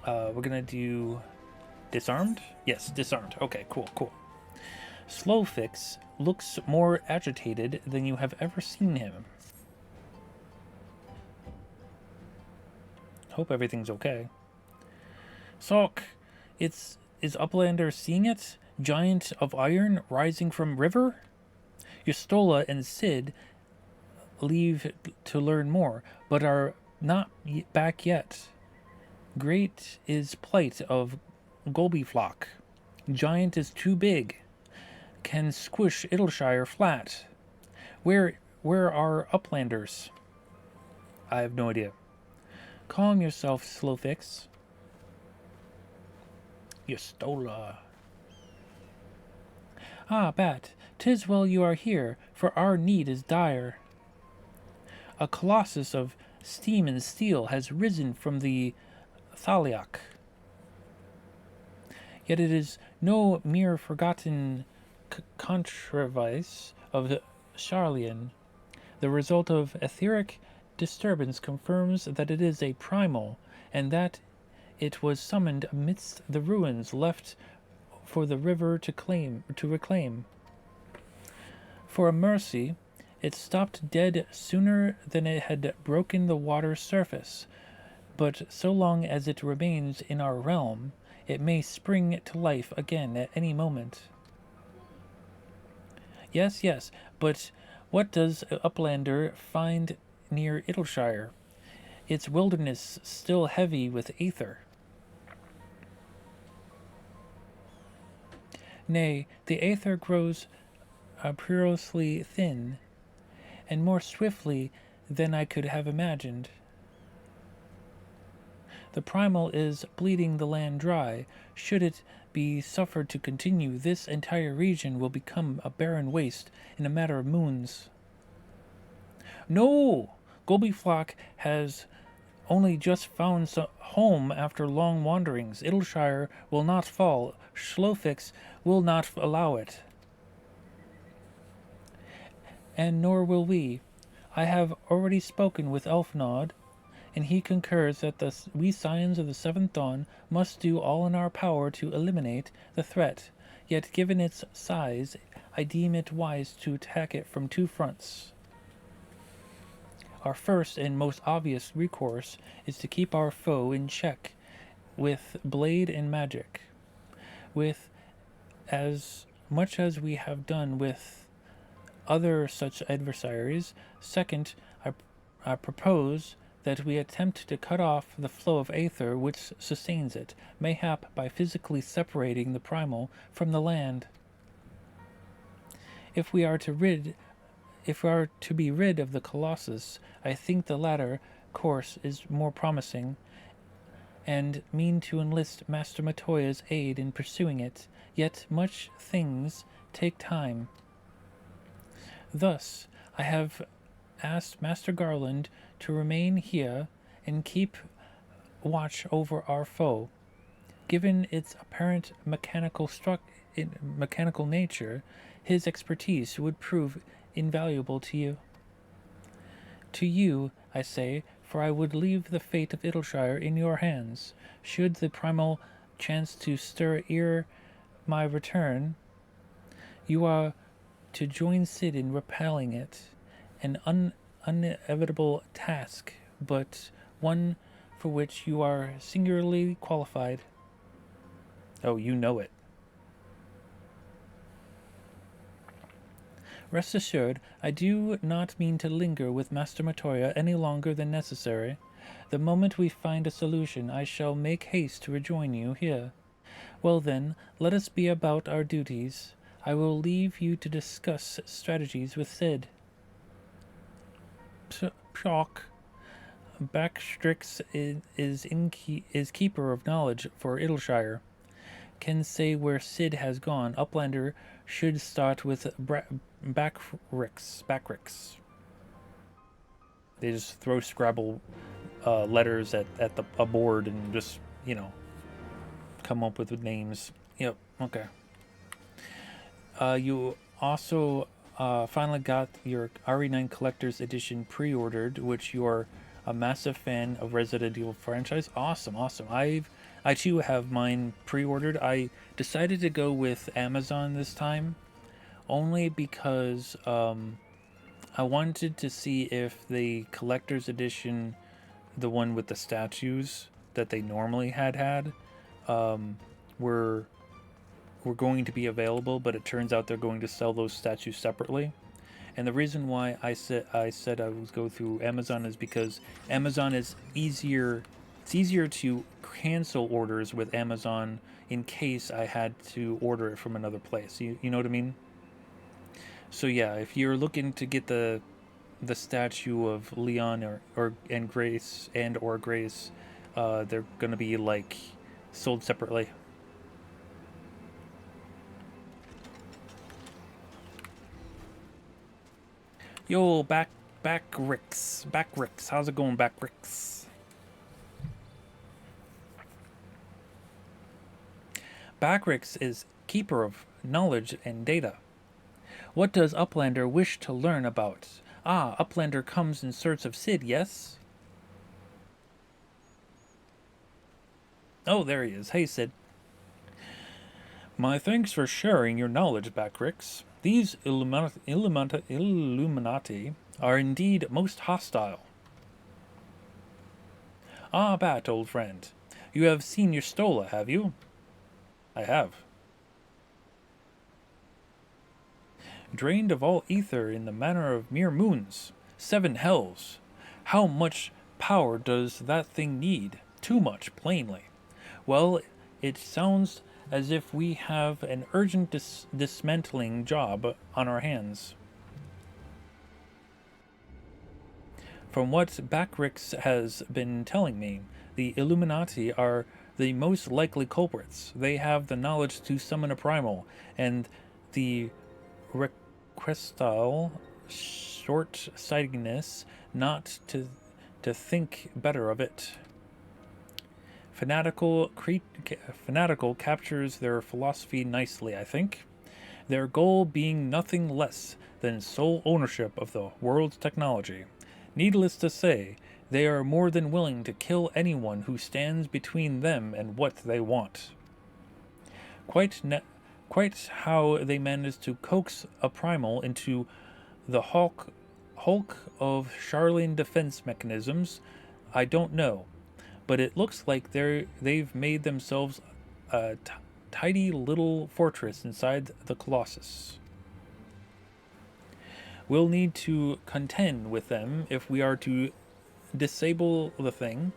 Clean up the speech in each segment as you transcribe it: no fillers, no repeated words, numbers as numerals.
We're gonna do disarmed? Yes, disarmed. Okay, cool, cool. Slowfix looks more agitated than you have ever seen him. Hope everything's okay. Sock, is Uplander seeing it? Giant of iron rising from river? Yustola and Sid leave to learn more, but are not back yet. Great is plight of Golbyflock. Giant is too big. Can squish Idleshire flat. Where are Uplanders? I have no idea. Calm yourself, Slowfix. Yustola. Ah, Bat, 'tis well you are here, for our need is dire. A colossus of steam and steel has risen from the Thaliak. Yet it is no mere forgotten contrivance of the Charlian. The result of etheric disturbance confirms that it is a primal, and that it was summoned amidst the ruins left for the river to reclaim. For a mercy, it stopped dead sooner than it had broken the water's surface, but so long as it remains in our realm, it may spring to life again at any moment. Yes, yes, but what does Uplander find near Idleshire? Its wilderness still heavy with aether. Nay, the aether grows perilously thin, and more swiftly than I could have imagined. The primal is bleeding the land dry. Should it be suffered to continue, this entire region will become a barren waste in a matter of moons. No! Golbyflock has only just found home after long wanderings. Idleshire will not fall. Slowfix will not allow it. And nor will we. I have already spoken with Elfnod, and he concurs that we Scions of the Seventh Dawn must do all in our power to eliminate the threat. Yet, given its size, I deem it wise to attack it from two fronts. Our first and most obvious recourse is to keep our foe in check with blade and magic, with as much as we have done with other such adversaries. Second, I propose that we attempt to cut off the flow of aether which sustains it, mayhap by physically separating the primal from the land. If we are to be rid of the Colossus, I think the latter course is more promising, and mean to enlist Master Matoya's aid in pursuing it, yet much things take time. Thus, I have asked Master Garland to remain here and keep watch over our foe. Given its apparent mechanical nature, his expertise would prove invaluable to you. To you, I say, for I would leave the fate of Idleshire in your hands. Should the primal chance to stir ere my return, you are to join Sid in repelling it, an inevitable task, but one for which you are singularly qualified. Oh, you know it. Rest assured, I do not mean to linger with Master Matoya any longer than necessary. The moment we find a solution, I shall make haste to rejoin you here. Well then, let us be about our duties. I will leave you to discuss strategies with Sid. Pshok. Backstrix is keeper of knowledge for Idleshire. Can say where Sid has gone. Uplander should start with Backrix. They just throw Scrabble letters at a board and just, come up with names. Yep, okay. You also finally got your RE9 Collector's Edition pre-ordered, which you are a massive fan of Resident Evil franchise. Awesome, awesome. I too have mine pre-ordered. I decided to go with Amazon this time only because I wanted to see if the collector's edition, the one with the statues that they normally had, were going to be available, but it turns out they're going to sell those statues separately. And the reason why I said I would go through Amazon is because Amazon is easier. It's easier to cancel orders with Amazon in case I had to order it from another place. You know what I mean? So yeah, if you're looking to get the statue of Leon or Grace, they're gonna be like sold separately. Yo, back Ricks. How's it going, back Ricks? Backrix is keeper of knowledge and data. What does Uplander wish to learn about? Ah, Uplander comes in search of Sid, yes? Oh, there he is. Hey, Sid. My thanks for sharing your knowledge, Backrix. These Illuminati are indeed most hostile. Ah, Bat, old friend. You have seen your Stola, have you? I have. Drained of all ether in the manner of mere moons. 7 hells. How much power does that thing need? Too much, plainly. Well, it sounds as if we have an urgent dismantling job on our hands. From what Backrix has been telling me, the Illuminati are the most likely culprits. They have the knowledge to summon a primal, and the requestile short-sightedness not to think better of it. Fanatical captures their philosophy nicely, I think. Their goal being nothing less than sole ownership of the world's technology. Needless to say, they are more than willing to kill anyone who stands between them and what they want. Quite how they managed to coax a primal into the hulk of Charlene defense mechanisms, I don't know. But it looks like they've made themselves a tidy little fortress inside the Colossus. We'll need to contend with them if we are to disable the thing.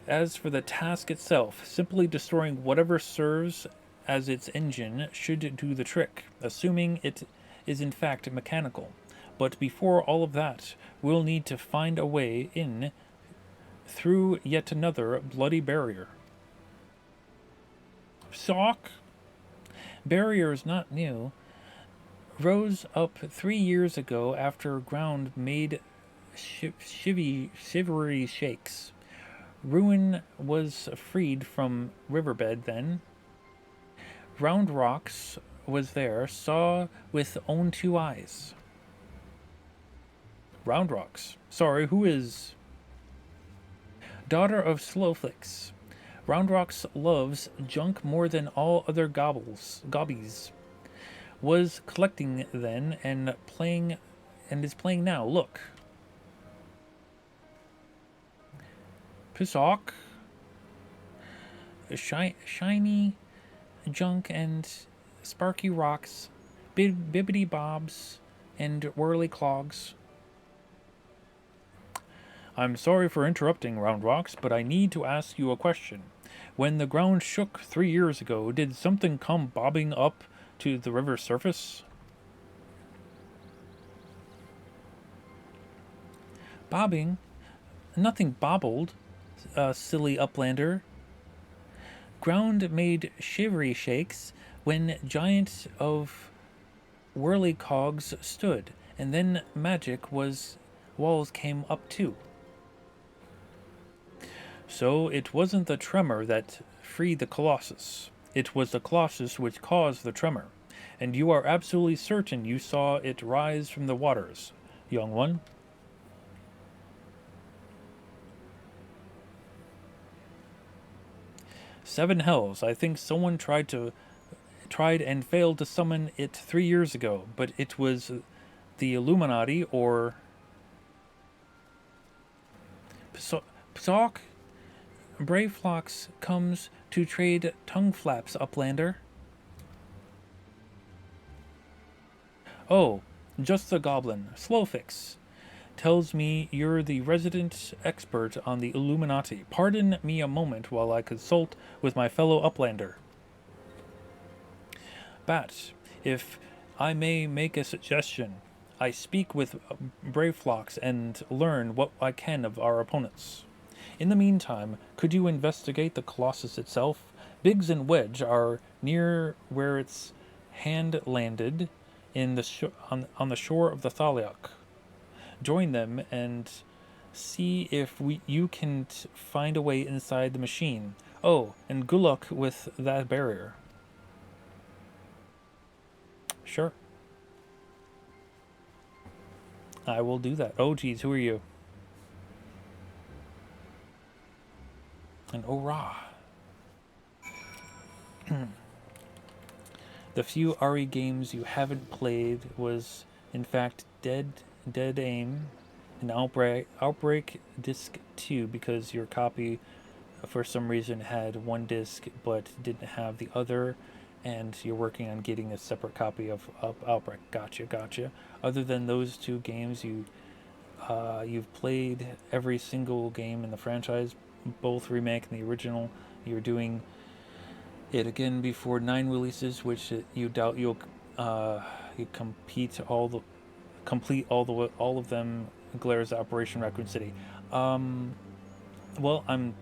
As for the task itself, simply destroying whatever serves as its engine should do the trick, assuming it is in fact mechanical. But before all of that, we'll need to find a way in through yet another bloody barrier. Sock? Barrier is not new. Rose up 3 years ago after ground made shivery shakes. Ruin was freed from riverbed then. Round Rocks was there, saw with own 2 eyes. Round Rocks. Sorry, who is... Daughter of Slowflix. Roundrocks loves junk more than all other gobbies. Was collecting then and is playing now. Look. Pissock. Shiny junk and sparky rocks. Bibbity bobs and whirly clogs. I'm sorry for interrupting, Roundrocks, but I need to ask you a question. When the ground shook 3 years ago, did something come bobbing up to the river's surface? Bobbing? Nothing bobbled, silly Uplander. Ground made shivery shakes when giant of whirly cogs stood, and then magic walls came up too. So it wasn't the tremor that freed the Colossus. It was the Colossus which caused the tremor. And you are absolutely certain you saw it rise from the waters, young one? Seven hells. I think someone tried and failed to summon it 3 years ago, but it was the Illuminati or Psok. Brave Phlox comes to trade tongue flaps, Uplander. Oh, just the goblin. Slowfix. Tells me you're the resident expert on the Illuminati. Pardon me a moment while I consult with my fellow Uplander. Bat, if I may make a suggestion, I speak with Brave Phlox and learn what I can of our opponents. In the meantime, could you investigate the Colossus itself? Biggs and Wedge are near where its hand landed in the on the shore of the Thaliok. Join them and see if you can find a way inside the machine. Oh, and good luck with that barrier. Sure. I will do that. Oh, geez, who are you? An Ora. The few RE games you haven't played was, in fact, Dead Aim and Outbreak Disc 2, because your copy, for some reason, had one disc but didn't have the other, and you're working on getting a separate copy of Outbreak. Gotcha. Other than those two games, you've played every single game in the franchise, both remake and the original. You're doing it again before 9 releases, which you doubt you'll you complete all of them. Glaire's Operation Raccoon City. Well, I'm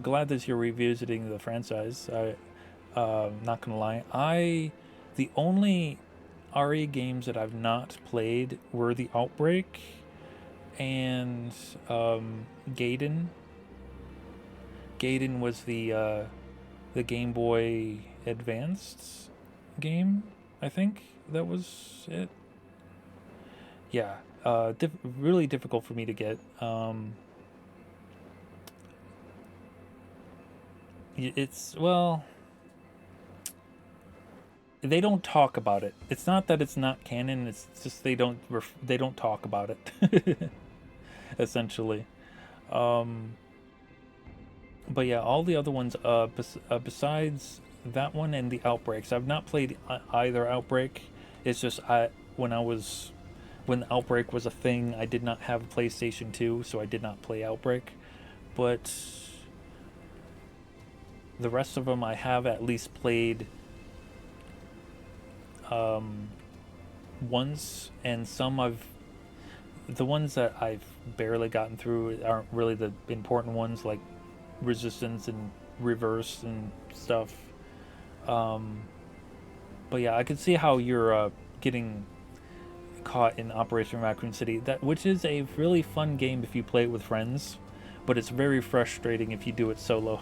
glad that you're revisiting the franchise. Not gonna lie, the only RE games that I've not played were the Outbreak and Gaiden. Gaiden was the Game Boy Advanced game, I think that was it. Yeah, really difficult for me to get. It's, well, they don't talk about it. It's not that it's not canon. It's just they don't talk about it. Essentially. But yeah, all the other ones, besides that one and the Outbreaks, I've not played either Outbreak. It's just when the Outbreak was a thing, I did not have a PlayStation 2, so I did not play Outbreak. But the rest of them I have at least played once, and the ones that I've barely gotten through aren't really the important ones, like Resistance and Reverse and stuff. But yeah, I could see how you're getting caught in Operation Raccoon City, which is a really fun game if you play it with friends, but it's very frustrating if you do it solo.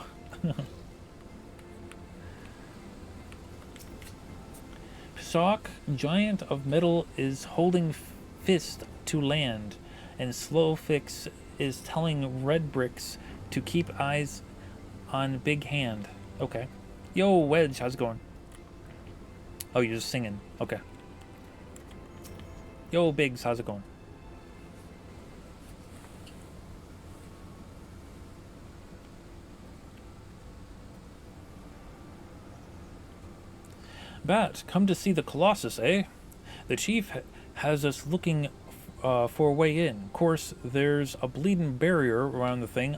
Sock, giant of metal, is holding fist to land, and Slowfix is telling Red Bricks to keep eyes on Big Hand. Okay. Yo, Wedge, how's it going? Oh, you're just singing. Okay. Yo, Biggs, how's it going? Bat, come to see the Colossus, eh? The chief has us looking for a way in. Of course, there's a bleeding barrier around the thing.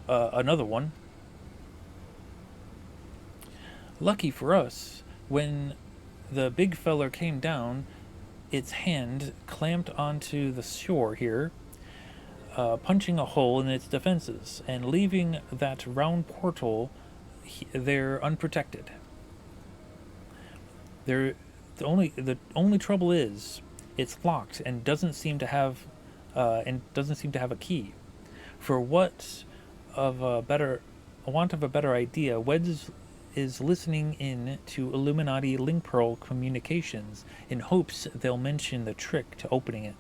Another one. Lucky for us, when the big feller came down, its hand clamped onto the shore here, punching a hole in its defenses and leaving that round portal there unprotected. The only trouble is it's locked and doesn't seem to have a key. For want of a better idea, Wedge is listening in to Illuminati link pearl communications in hopes they'll mention the trick to opening it.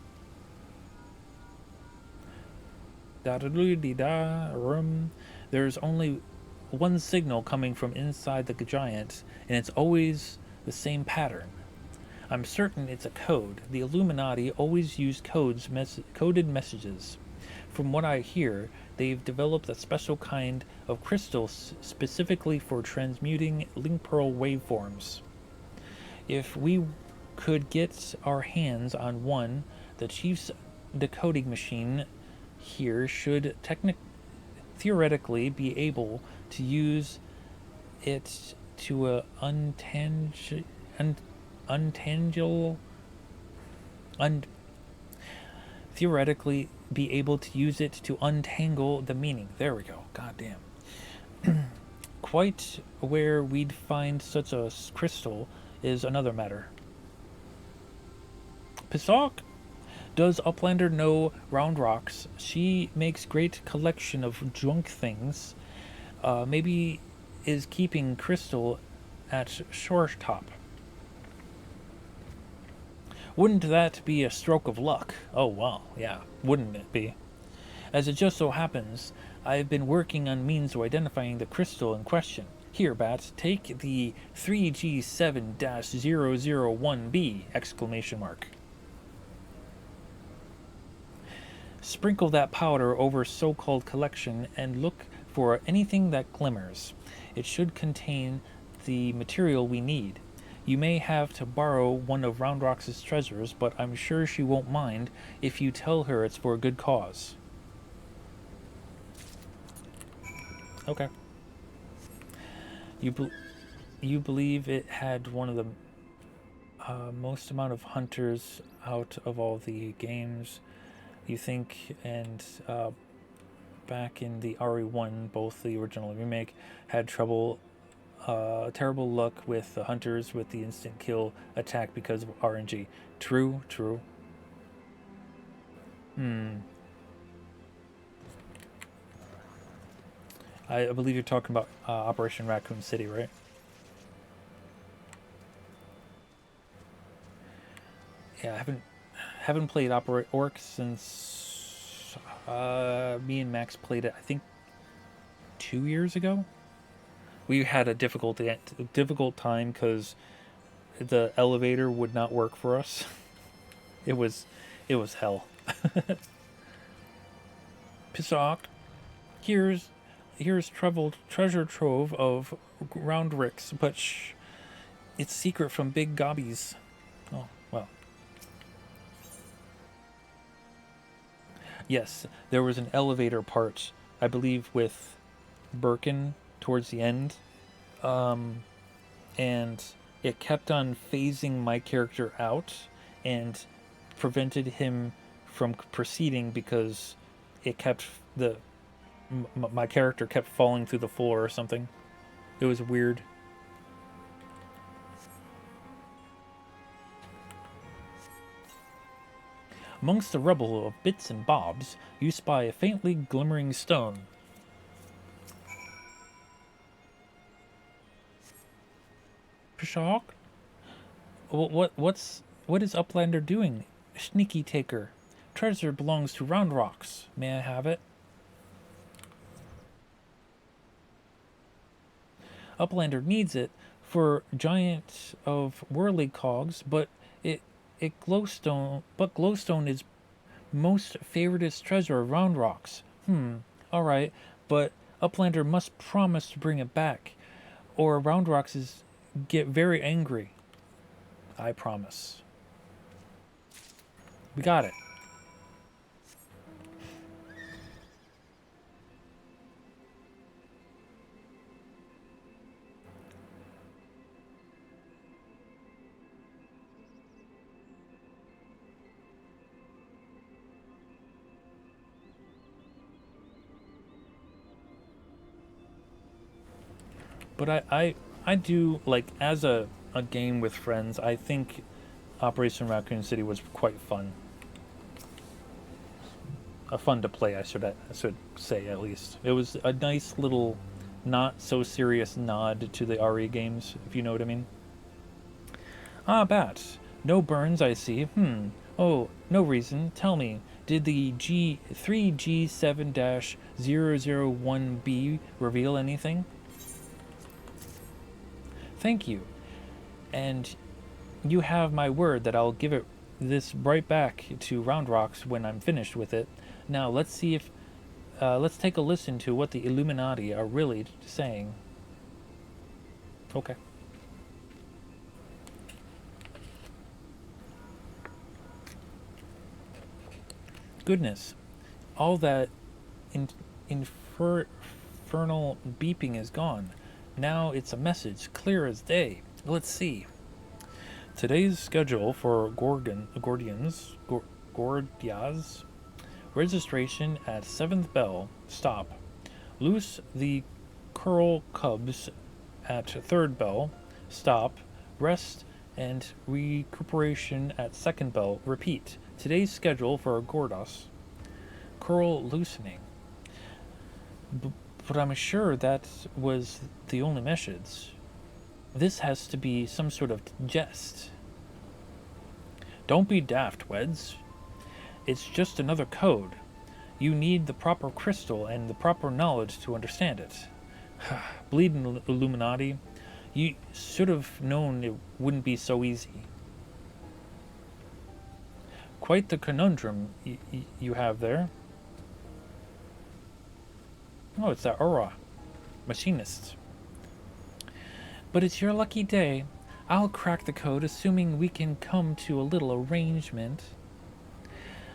There's only one signal coming from inside the giant, and it's always the same pattern. I'm certain it's a code. The Illuminati always use coded messages. From what I hear, they've developed a special kind of crystal specifically for transmuting link pearl waveforms. If we could get our hands on one, the chief's decoding machine here should theoretically be able to use it to theoretically be able to use it to untangle the meaning. There we go. God damn. Quite where we'd find such a crystal is another matter. Pisok? Does Uplander know Round Rocks? She makes great collection of junk things. Maybe is keeping crystal at Shore Top. Wouldn't that be a stroke of luck? Oh, well, yeah, wouldn't it be? As it just so happens, I've been working on means of identifying the crystal in question. Here, Bat, take the 3G7-001B! Exclamation mark. Sprinkle that powder over so-called collection and look for anything that glimmers. It should contain the material we need. You may have to borrow one of Round Rock's treasures, but I'm sure she won't mind if you tell her it's for a good cause. Okay. You believe it had one of the most amount of hunters out of all the games, you think, and back in the RE1, both the original and remake, had terrible luck with the hunters with the instant kill attack because of RNG. True. I believe you're talking about Operation Raccoon City, right? Yeah, I haven't played Orc since me and Max played it, I think, 2 years ago. We had a difficult time because the elevator would not work for us. It was hell. Pisok, here's treasure trove of round ricks, but shh, it's secret from big gobbies. Oh, well. Yes, there was an elevator part, I believe, with Birkin towards the end, and it kept on phasing my character out and prevented him from proceeding because it kept my character kept falling through the floor or something. It was weird. Amongst the rubble of bits and bobs, you spy a faintly glimmering stone. Pshawk? What is Uplander doing? Sneaky taker. Treasure belongs to Round Rocks. May I have it? Uplander needs it for giant of whirly cogs, but glowstone is most favoritist treasure of Round Rocks. Alright, but Uplander must promise to bring it back, or Round Rocks get very angry. I promise. We got it. But I do, like, as a game with friends, I think Operation Raccoon City was quite fun. Fun to play, I should say, at least. It was a nice little, not so serious nod to the RE games, if you know what I mean. Ah, Bat. No burns, I see. Oh, no reason. Tell me, did the 3G7-001B reveal anything? Thank you. And you have my word that I'll give it this right back to Round Rocks when I'm finished with it. Now let's see if let's take a listen to what the Illuminati are really saying. Okay. Goodness, all that infernal beeping is gone. Now it's a message clear as day. Let's see. Today's schedule for Gordians, registration at 7th bell, stop. Loose the curl cubs at 3rd bell, stop. Rest and recuperation at 2nd bell, repeat. Today's schedule for Gordos, curl loosening. But I'm sure that was the only message. This has to be some sort of jest. Don't be daft, Weds. It's just another code. You need the proper crystal and the proper knowledge to understand it. Bleeding Illuminati, you should have known it wouldn't be so easy. Quite the conundrum you have there. Oh, it's that Aura, machinist. But it's your lucky day. I'll crack the code assuming we can come to a little arrangement.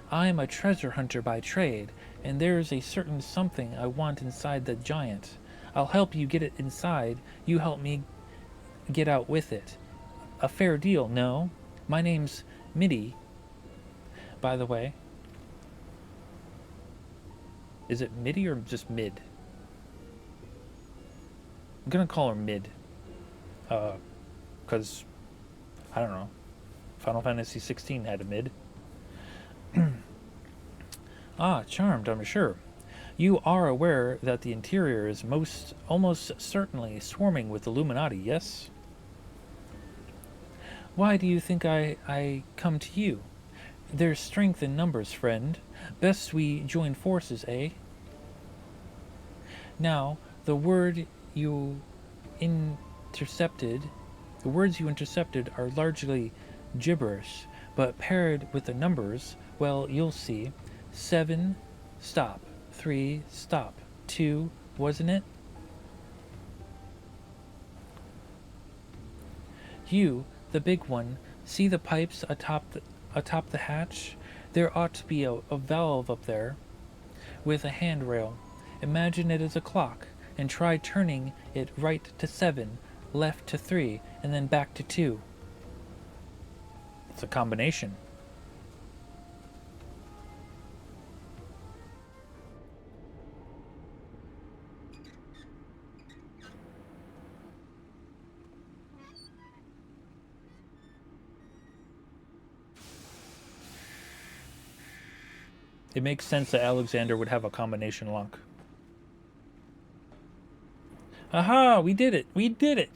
I'm a treasure hunter by trade, and there's a certain something I want inside the giant. I'll help you get it inside, you help me get out with it. A fair deal, no? My name's Midi, by the way. Is it Midi or just Mid? I'm gonna call her Mid. Because, I don't know, Final Fantasy XVI had a Mid. Ah, charmed, I'm sure. You are aware that the interior is almost certainly swarming with Illuminati, yes? Why do you think I come to you? There's strength in numbers, friend. Best we join forces, eh? Now, the words you intercepted are largely gibberish, but paired with the numbers, well, you'll see. 7, stop. 3, stop. 2, wasn't it? You, the big one, see the pipes atop the hatch? There ought to be a valve up there with a handrail. Imagine it as a clock, and try turning it right to 7, left to 3, and then back to 2. It's a combination. It makes sense that Alexander would have a combination lock. Aha! We did it! We did it!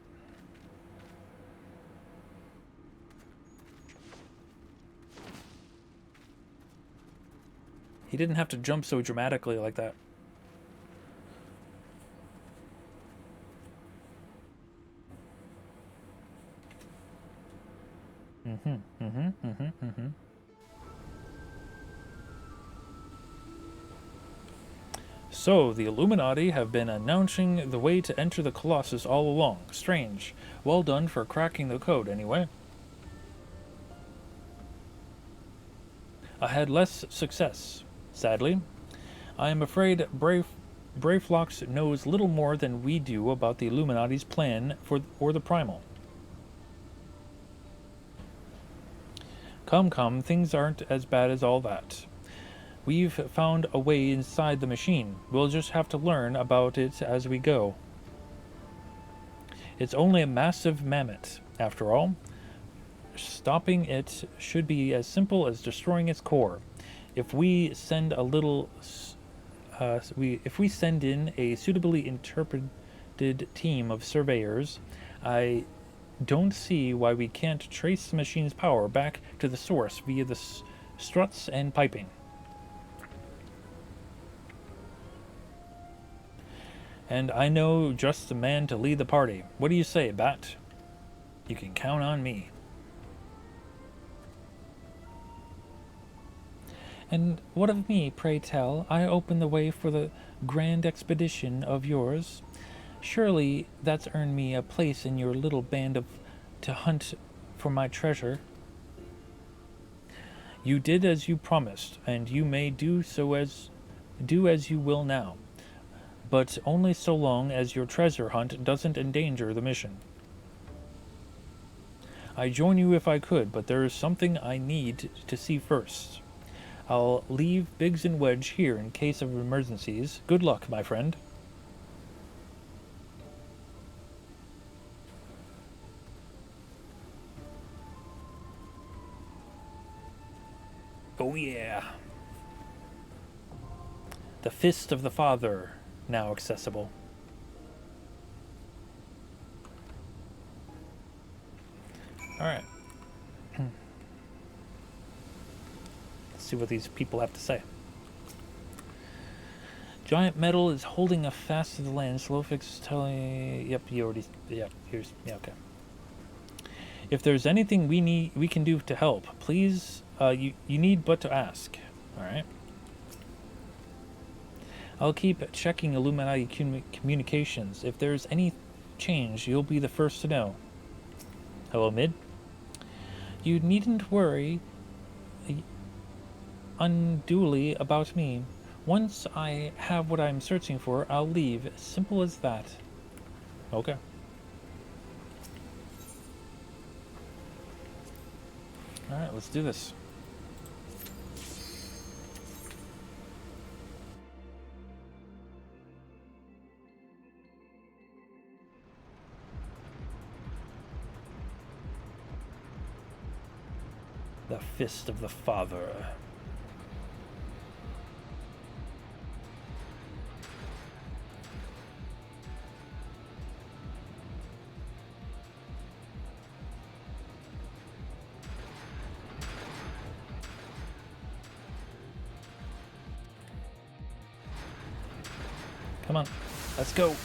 He didn't have to jump so dramatically like that. So, the Illuminati have been announcing the way to enter the Colossus all along. Strange. Well done for cracking the code, anyway. I had less success, sadly. I am afraid Brayflox knows little more than we do about the Illuminati's plan or the Primal. Come, things aren't as bad as all that. We've found a way inside the machine. We'll just have to learn about it as we go. It's only a massive mammoth, after all. Stopping it should be as simple as destroying its core. If we send in a suitably interpreted team of surveyors, I don't see why we can't trace the machine's power back to the source via the struts and piping. And I know just the man to lead the party. What do you say, Bat? You can count on me. And what of me, pray tell? I open the way for the grand expedition of yours. Surely that's earned me a place in your little band of to hunt for my treasure. You did as you promised, and you may do as you will now, but only so long as your treasure hunt doesn't endanger the mission. I join you if I could, but there is something I need to see first. I'll leave Biggs and Wedge here in case of emergencies. Good luck, my friend. Oh yeah. The Fist of the Father, now accessible. Alright. Let's see what these people have to say. Giant Metal is holding a fast to the land. Slowfix is telling... Yep, you already... Yep, here's... Yeah, okay. If there's anything we can do to help, please, you need but to ask. Alright. I'll keep checking Illuminati communications. If there's any change, you'll be the first to know. Hello, Mid. You needn't worry unduly about me. Once I have what I'm searching for, I'll leave. Simple as that. Okay. Alright, let's do this. The Fist of the Father. Come on, let's go.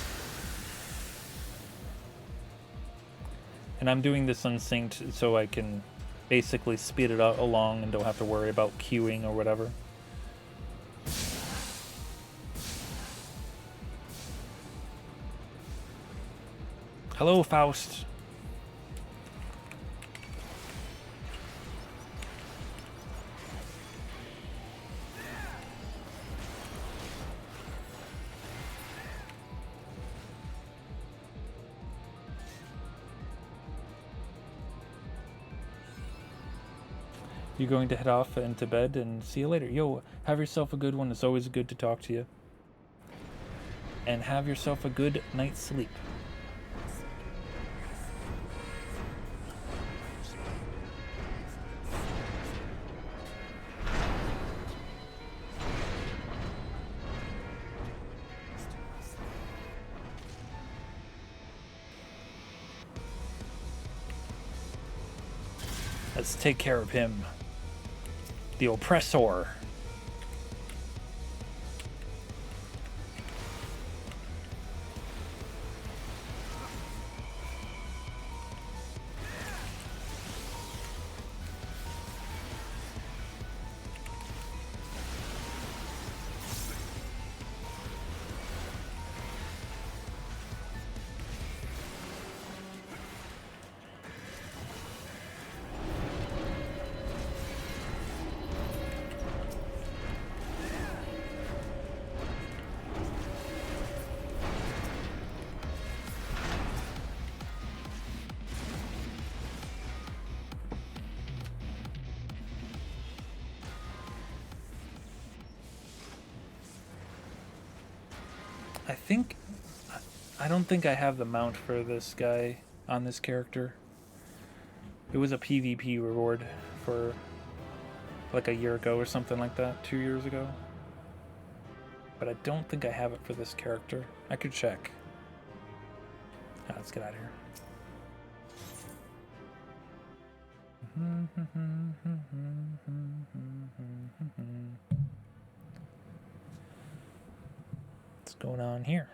And I'm doing this unsynced so I can basically speed it out along and don't have to worry about queuing or whatever. Hello, Faust. You're going to head off into bed and see you later. Yo, have yourself a good one. It's always good to talk to you. And have yourself a good night's sleep. Let's take care of him. The oppressor. I don't think I have the mount for this guy on this character. It was a PvP reward for like a year ago or something like that, 2 years ago. But I don't think I have it for this character. I could check. Let's get out of here. What's going on here?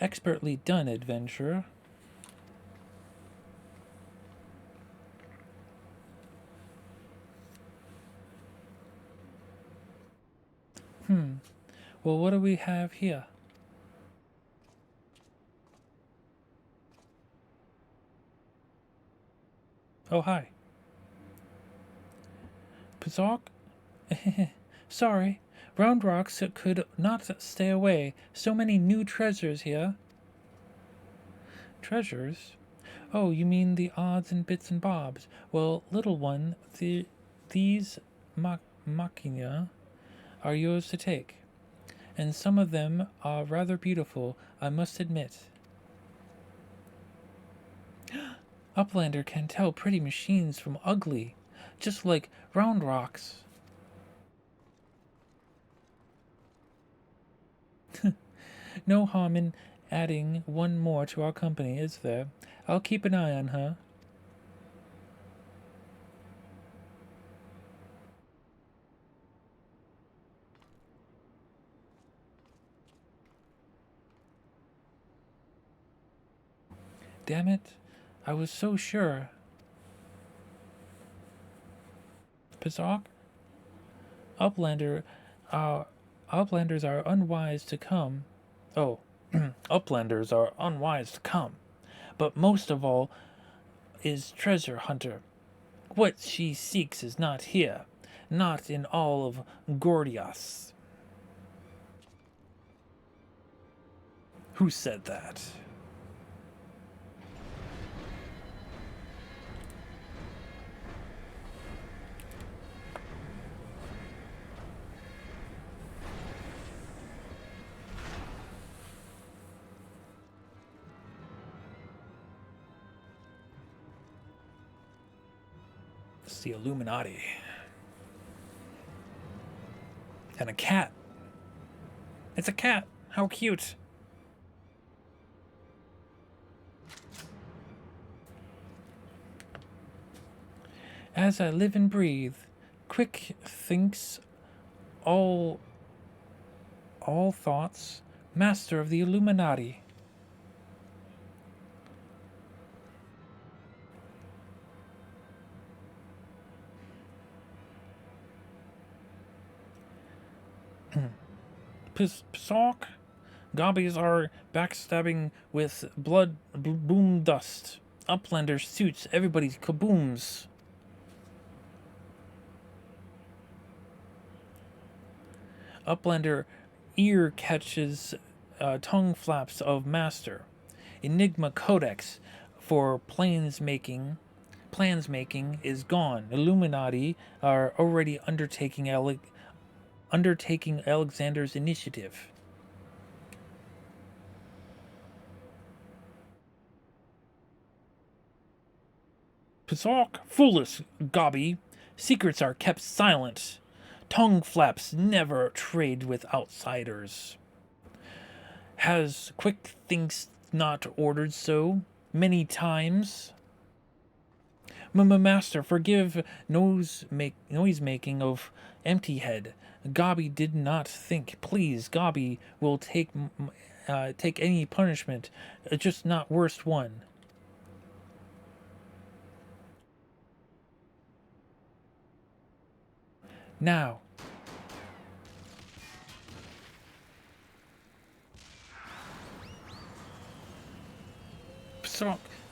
Expertly done, adventurer. Well, what do we have here? Oh, hi. Pizark? Sorry. Round Rocks could not stay away. So many new treasures here. Treasures? Oh, you mean the odds and bits and bobs. Well, little one, these machina are yours to take. And some of them are rather beautiful, I must admit. Uplander can tell pretty machines from ugly, just like Round Rocks. No harm in adding one more to our company, is there? I'll keep an eye on her. Damn it, I was so sure. Pizark? Uplander, Uplanders are unwise to come. Oh, Uplanders are unwise to come. But most of all is Treasure Hunter. What she seeks is not here, not in all of Gordias. Who said that? It's the Illuminati. And a cat. It's a cat. How cute. As I live and breathe, quick thinks all thoughts, master of the Illuminati. Psawk? Gobbies are backstabbing with boom dust. Uplander suits everybody's kabooms. Uplander ear catches tongue flaps of master. Enigma Codex for plans making is gone. Illuminati are already undertaking Alexander's initiative. Pizark, foolish Gobby. Secrets are kept silent. Tongue flaps never trade with outsiders. Has Quick Thinks not ordered so many times? Master, forgive noise making of Empty Head. Gobby did not think. Please, Gobby will take any punishment, just not worst one. Now.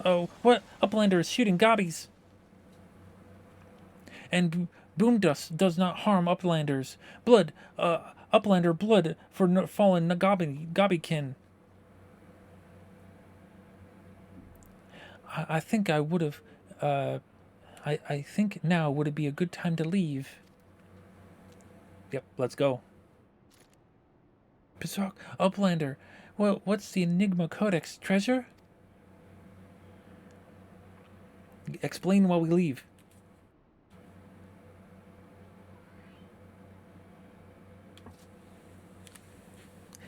Oh, what? Uplander is shooting gobbies. And boom dust does not harm uplanders. Blood, uplander blood for fallen gobbykin. I think I would have, I think now would it be a good time to leave? Yep, let's go. Pizark, Uplander, well, what's the Enigma Codex treasure? Explain while we leave.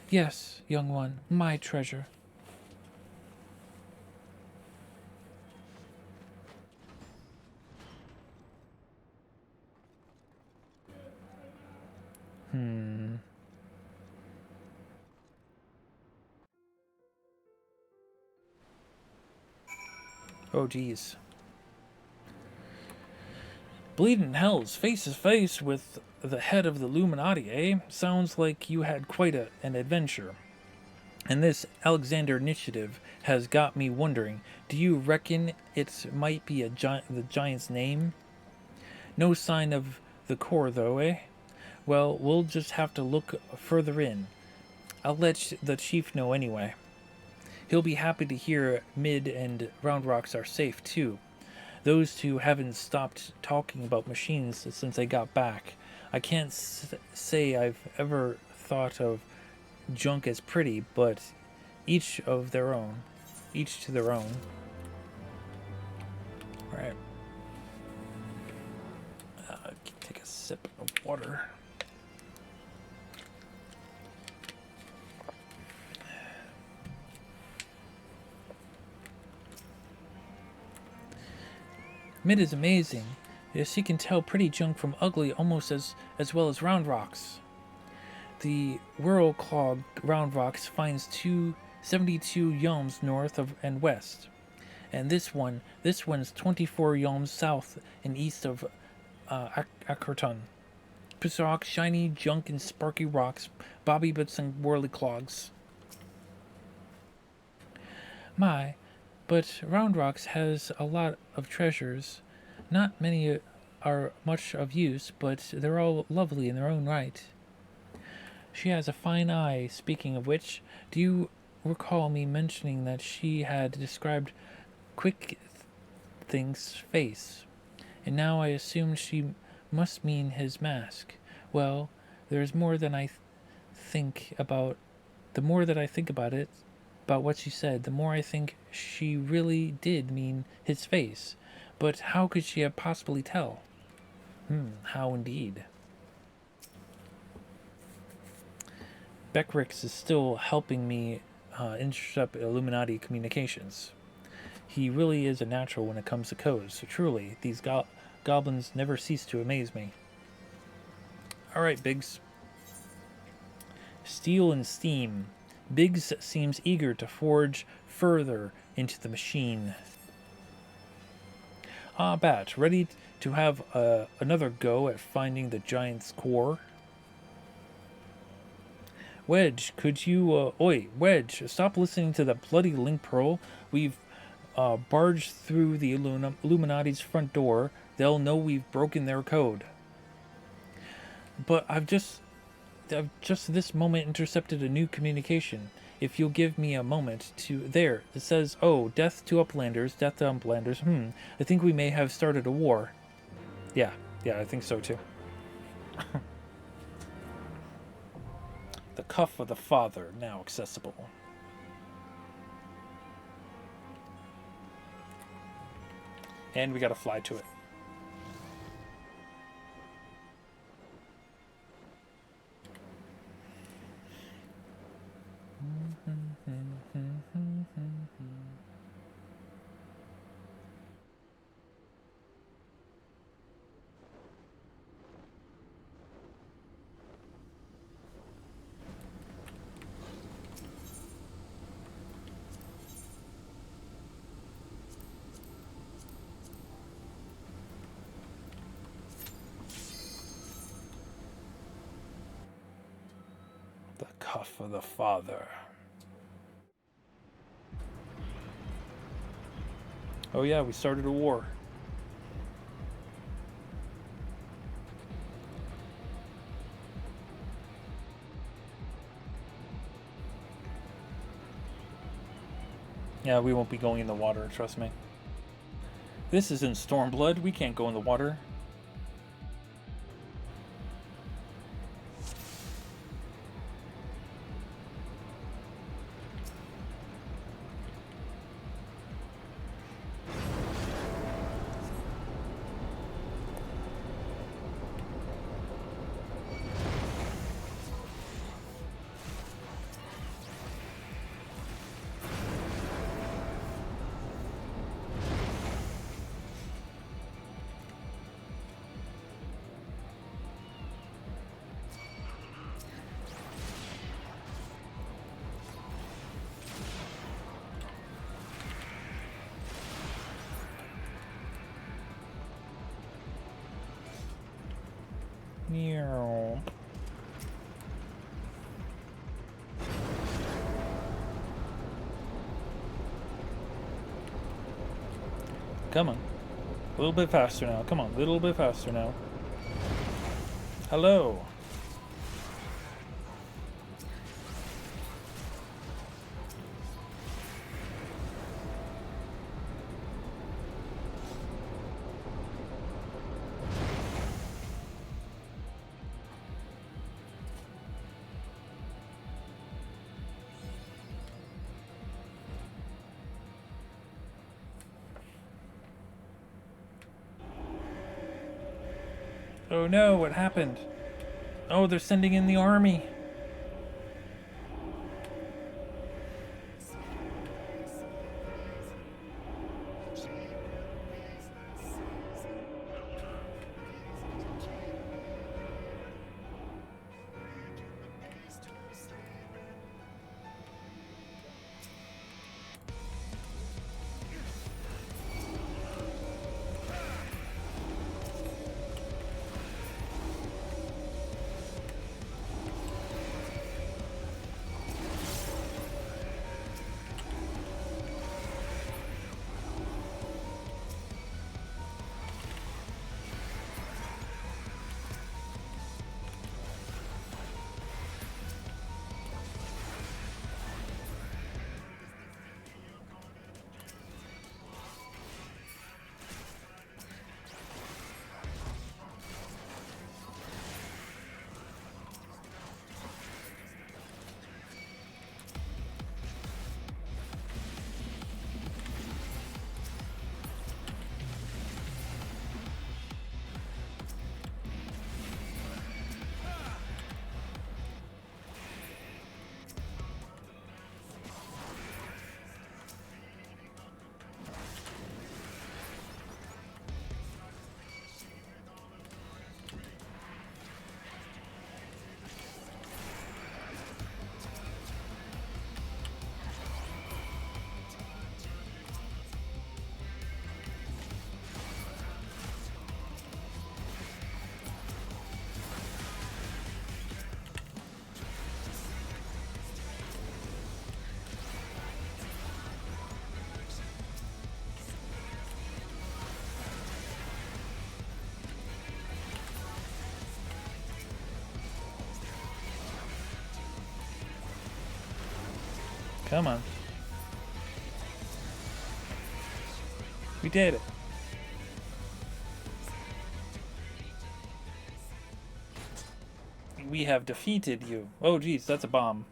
Yes, young one, my treasure. Oh, geez. Bleeding hells, face to face with the head of the Illuminati, eh? Sounds like you had quite an adventure. And this Alexander initiative has got me wondering, do you reckon it might be the giant's name? No sign of the core, though, eh? Well, we'll just have to look further in. I'll let the chief know anyway. He'll be happy to hear Mid and Round Rocks are safe, too. Those two haven't stopped talking about machines since they got back. I can't say I've ever thought of junk as pretty, but each of their own. Each to their own. Alright. Take a sip of water. Mid is amazing. She can tell pretty junk from ugly almost as well as Round Rocks. The whirl-clawed Round Rocks finds 72 yalms north of and west. And this one's 24 yalms south and east of Ackerton. Pisrock, shiny junk and sparky rocks, bobby bits and whirly clogs. My, but Round Rocks has a lot of treasures. Not many are much of use, but they're all lovely in their own right. She has a fine eye, speaking of which. Do you recall me mentioning that she had described Quick Thing's face? And now I assume she must mean his mask. Well, there's more than I think about. The more that I think about it, about what she said, the more I think she really did mean his face. But how could she have possibly tell? How indeed. Beckrix is still helping me intercept Illuminati communications. He really is a natural when it comes to codes. So truly, these goblins never cease to amaze me. Alright, Biggs. Steel and steam. Biggs seems eager to forge further into the machine. Bat, ready to have another go at finding the giant's core? Wedge, could you, Wedge, stop listening to that bloody link pearl. We've barged through the Illuminati's front door. They'll know we've broken their code. But I've just this moment intercepted a new communication. If you'll give me a moment to... There, it says, oh, death to Uplanders. I think we may have started a war. Yeah, I think so too. The Cuff of the Father, now accessible. And we gotta fly to it. The Cuff of the Father. Oh yeah, we started a war. Yeah, we won't be going in the water, trust me. This isn't Stormblood, we can't go in the water. Meow. Come on. A little bit faster now. Come on, a little bit faster now. Hello. Oh no, what happened? Oh, they're sending in the army. Come on. We did it. We have defeated you. Oh, geez, that's a bomb.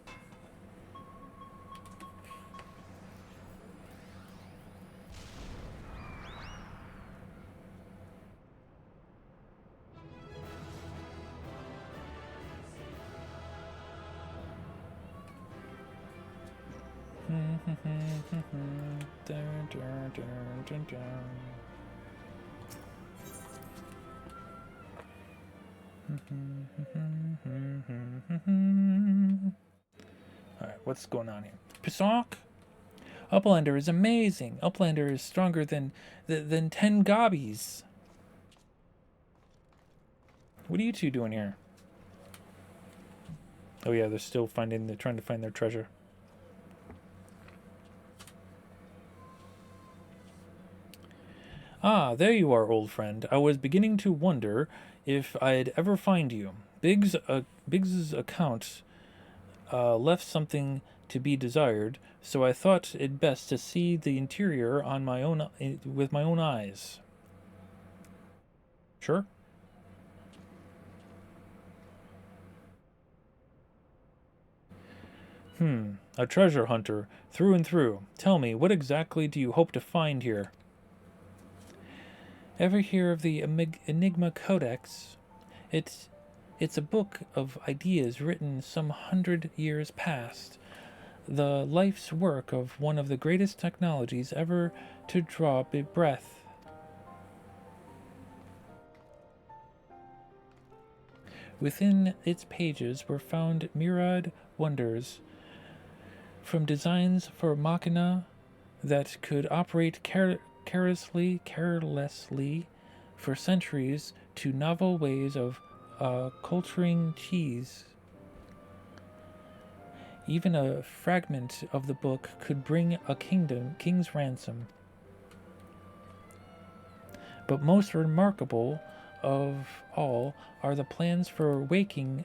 Alright, what's going on here? Pisok? Uplander is amazing. Uplander is stronger than 10 gobbies. What are you two doing here? Oh yeah, they're still trying to find their treasure. Ah, there you are, old friend. I was beginning to wonder if I'd ever find you. Biggs's account left something to be desired, so I thought it best to see the interior on my own with my own eyes. Sure. A treasure hunter through and through. Tell me, what exactly do you hope to find here? Ever hear of the Enigma Codex? It's a book of ideas written some 100 years past. The life's work of one of the greatest technologies ever to draw a breath. Within its pages were found myriad wonders, from designs for machina that could operate carelessly for centuries to novel ways of culturing cheese. Even a fragment of the book could bring a king's ransom. But most remarkable of all are the plans for Waking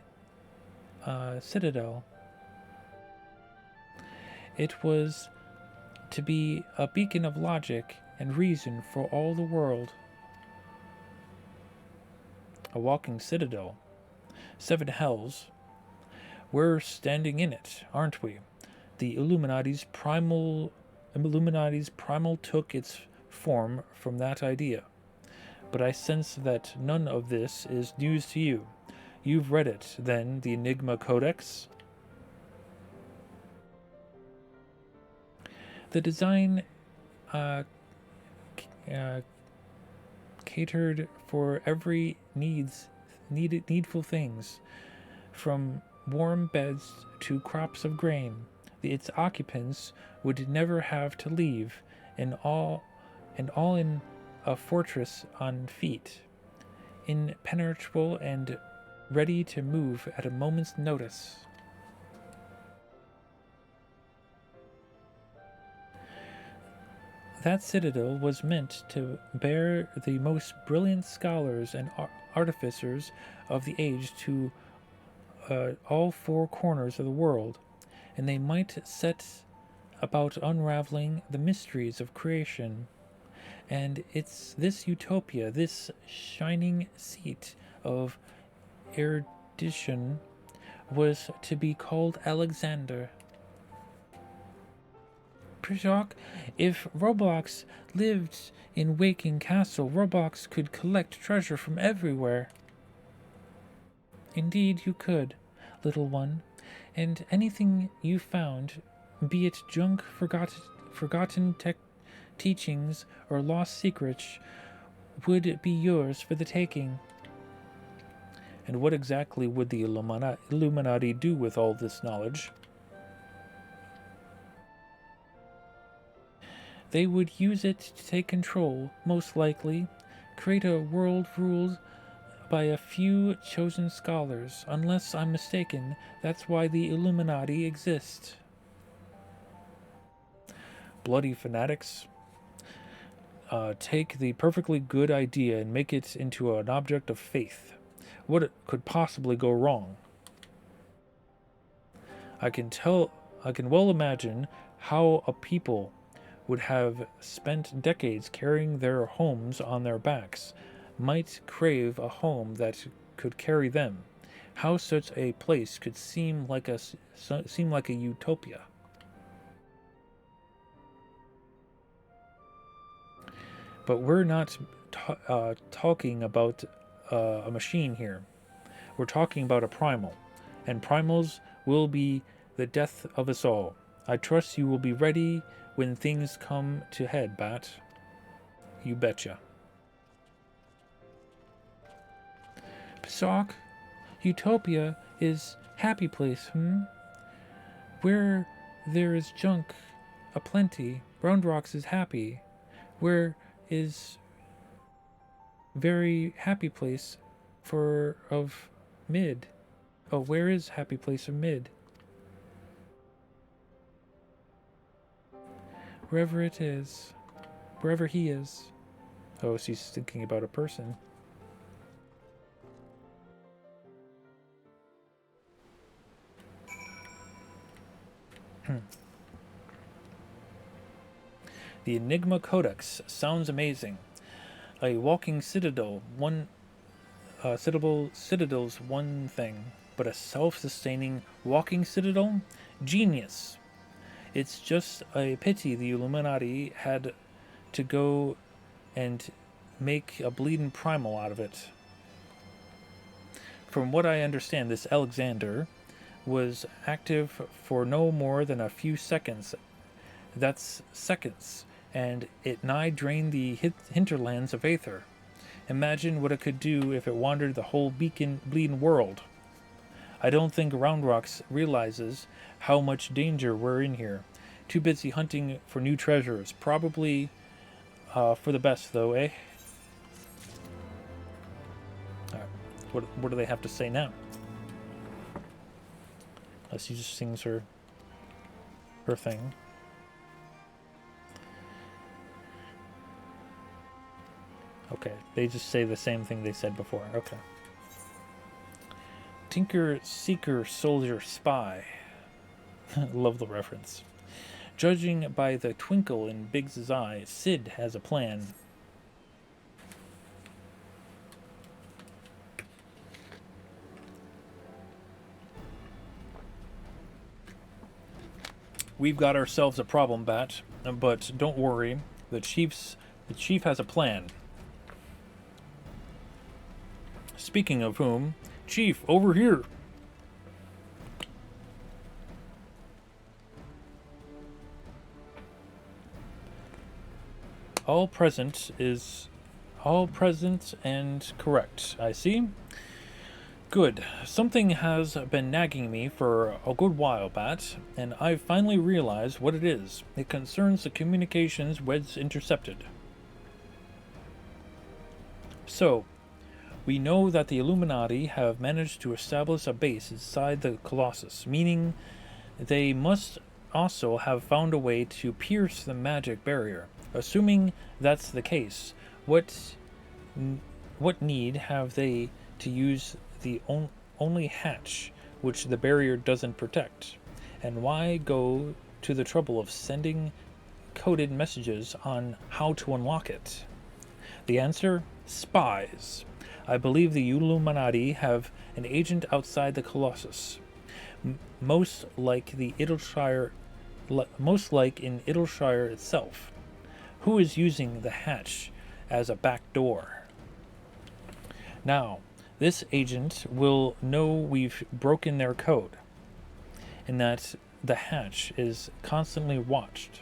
Citadel. It was to be a beacon of logic and reason for all the world. A walking citadel. 7 hells. We're standing in it, aren't we? The Illuminati's primal took its form from that idea. But I sense that none of this is news to you. You've read it, then, the Enigma Codex? The design catered for every needful things, from warm beds to crops of grain. Its occupants would never have to leave, and all in a fortress on feet, impenetrable and ready to move at a moment's notice. That citadel was meant to bear the most brilliant scholars and artificers of the age to all 4 corners of the world, and they might set about unraveling the mysteries of creation. And it's this utopia, this shining seat of erudition, was to be called Alexander. Prishok, if Roblox lived in Waking Castle, Roblox could collect treasure from everywhere. Indeed you could, little one, and anything you found, be it junk, forgotten teachings, or lost secrets, would be yours for the taking. And what exactly would the Illuminati do with all this knowledge? They would use it to take control, most likely, create a world ruled by a few chosen scholars. Unless I'm mistaken, that's why the Illuminati exist. Bloody fanatics. Take the perfectly good idea and make it into an object of faith. What could possibly go wrong? I can well imagine how a people would have spent decades carrying their homes on their backs, might crave a home that could carry them. How such a place could seem like a utopia. But we're not talking about a machine here. We're talking about a primal, and primals will be the death of us all. I trust you will be ready when things come to head, Bat. You betcha. Pesach, utopia is happy place, Where there is junk aplenty, Round Rocks is happy. Where is very happy place for of mid? Oh, where is happy place of mid? Wherever it is. Wherever he is. Oh, she's thinking about a person. The Enigma Codex sounds amazing. A walking citadel, citadel's one thing, but a self-sustaining walking citadel? Genius. It's just a pity the Illuminati had to go and make a bleeding primal out of it. From what I understand, this Alexander was active for no more than a few seconds. That's seconds, and it nigh drained the hinterlands of Aether. Imagine what it could do if it wandered the whole bleeding world. I don't think Round Rocks realizes how much danger we're in here. Too busy hunting for new treasures. Probably for the best, though, eh? Alright. What do they have to say now? Unless she just sings her thing. Okay, they just say the same thing they said before. Okay. Tinker, Seeker, Soldier, Spy. Love the reference. Judging by the twinkle in Biggs's eye, Sid has a plan. We've got ourselves a problem, Bat, but don't worry. The chief has a plan. Speaking of whom, Chief, over here. All present and correct, I see. Good. Something has been nagging me for a good while, Bat, and I've finally realized what it is. It concerns the communications Wed's intercepted. So, we know that the Illuminati have managed to establish a base inside the Colossus, meaning they must also have found a way to pierce the magic barrier. Assuming that's the case, what need have they to use the only hatch which the barrier doesn't protect? And why go to the trouble of sending coded messages on how to unlock it? The answer? Spies. I believe the Illuminati have an agent outside the Colossus, most like in Idleshire itself, who is using the hatch as a back door. Now, this agent will know we've broken their code, and that the hatch is constantly watched,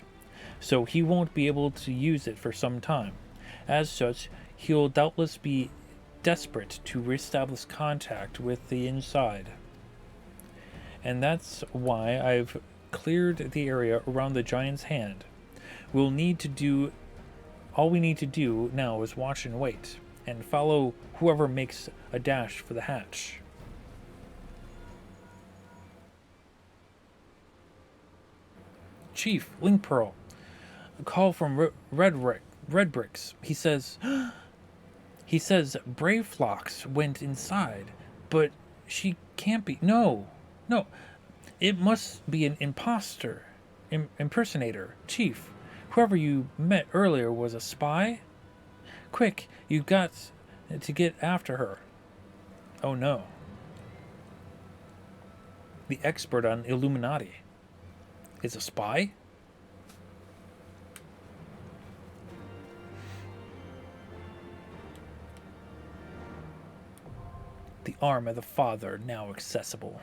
so he won't be able to use it for some time. As such, he'll doubtless be desperate to reestablish contact with the inside. And that's why I've cleared the area around the giant's hand. All we need to do now is watch and wait, and follow whoever makes a dash for the hatch. Chief, Link Pearl. A call from Red Bricks. He says Brave Flocks went inside, but she can't be. No. It must be an impersonator. Chief, whoever you met earlier was a spy? Quick, you got to get after her. Oh no. The expert on Illuminati is a spy? The arm of the Father now accessible.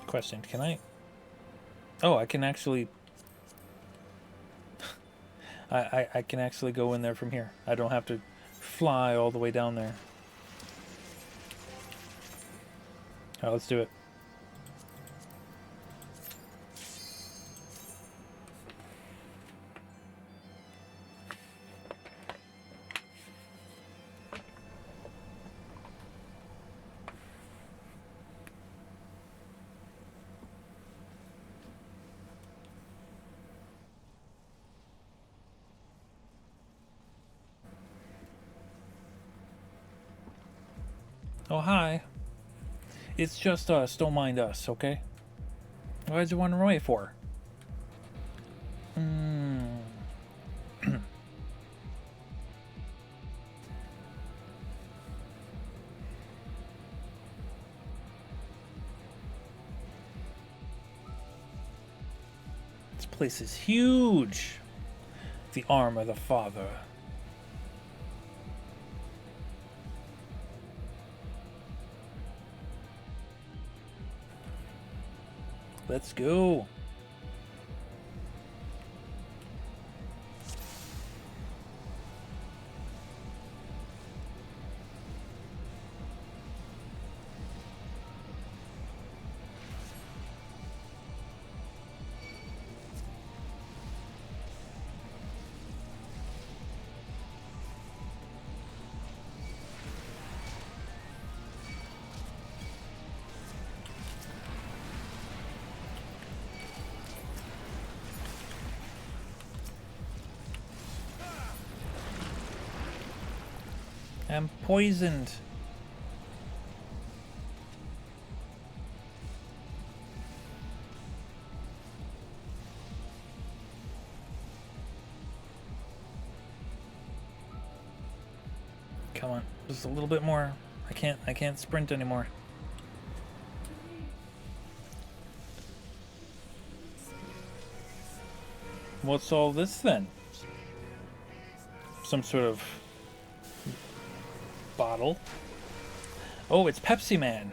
Question, can I? Oh, I can actually... I can actually go in there from here. I don't have to fly all the way down there. Alright, let's do it. Oh, hi. It's just us. Don't mind us, okay? What did you want to run away for? This place is huge. The arm of the Father. Let's go. I'm poisoned. Come on, just a little bit more. I can't sprint anymore. What's all this then? Some sort of bottle. Oh, it's Pepsi Man.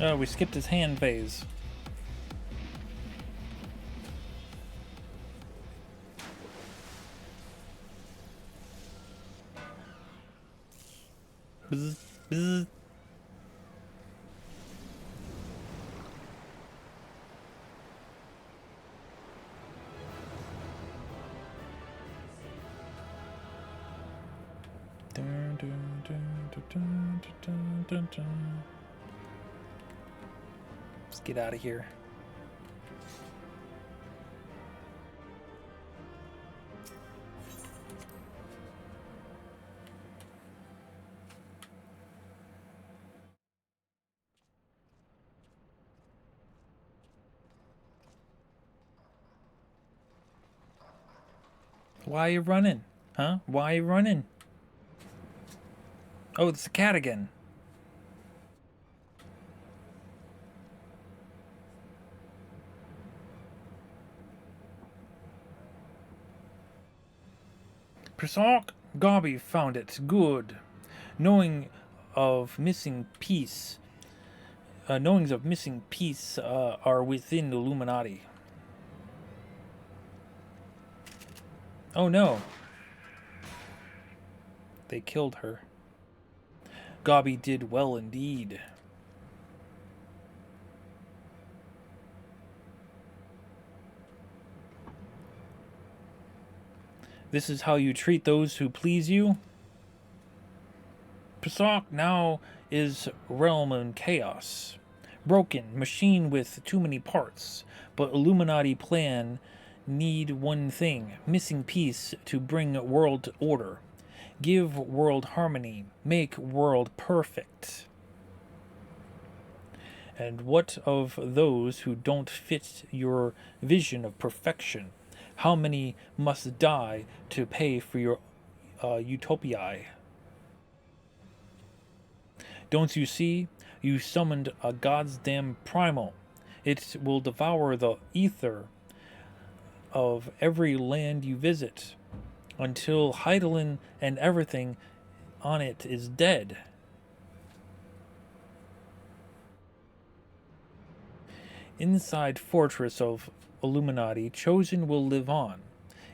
Oh, we skipped his hand phase. Bzz, bzz. Dun, dun, dun, dun, dun, dun, dun, dun. Let's get out of here. Why are you running? Huh? Why are you running? Oh, it's the cat again. Persock Gobby found it. Good. Knowing of missing piece. Knowings of missing piece are within the Illuminati. Oh no. They killed her. Gobby did well indeed. This is how you treat those who please you? Persock now is realm in chaos. Broken, machine with too many parts. But Illuminati plan need one thing, missing piece to bring world order. Give world harmony, make world perfect. And what of those who don't fit your vision of perfection? How many must die to pay for your utopiae? Don't you see? You summoned a goddamn primal. It will devour the ether of every land you visit until Heidelin and everything on it is dead. Inside fortress of Illuminati, chosen will live on.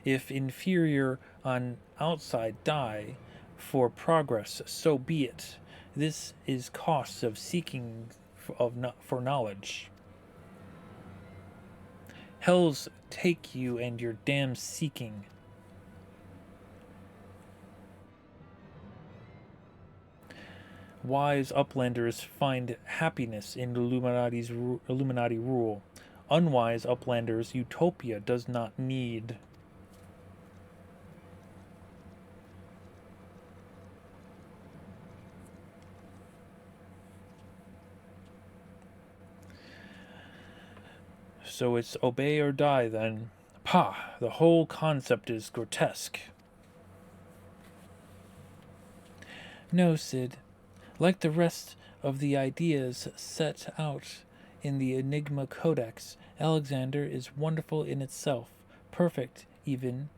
If inferior on outside die for progress, so be it. This is cost of seeking for knowledge. Hells take you and your damn seeking. Wise uplanders find happiness in Illuminati rule. Unwise uplanders utopia does not need. So it's obey or die then. Pah! The whole concept is grotesque. No, Sid. Like the rest of the ideas set out in the Enigma Codex. Alexander is wonderful in itself, perfect even,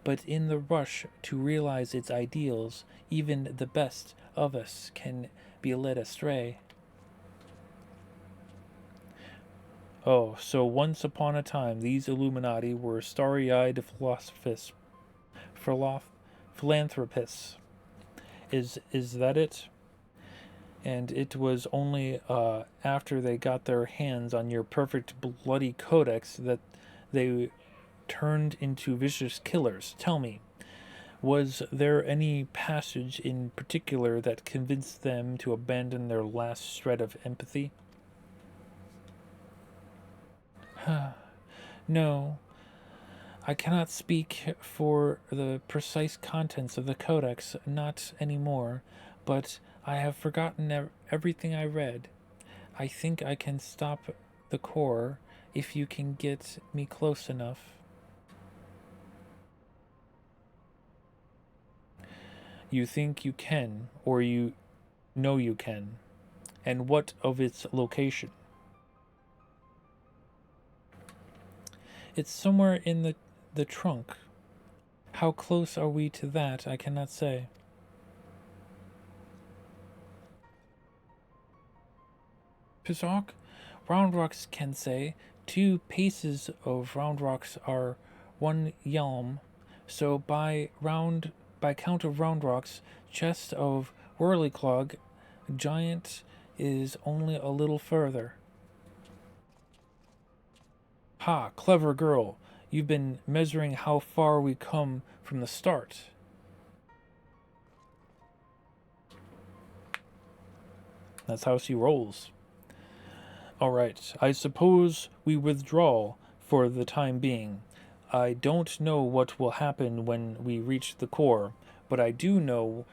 but in the rush to realize its ideals, even the best of us can be led astray. Oh, so once upon a time these Illuminati were starry-eyed philanthropists. Is that it? And it was only after they got their hands on your perfect bloody codex that they turned into vicious killers. Tell me, was there any passage in particular that convinced them to abandon their last shred of empathy? No, I cannot speak for the precise contents of the codex, not anymore, but I have forgotten everything I read. I think I can stop the core if you can get me close enough. You think you can, or you know you can? And what of its location? It's somewhere in the trunk. How close are we to that, I cannot say. Pizark? Round rocks can say 2 paces of round rocks are 1 yalm, so by count of round rocks, chest of whirliclog giant is only a little further. Ha, clever girl, you've been measuring how far we come from the start. That's how she rolls. All right, I suppose we withdraw for the time being. I don't know what will happen when we reach the core, but I do know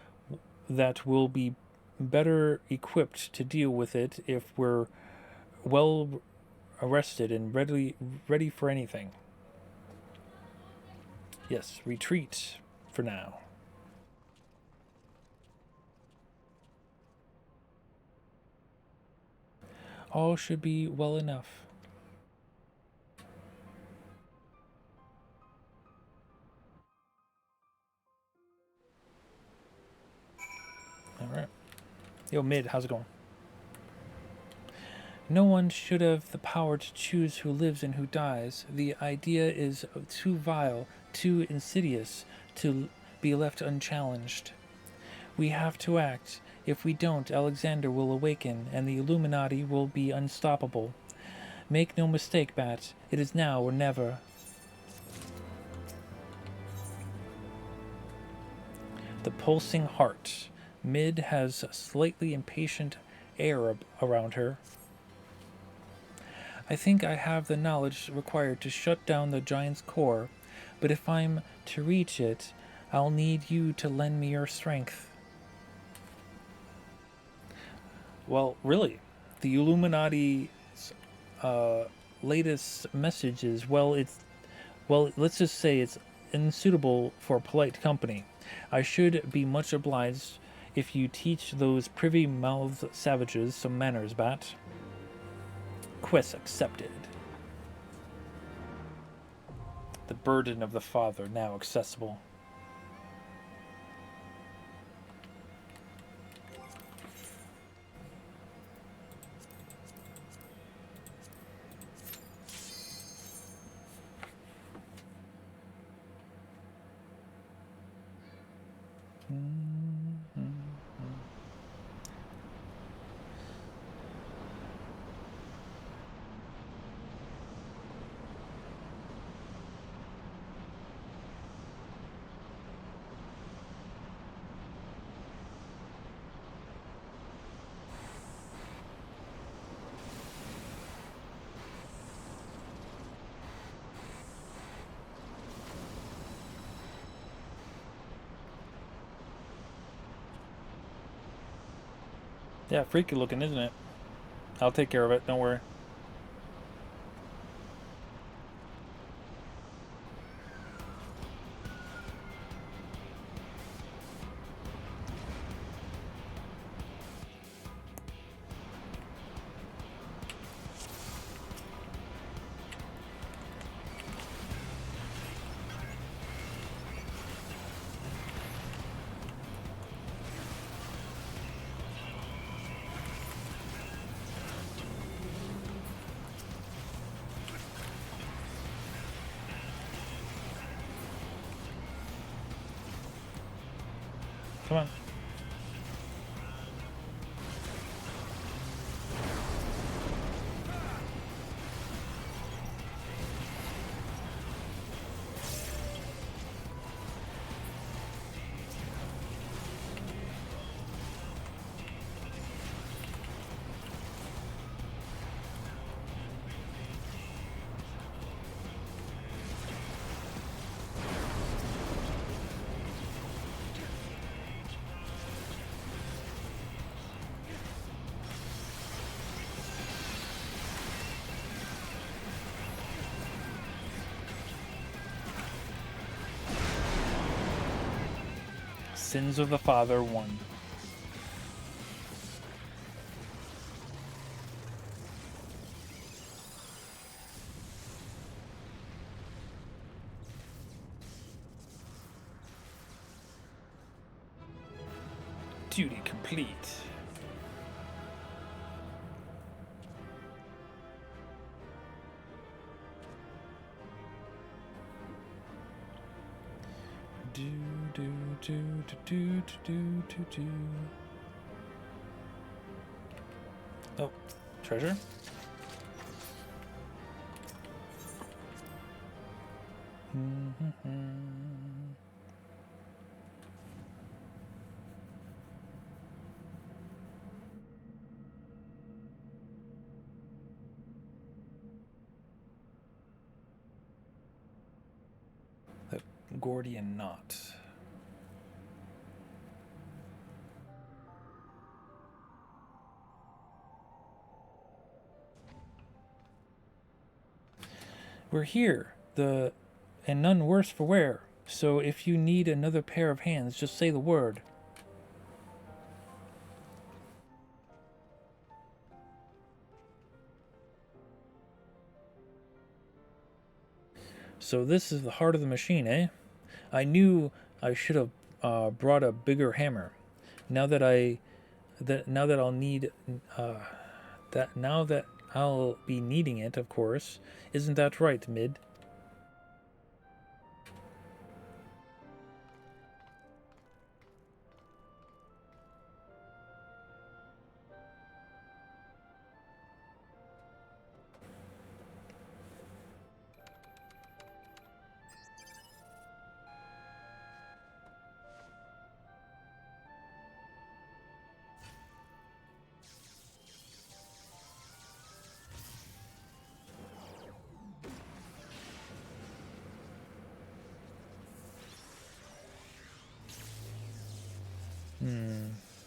that we'll be better equipped to deal with it if we're well rested and ready for anything. Yes, retreat for now. All should be well enough. Alright. Yo, Mid, how's it going? No one should have the power to choose who lives and who dies. The idea is too vile, too insidious to be left unchallenged. We have to act. If we don't, Alexander will awaken, and the Illuminati will be unstoppable. Make no mistake, Bat. It is now or never. The pulsing heart. Mid has a slightly impatient air around her. I think I have the knowledge required to shut down the giant's core, but if I'm to reach it, I'll need you to lend me your strength. Well, really, the Illuminati's latest message is, let's just say it's unsuitable for polite company. I should be much obliged if you teach those privy-mouthed savages some manners, Bat. Quest accepted. The burden of the father now accessible. Yeah, freaky looking, isn't it? I'll take care of it, don't worry. Come on. Sins of the Father 1. Duty complete. Do do do do do do do. Oh, treasure. The Gordian knot. We're here, and none worse for wear. So if you need another pair of hands, just say the word. So this is the heart of the machine, eh? I knew I should have brought a bigger hammer. Now that I'll need now that I'll be needing it, of course. Isn't that right, Mid?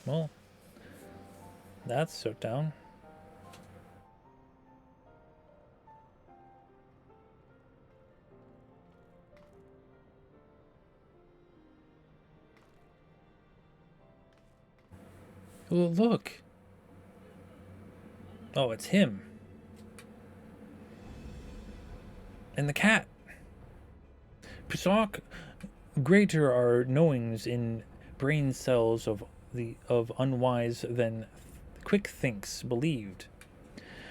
Well, that's so down. Well, look. Oh, it's him. And the cat. Pesach, greater are knowings in brain cells of unwise than quick thinks believed.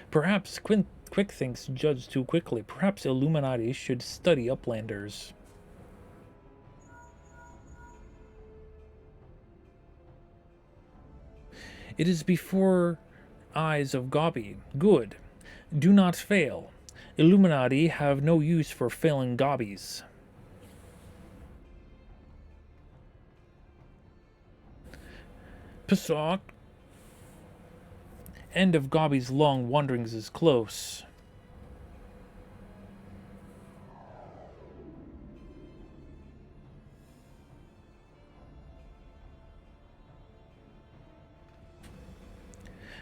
Perhaps quick thinks judge too quickly. Perhaps Illuminati should study uplanders. It is before eyes of Gabi. Good. Do not fail. Illuminati have no use for failing Gabis. Pesach. End of Gabi's long wanderings is close.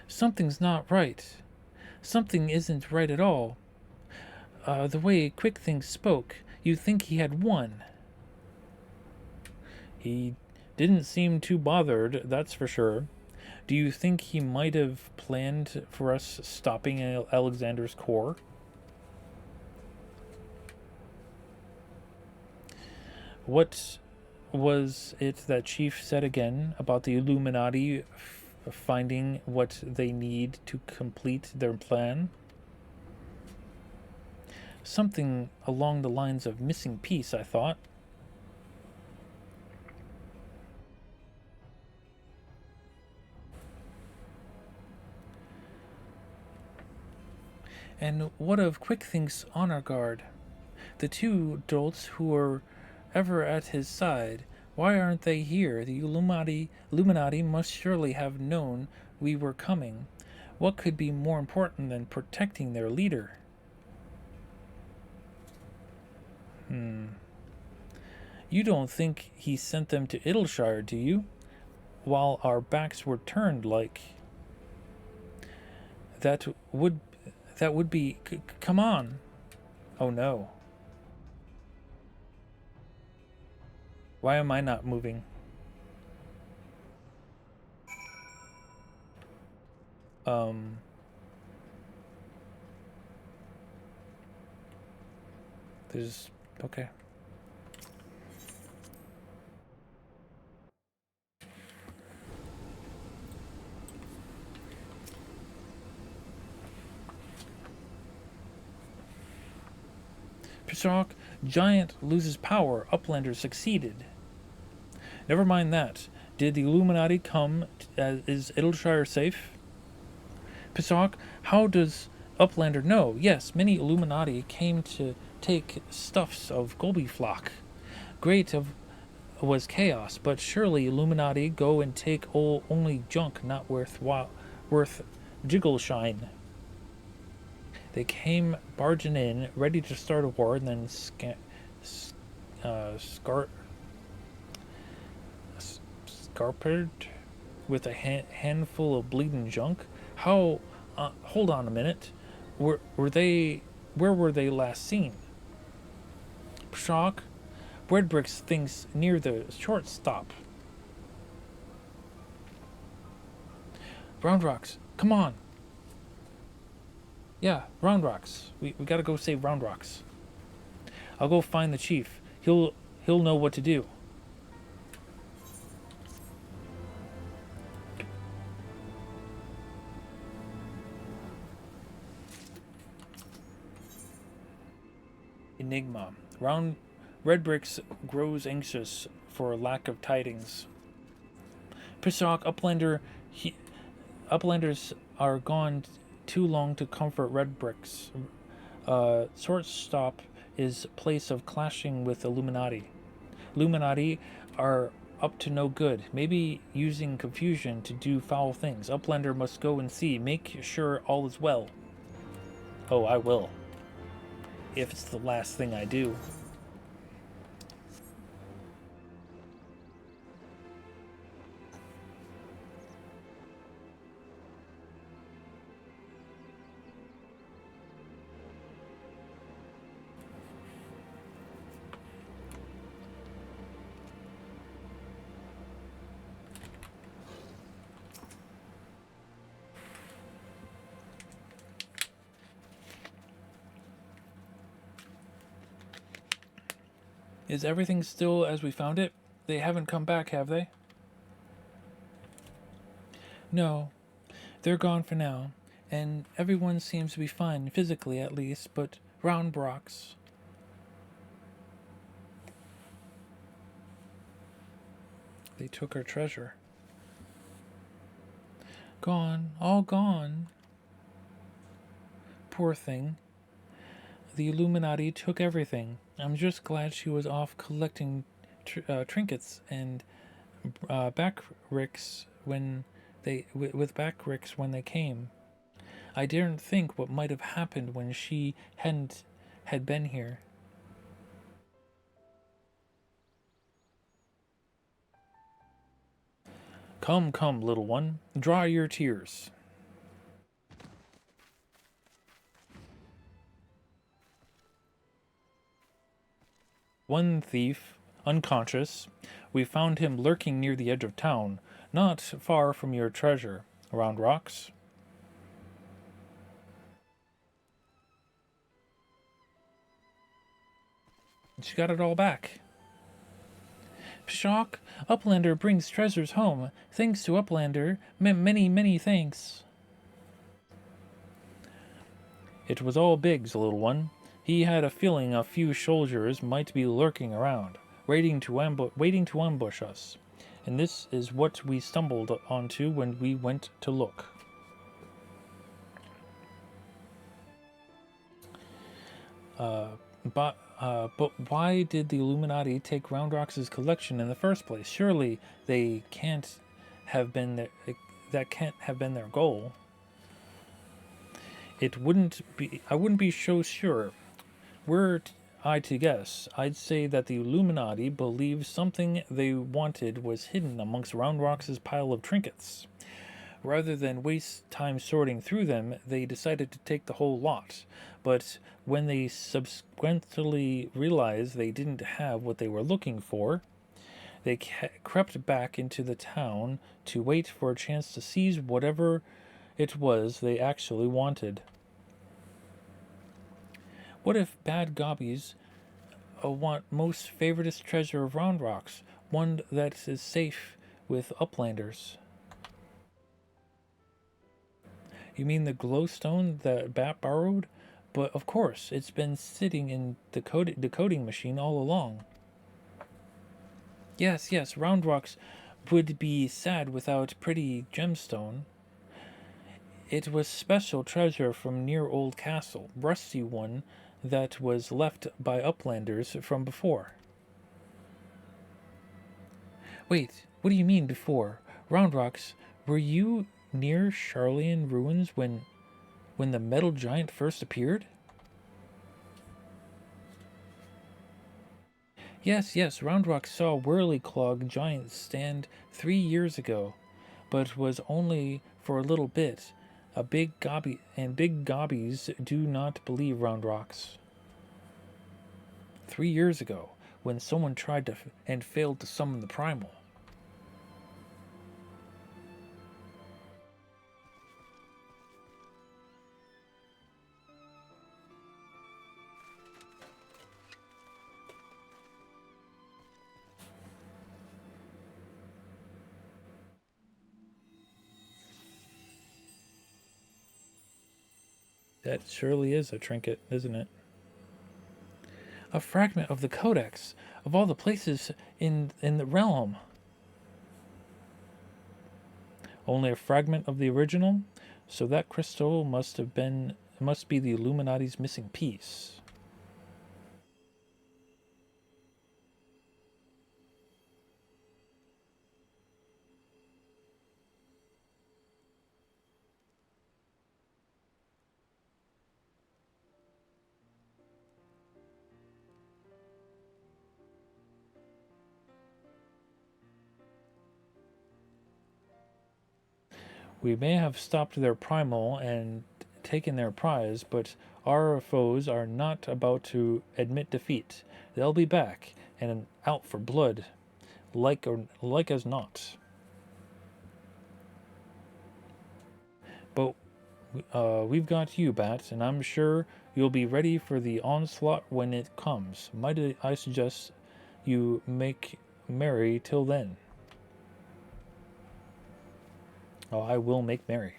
Something's not right. Something isn't right at all. The way Quick Things spoke, you'd think he had won. He didn't seem too bothered, that's for sure. Do you think he might have planned for us stopping Alexander's core? What was it that Chief said again about the Illuminati finding what they need to complete their plan? Something along the lines of missing piece, I thought. And what of Quickthink's honor guard? The two dolts who were ever at his side. Why aren't they here? The Illuminati must surely have known we were coming. What could be more important than protecting their leader? You don't think he sent them to Idleshire, do you? While our backs were turned, like... That would be... Come on. Oh no. Why am I not moving? There's... Okay. Shock, Giant loses power. Uplanders succeeded. Never mind that. Did the Illuminati come? Is Idleshire safe? Pisok, how does Uplander know? Yes, many Illuminati came to take stuffs of Golbyflock. Great was chaos, but surely Illuminati go and take only junk not worth jiggleshine. They came barging in, ready to start a war, and then scarpered with a handful of bleeding junk. How? Hold on a minute. Where were they last seen? Shock. Breadbricks thinks near the shortstop. Round Rocks, come on. Yeah, Round Rocks. We gotta go save Round Rocks. I'll go find the chief. He'll know what to do. Enigma. Redbricks grows anxious for lack of tidings. Pisok, Uplanders are gone too long to comfort Redbricks. Shortstop is place of clashing with Illuminati. Illuminati are up to no good, maybe using confusion to do foul things. Uplander must go and see, make sure all is well. Oh, I will. If it's the last thing I do. Is everything still as we found it? They haven't come back, have they? No. They're gone for now, and everyone seems to be fine, physically at least, but Round Rocks. They took our treasure. Gone, all gone. Poor thing. The Illuminati took everything. I'm just glad she was off collecting trinkets and backricks with backricks when they came. I daren't think what might have happened when she had been here. Come, come, little one, dry your tears. One thief, unconscious. We found him lurking near the edge of town, not far from your treasure. Round Rocks. She got it all back. Shock, Uplander brings treasures home. Thanks to Uplander. Many, many thanks. It was all Biggs, little one. He had a feeling a few soldiers might be lurking around, waiting to ambush us. And this is what we stumbled onto when we went to look. But why did the Illuminati take Roundrox's collection in the first place? Surely they can't have been that can't have been their goal. It wouldn't be. I wouldn't be so sure. Were I to guess, I'd say that the Illuminati believed something they wanted was hidden amongst Roundrox's pile of trinkets. Rather than waste time sorting through them, they decided to take the whole lot. But when they subsequently realized they didn't have what they were looking for, they crept back into the town to wait for a chance to seize whatever it was they actually wanted. What if bad gobbies want most favoritist treasure of Roundrocks, one that is safe with uplanders? You mean the glowstone that Bat borrowed? But of course, it's been sitting in the decoding machine all along. Yes, Roundrocks would be sad without pretty gemstone. It was special treasure from near old castle, rusty one that was left by uplanders from before. Wait, what do you mean before? Roundrocks, were you near Charlian ruins when the metal giant first appeared? Yes, Roundrock saw Whirlyclog giant stand 3 years ago, but was only for a little bit. A big gobby and big gobbies do not believe Roundrocks. 3 years ago, when someone tried to and failed to summon the primal. That surely is a trinket, isn't it? A fragment of the codex, of all the places in the realm. Only a fragment of the original? So that crystal must be the Illuminati's missing piece. We may have stopped their primal and taken their prize, but our foes are not about to admit defeat. They'll be back and out for blood, like as not. But we've got you, Bat, and I'm sure you'll be ready for the onslaught when it comes. Might I suggest you make merry till then? Oh, I will make merry.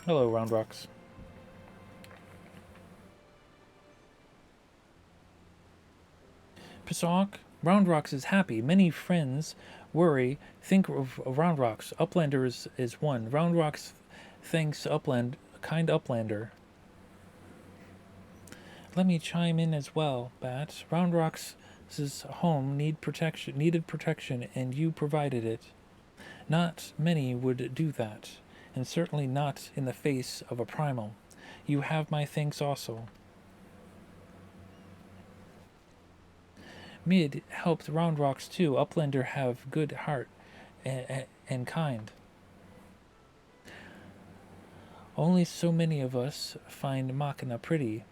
Hello, Roundrocks. Pesok, Roundrocks is happy. Many friends worry. Think of Roundrocks. Uplander is one. Roundrocks thanks kind Uplander. Let me chime in as well, Bat. Roundrocks' home needed protection, and you provided it. Not many would do that, and certainly not in the face of a primal. You have my thanks also. Mid helped Roundrocks too. Uplander have good heart and kind. Only so many of us find Machina pretty,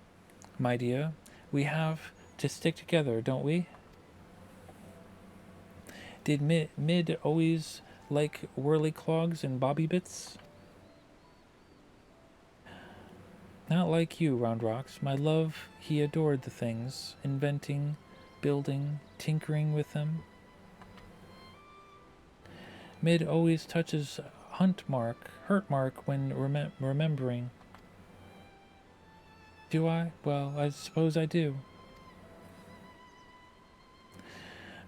my dear. We have to stick together, don't we? Did Mid always like whirly-clogs and bobby bits? Not like you, Roundrocks. My love, he adored the things, inventing, building, tinkering with them. Mid always touches hurt mark when remembering. Do I? Well, I suppose I do.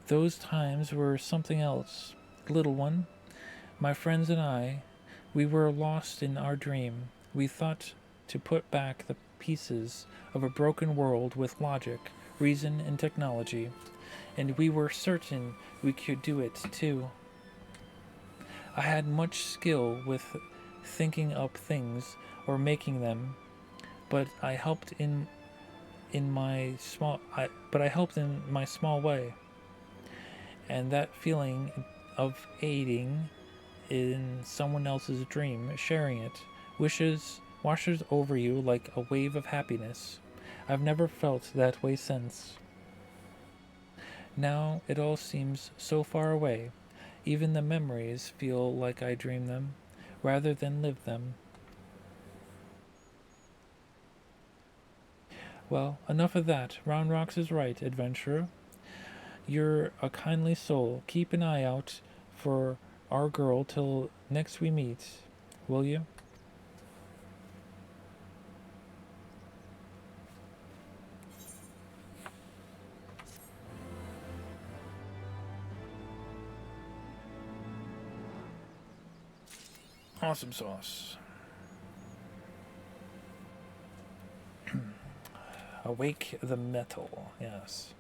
Those times were something else. Little one, my friends and I, we were lost in our dream. We thought to put back the pieces of a broken world with logic, reason, and technology, and we were certain we could do it too. I had much skill with thinking up things or making them, but I helped in my small I, but I helped in my small way, and that feeling of aiding in someone else's dream, sharing it, washes over you like a wave of happiness. I've never felt that way since. Now it all seems so far away. Even the memories feel like I dream them, rather than live them. Well, enough of that. Round Rocks is right, adventurer. You're a kindly soul. Keep an eye out for our girl till next we meet, will you? Awesome sauce. Awake the metal, yes.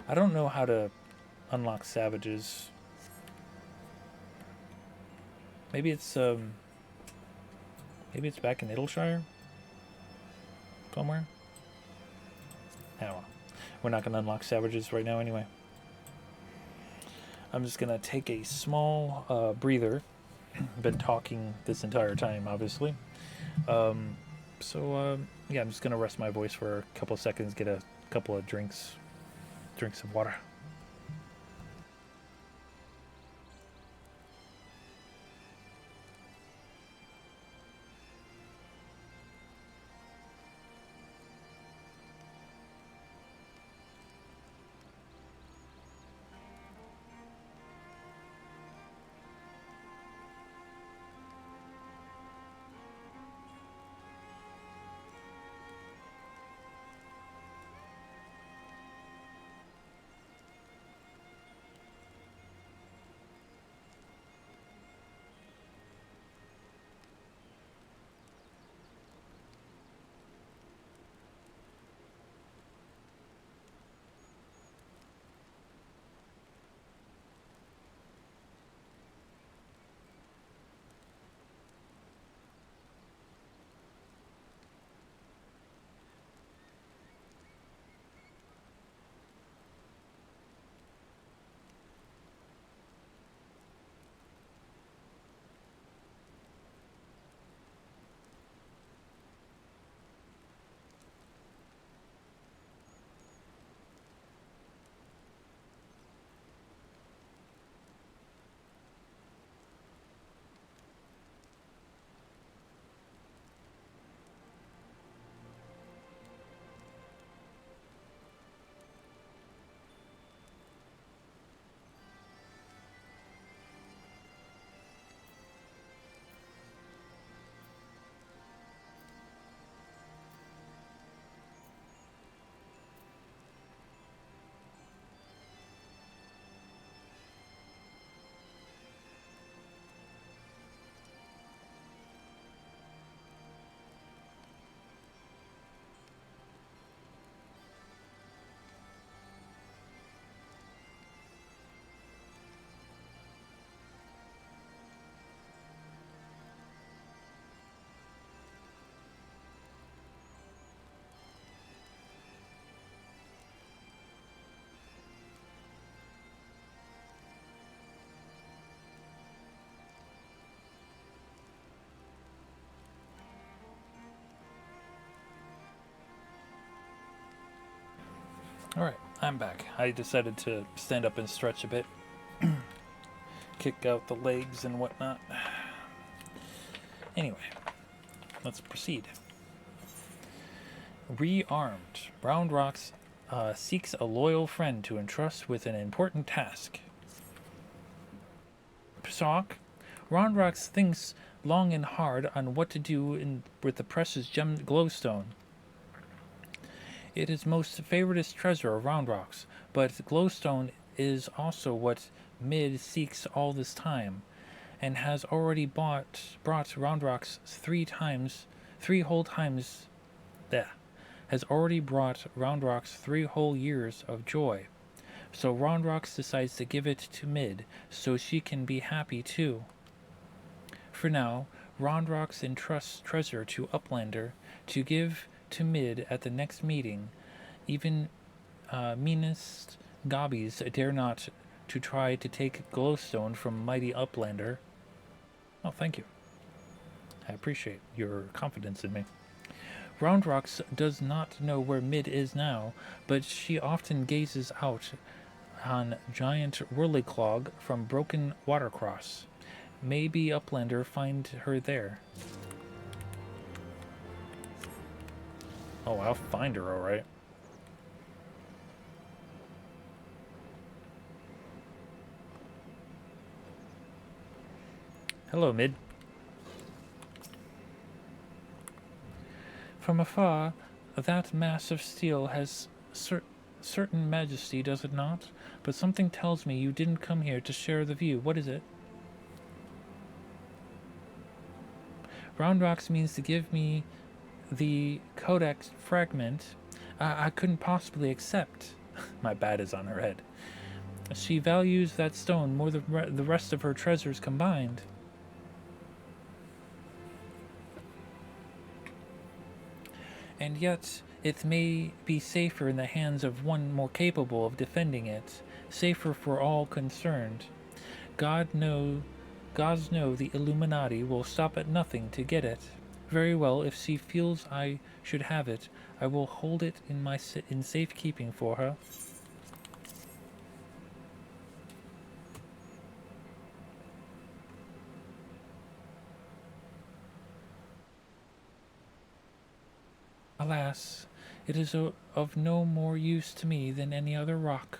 I don't know how to unlock savages. Maybe it's back in Idyllshire somewhere. Oh, we're not gonna unlock savages right now anyway. I'm just gonna take a small breather. Been talking this entire time, obviously. Yeah, I'm just gonna rest my voice for a couple of seconds, get a couple of drinks of water. Alright, I'm back. I decided to stand up and stretch a bit, kick out the legs and whatnot. Anyway, let's proceed. Rearmed, Brown Rocks seeks a loyal friend to entrust with an important task. Sock, Round Rocks thinks long and hard on what to do with the precious gem glowstone. It is most favoritist treasure of Round Rocks, but glowstone is also what Mid seeks all this time, and has already brought Round Rocks three whole times. That has already brought Round Rocks 3 whole years of joy. So Round Rocks decides to give it to Mid, so she can be happy too. For now, Round Rocks entrusts treasure to Uplander to give to Mid at the next meeting. Even meanest gobbies dare not to try to take glowstone from mighty Uplander. Oh, thank you. I appreciate your confidence in me. Round Rocks does not know where Mid is now, but she often gazes out on giant Whirliclog from Broken Watercross. Maybe Uplander find her there. Oh, I'll find her, alright. Hello, Mid. From afar, that mass of steel has certain majesty, does it not? But something tells me you didn't come here to share the view. What is it? Round Rocks means to give me the codex fragment I couldn't possibly accept. My bat is on her head. She values that stone more than the rest of her treasures combined. And yet, it may be safer in the hands of one more capable of defending it, safer for all concerned. Gods know the Illuminati will stop at nothing to get it. Very well, if she feels I should have it, I will hold it in safekeeping for her. Alas, it is of no more use to me than any other rock.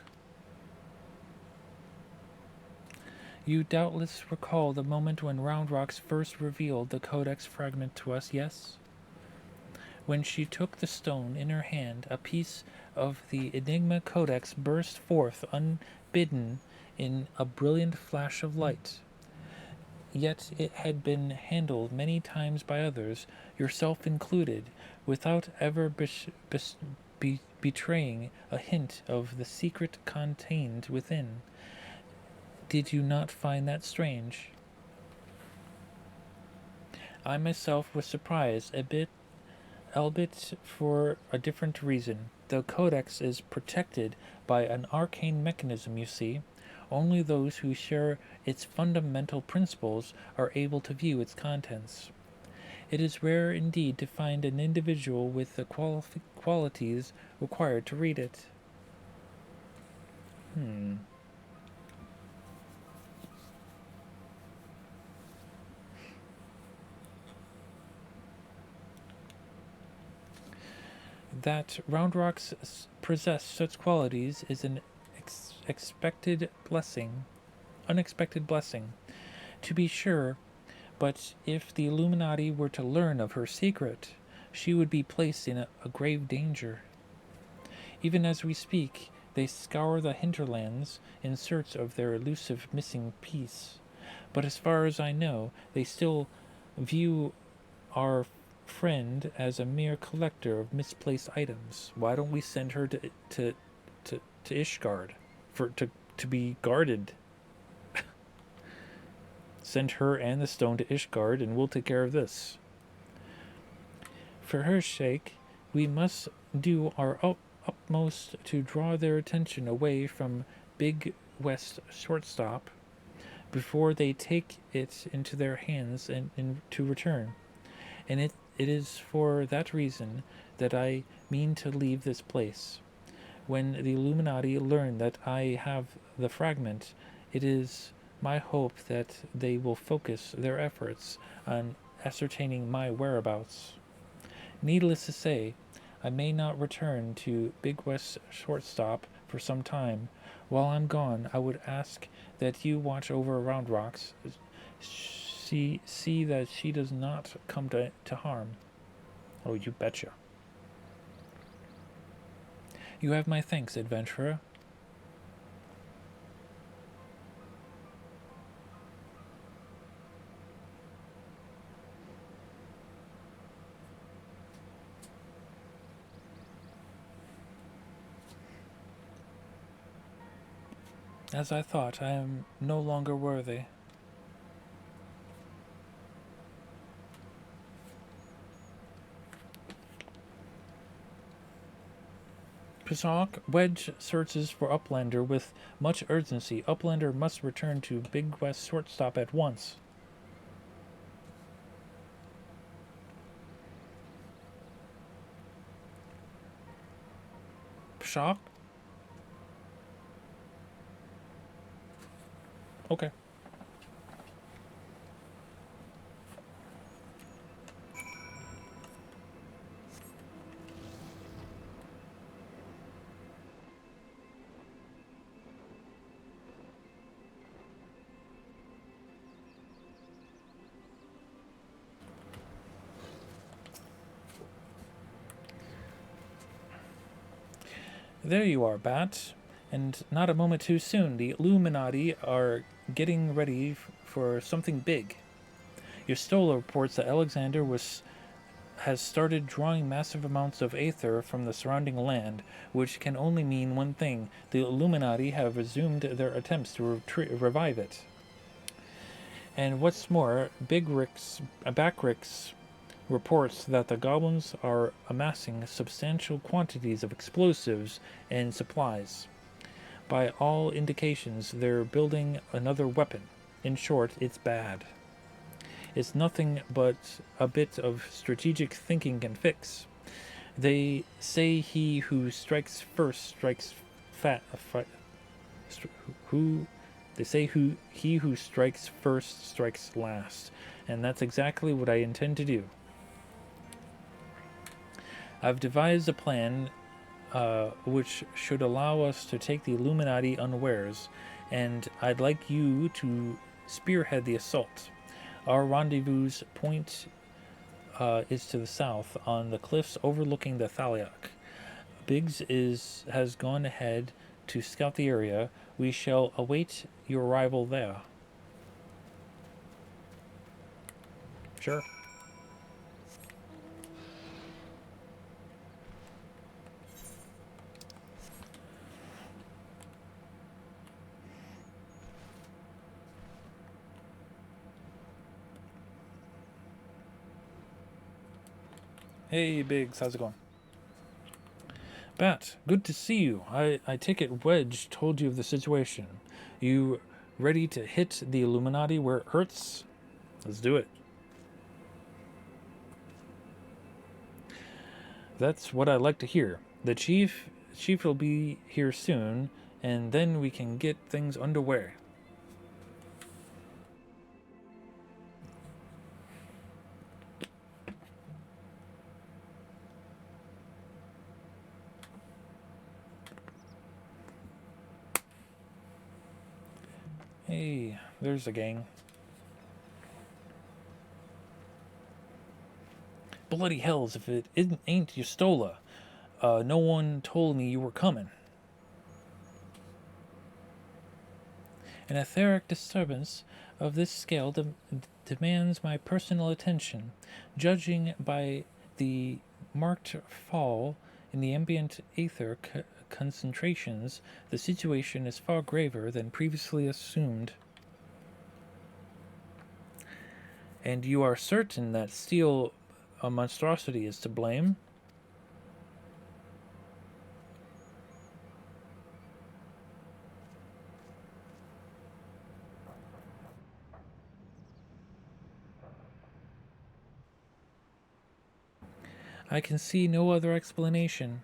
You doubtless recall the moment when Round Rocks first revealed the codex fragment to us, yes? When she took the stone in her hand, a piece of the Enigma Codex burst forth unbidden in a brilliant flash of light. Yet it had been handled many times by others, yourself included, without ever betraying a hint of the secret contained within. Did you not find that strange? I myself was surprised, albeit for a different reason. The Codex is protected by an arcane mechanism, you see. Only those who share its fundamental principles are able to view its contents. It is rare indeed to find an individual with the qualities required to read it. That Round Rocks possess such qualities is an unexpected blessing. To be sure, but if the Illuminati were to learn of her secret, she would be placed in a grave danger. Even as we speak, they scour the hinterlands in search of their elusive missing piece. But as far as I know, they still view our friend as a mere collector of misplaced items. Why don't we send her to Ishgard to be guarded? Send her and the stone to Ishgard, and we'll take care of this. For her sake, we must do our utmost to draw their attention away from Big West Shortstop before they take it into their hands and to return. And it is for that reason that I mean to leave this place. When the Illuminati learn that I have the fragment, it is my hope that they will focus their efforts on ascertaining my whereabouts. Needless to say, I may not return to Big West Shortstop for some time. While I'm gone, I would ask that you watch over Round Rocks. See that she does not come to harm. Oh, you betcha. You have my thanks, adventurer. As I thought, I am no longer worthy. Pishawk, Wedge searches for Uplander with much urgency. Uplander must return to Big West Shortstop at once. Pishawk? Okay. There you are, Bat. And not a moment too soon. The Illuminati are getting ready for something big. Your Stola reports that Alexander has started drawing massive amounts of aether from the surrounding land, which can only mean one thing. The Illuminati have resumed their attempts to revive it. And what's more, Backrix reports that the goblins are amassing substantial quantities of explosives and supplies. By all indications, they're building another weapon. In short, it's bad. It's nothing but a bit of strategic thinking can fix. They say he who strikes first strikes he who strikes first strikes last, and that's exactly what I intend to do. I've devised a plan which should allow us to take the Illuminati unawares, and I'd like you to spearhead the assault. Our rendezvous point is to the south, on the cliffs overlooking the Thaliak. Biggs has gone ahead to scout the area. We shall await your arrival there. Sure. Hey, Biggs, how's it going? Bat, good to see you. I take it Wedge told you of the situation. You ready to hit the Illuminati where it hurts? Let's do it. That's what I like to hear. The chief will be here soon, and then we can get things underway. Hey, there's a gang. Bloody hells, if it ain't Yustola. No one told me you were coming. An etheric disturbance of this scale demands my personal attention. Judging by the marked fall in the ambient aether concentrations, the situation is far graver than previously assumed. And you are certain that steel monstrosity is to blame? I can see no other explanation.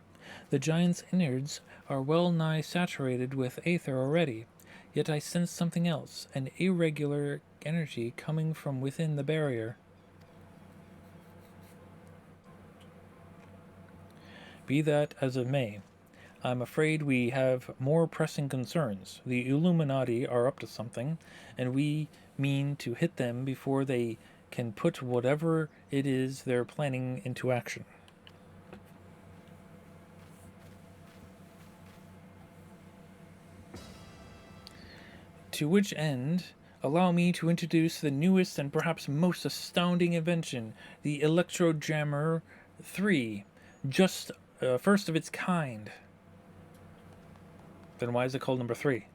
The giant's innards are well nigh saturated with aether already, yet I sense something else, an irregular energy coming from within the barrier. Be that as it may, I'm afraid we have more pressing concerns. The Illuminati are up to something, and we mean to hit them before they can put whatever it is they're planning into action. To which end, allow me to introduce the newest and perhaps most astounding invention, the Electro Jammer 3, just first of its kind. Then why is it called number 3?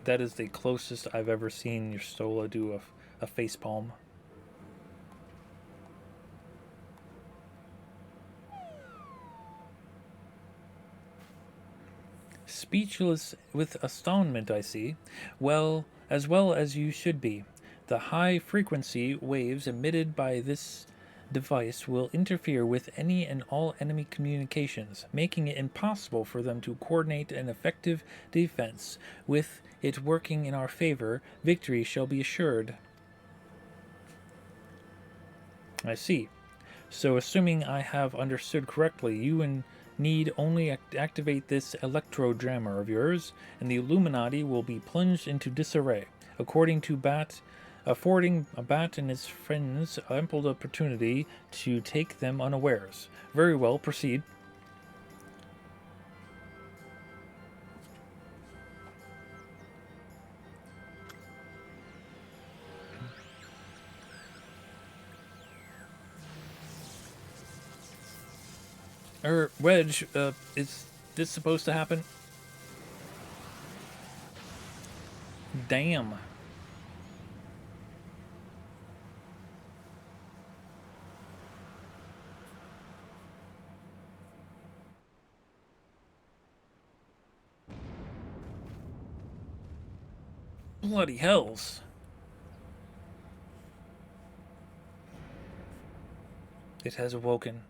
That is the closest I've ever seen your Stola do a facepalm. Speechless with astonishment, I see. Well as you should be. The high frequency waves emitted by this device will interfere with any and all enemy communications, making it impossible for them to coordinate an effective defense. With it working in our favor, victory shall be assured. I see. So, assuming I have understood correctly, you need only activate this electro jammer of yours, and the Illuminati will be plunged into disarray. According to Bat, affording Bat and his friends ample opportunity to take them unawares. Very well, proceed. Wedge, is this supposed to happen? Damn. Bloody hells. It has awoken.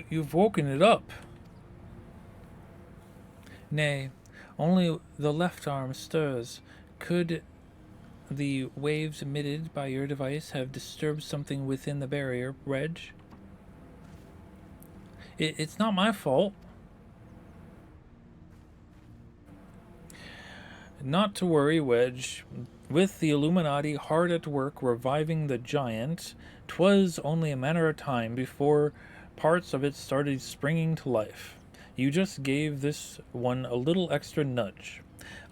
You've woken it up. Nay, only the left arm stirs. Could the waves emitted by your device have disturbed something within the barrier, Reg? It's not my fault. Not to worry, Wedge. With the Illuminati hard at work reviving the giant, 'twas only a matter of time before parts of it started springing to life. You just gave this one a little extra nudge.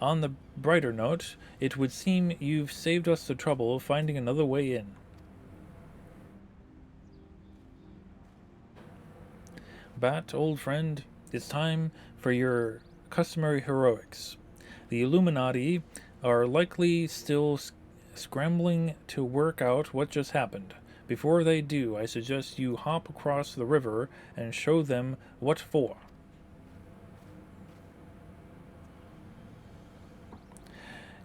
On the brighter note, it would seem you've saved us the trouble of finding another way in. Bat, old friend, it's time for your customary heroics. The Illuminati are likely still scrambling to work out what just happened. Before they do, I suggest you hop across the river and show them what for.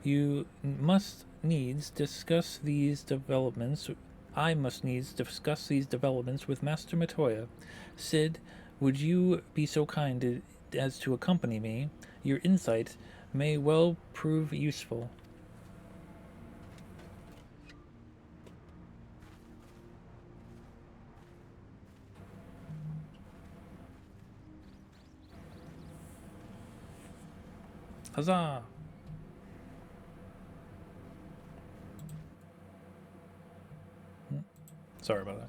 You must needs discuss these developments. I must needs discuss these developments with Master Matoya. Sid, would you be so kind as to accompany me? Your insight may well prove useful. Huzzah! Sorry about that.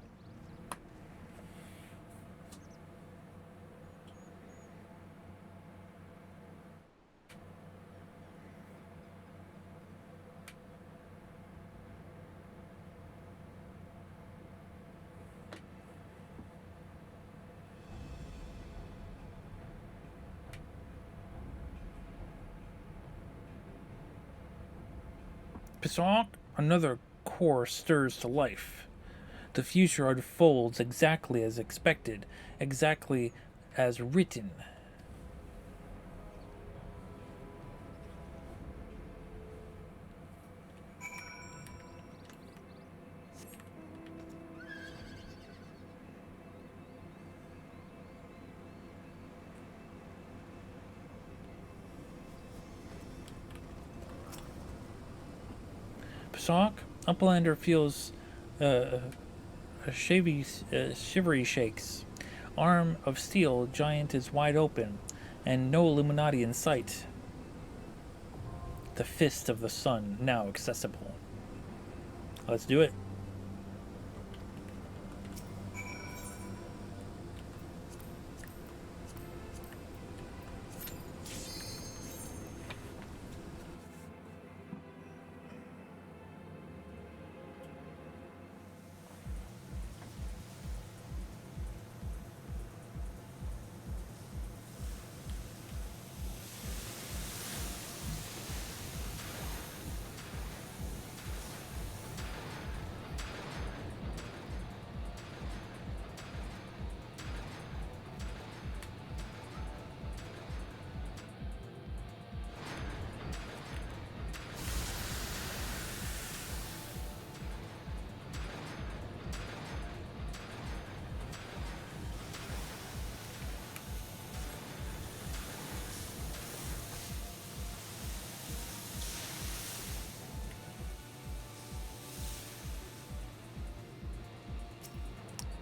Psawk, another core stirs to life. The future unfolds exactly as expected, exactly as written. Psawk, Uplander feels shivery shakes. Arm of steel giant is wide open, and no Illuminati in sight. The fist of the sun now accessible. Let's do it.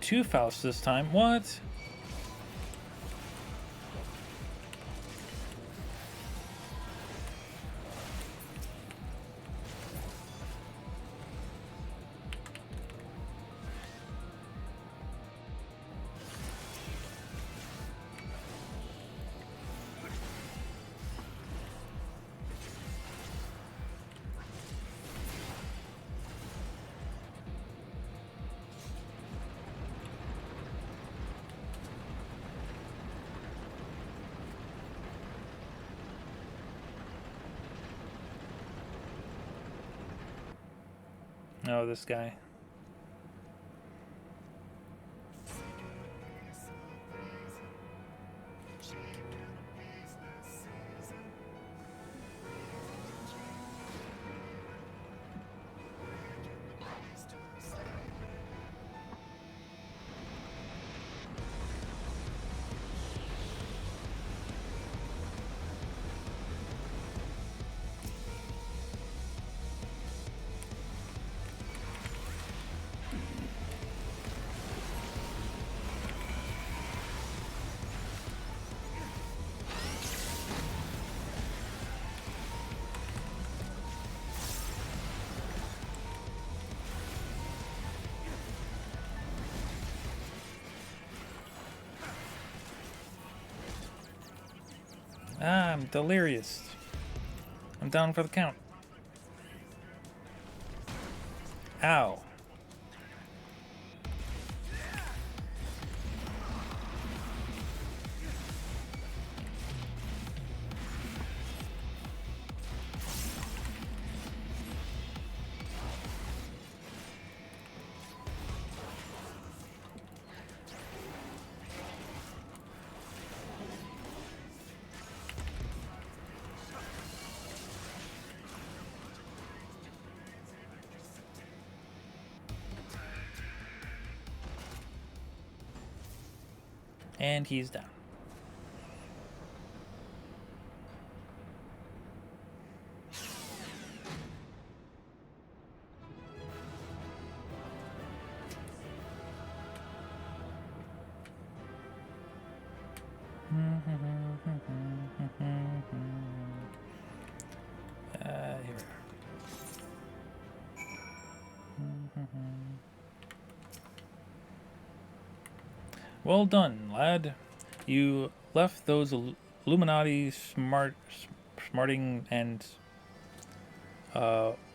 Two Faust this time. What? Oh, this guy. Ah, I'm delirious. I'm down for the count. Ow. And he's down. Here. Well done, lad. You left those Illuminati smarting and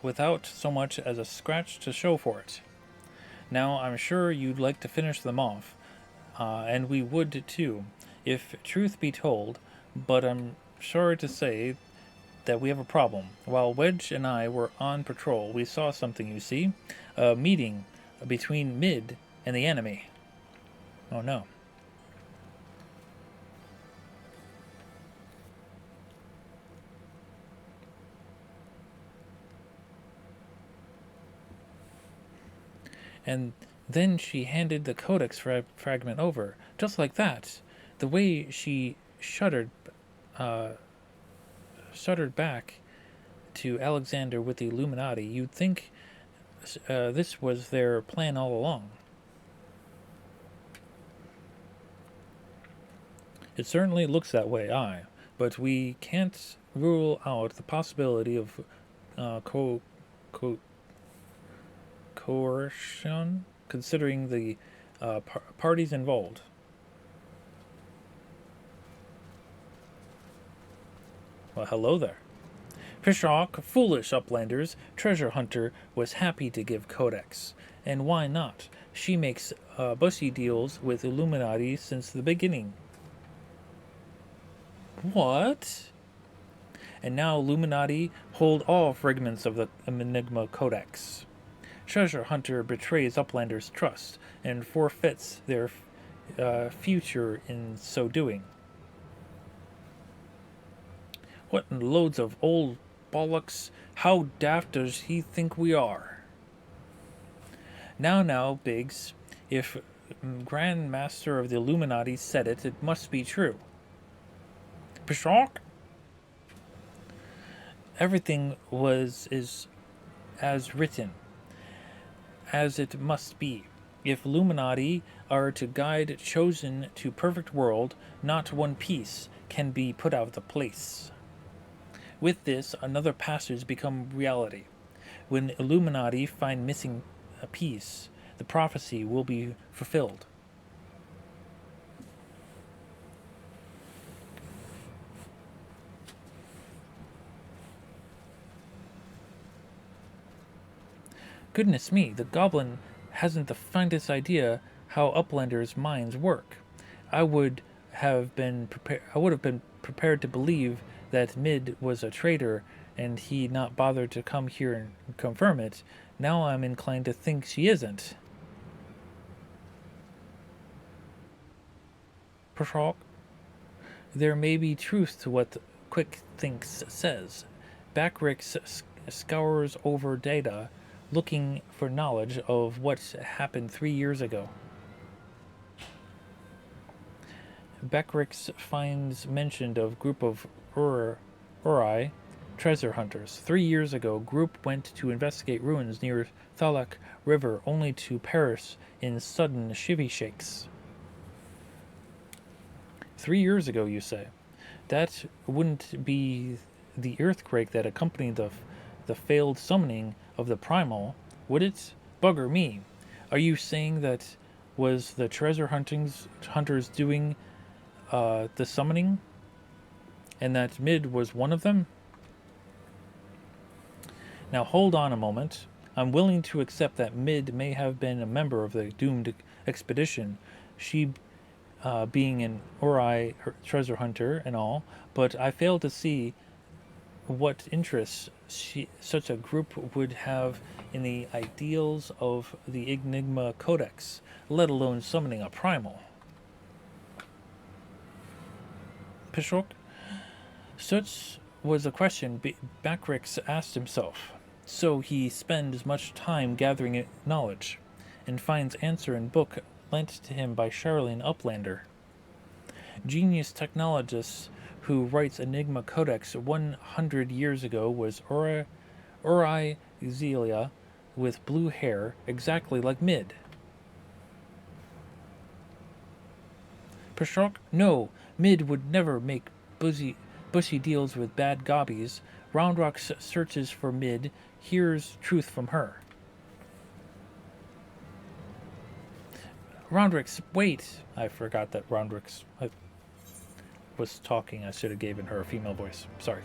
without so much as a scratch to show for it. Now I'm sure you'd like to finish them off, and we would too, if truth be told, but I'm sorry to say that we have a problem. While Wedge and I were on patrol, we saw something, you see. A meeting between Mid and the enemy. Oh no. And then she handed the codex fragment over, just like that. The way she shuddered back to Alexander with the Illuminati, you'd think this was their plan all along. It certainly looks that way, aye, but we can't rule out the possibility of coercion, considering the parties involved. Well, hello there. Pishawk, foolish uplanders, Treasure Hunter was happy to give codex. And why not? She makes bushy deals with Illuminati since the beginning. What? And now Illuminati hold all fragments of the Enigma Codex. Treasure Hunter betrays Uplander's trust and forfeits their future in so doing. What loads of old bollocks! How daft does he think we are? Now, Biggs, if Grand Master of the Illuminati said it, it must be true. Pishawk? Everything is as written, as it must be. If Illuminati are to guide chosen to perfect world, not one piece can be put out of place. With this, another passage become reality. When Illuminati find missing a piece, the prophecy will be fulfilled. Goodness me, the goblin hasn't the faintest idea how Uplanders' minds work. I would have been prepared to believe that Mid was a traitor and he not bothered to come here and confirm it. Now I'm inclined to think she isn't. Pishawk, there may be truth to what Quick Thinks says. Backrix scours over data looking for knowledge of what happened 3 years ago. Backrix finds mention of group of Uri treasure hunters. 3 years ago, group went to investigate ruins near Thalak River, only to perish in sudden shivy shakes. 3 years ago, you say? That wouldn't be the earthquake that accompanied the failed summoning of the primal, would it? Bugger me. Are you saying that was the treasure hunters doing the summoning? And that Mid was one of them? Now hold on a moment. I'm willing to accept that Mid may have been a member of the doomed expedition, she being an Uri treasure hunter and all, but I fail to see what interests such a group would have in the ideals of the Enigma Codex, let alone summoning a primal. Pishawk? Such was a question Backrix asked himself, so he spends much time gathering knowledge, and finds answer in book lent to him by Charlene Uplander. Genius technologist who writes Enigma Codex 100 years ago was Uri Zelia with blue hair, exactly like Mid. Pishawk? No, Mid would never make bushy deals with bad gobbies. Roundrock searches for Mid, hears truth from her. Roundrix, wait! I forgot that Roundrix was talking. I should have given her a female voice. Sorry.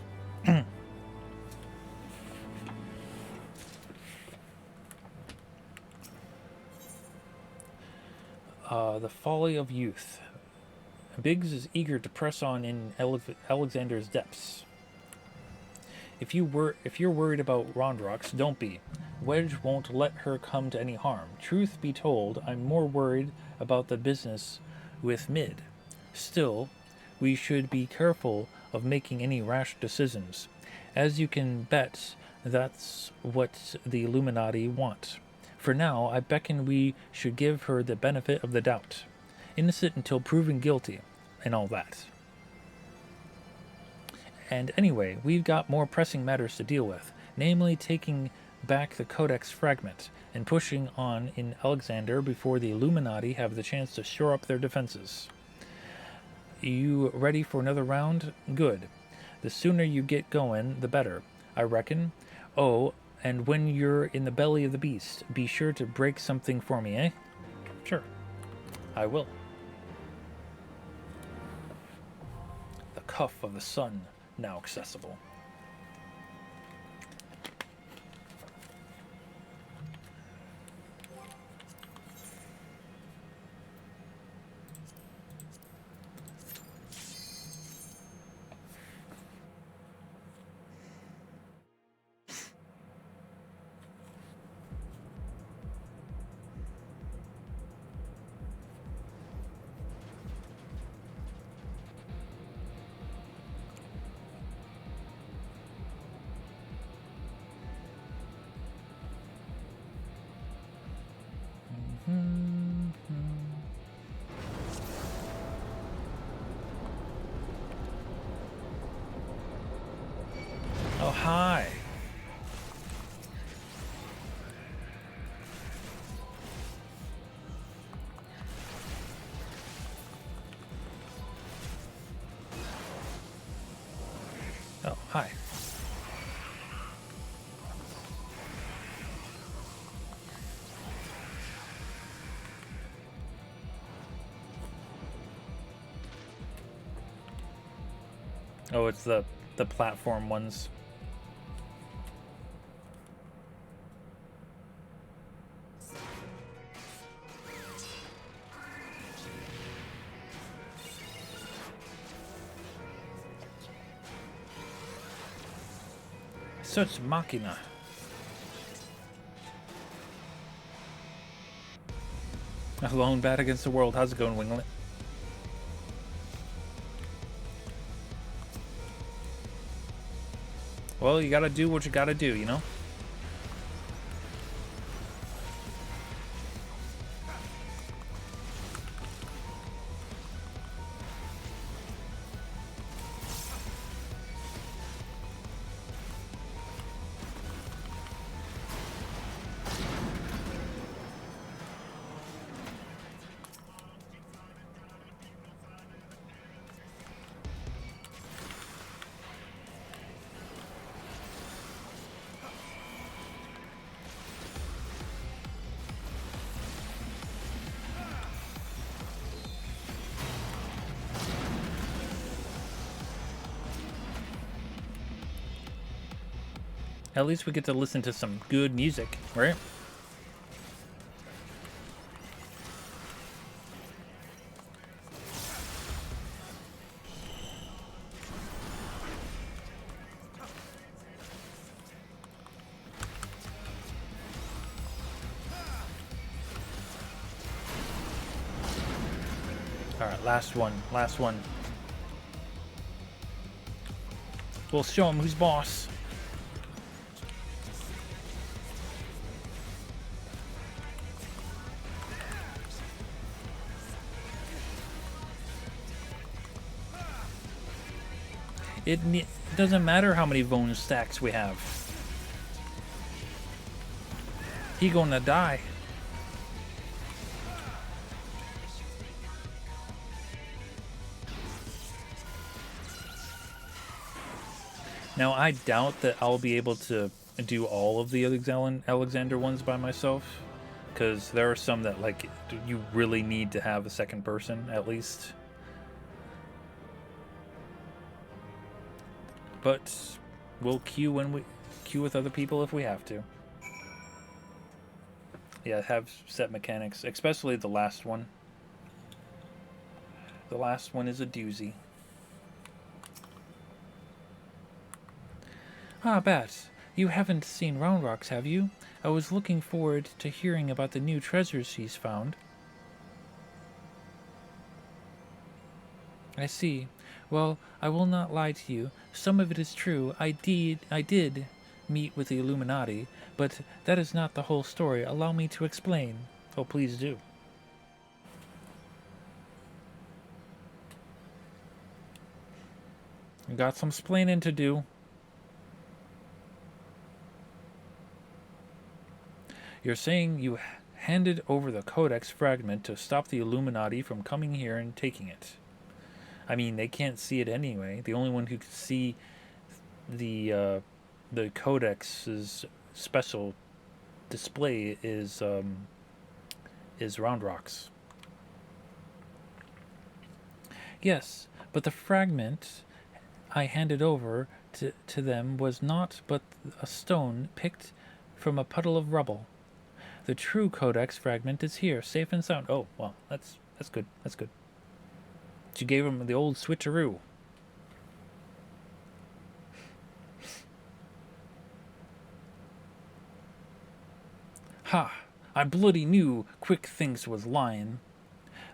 The folly of youth. Biggs is eager to press on in Alexander's depths. If you're worried about Rondrox, don't be. Wedge won't let her come to any harm. Truth be told, I'm more worried about the business with Mid. Still, we should be careful of making any rash decisions. As you can bet, that's what the Illuminati want. For now, I beckon we should give her the benefit of the doubt. Innocent until proven guilty, and all that. And anyway, we've got more pressing matters to deal with, namely taking back the Codex fragment and pushing on in Alexander before the Illuminati have the chance to shore up their defenses. You ready for another round? Good. The sooner you get going, the better, I reckon. Oh, and when you're in the belly of the beast, be sure to break something for me, eh? Sure. I will. The cuff of the sun, now accessible. Oh, hi. Oh, hi. Oh, it's the platform ones. Such machina. Alone bad against the world. How's it going, Winglet? Well, you gotta do what you gotta do, you know? At least we get to listen to some good music, right? Alright, last one. Last one. We'll show him who's boss. It doesn't matter how many bone stacks we have. He gonna die. Now, I doubt that I'll be able to do all of the Alexander ones by myself, because there are some that, like, you really need to have a second person, at least. But we'll queue with other people if we have to. Yeah, have set mechanics, especially the last one. The last one is a doozy. Ah, Bat, you haven't seen Round Rocks, have you? I was looking forward to hearing about the new treasures he's found. I see. Well, I will not lie to you. Some of it is true. I did meet with the Illuminati, but that is not the whole story. Allow me to explain. Oh, please do. I got some splaining to do. You're saying you handed over the Codex fragment to stop the Illuminati from coming here and taking it. I mean, they can't see it anyway. The only one who can see the Codex's special display is Round Rocks. Yes, but the fragment I handed over to them was not but a stone picked from a puddle of rubble. The true Codex fragment is here, safe and sound. Oh, well, that's good. That's good. She gave him the old switcheroo. Ha! I bloody knew Quick Thinks was lying.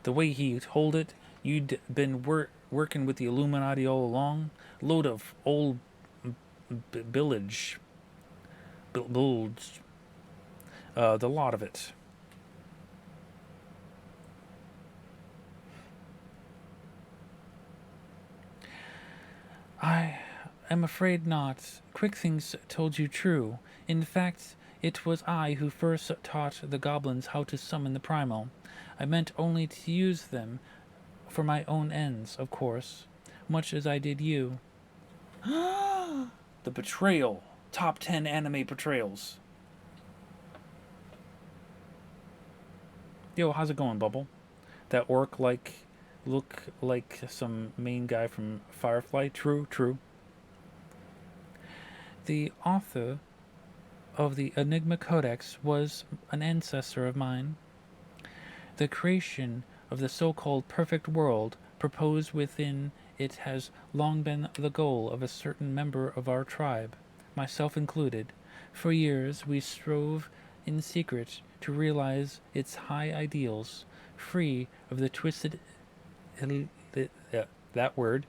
The way he told it, you'd been working with the Illuminati all along. Load of old bilge. The lot of it. I am afraid not. Quick Things told you true. In fact, it was I who first taught the goblins how to summon the primal. I meant only to use them for my own ends, of course, much as I did you. The betrayal. Top 10 anime betrayals. Yo, how's it going, Bubble? That orc look like some main guy from Firefly? True, true. The author of the Enigma Codex was an ancestor of mine. The creation of the so-called perfect world proposed within it has long been the goal of a certain member of our tribe, myself included. For years we strove in secret to realize its high ideals, free of the twisted that word,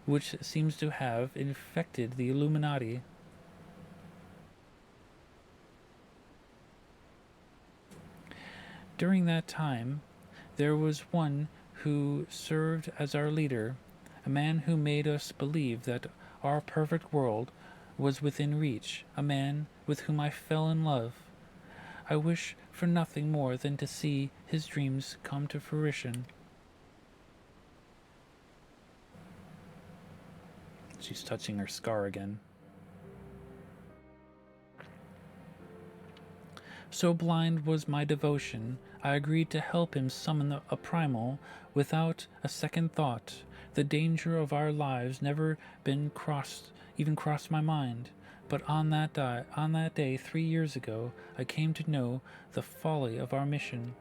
which seems to have infected the Illuminati. During that time, there was one who served as our leader, a man who made us believe that our perfect world was within reach, a man with whom I fell in love. I wish for nothing more than to see his dreams come to fruition. She's touching her scar again. So blind was my devotion, I agreed to help him summon a primal without a second thought. The danger of our lives never even crossed my mind. But on that day 3 years ago, I came to know the folly of our mission.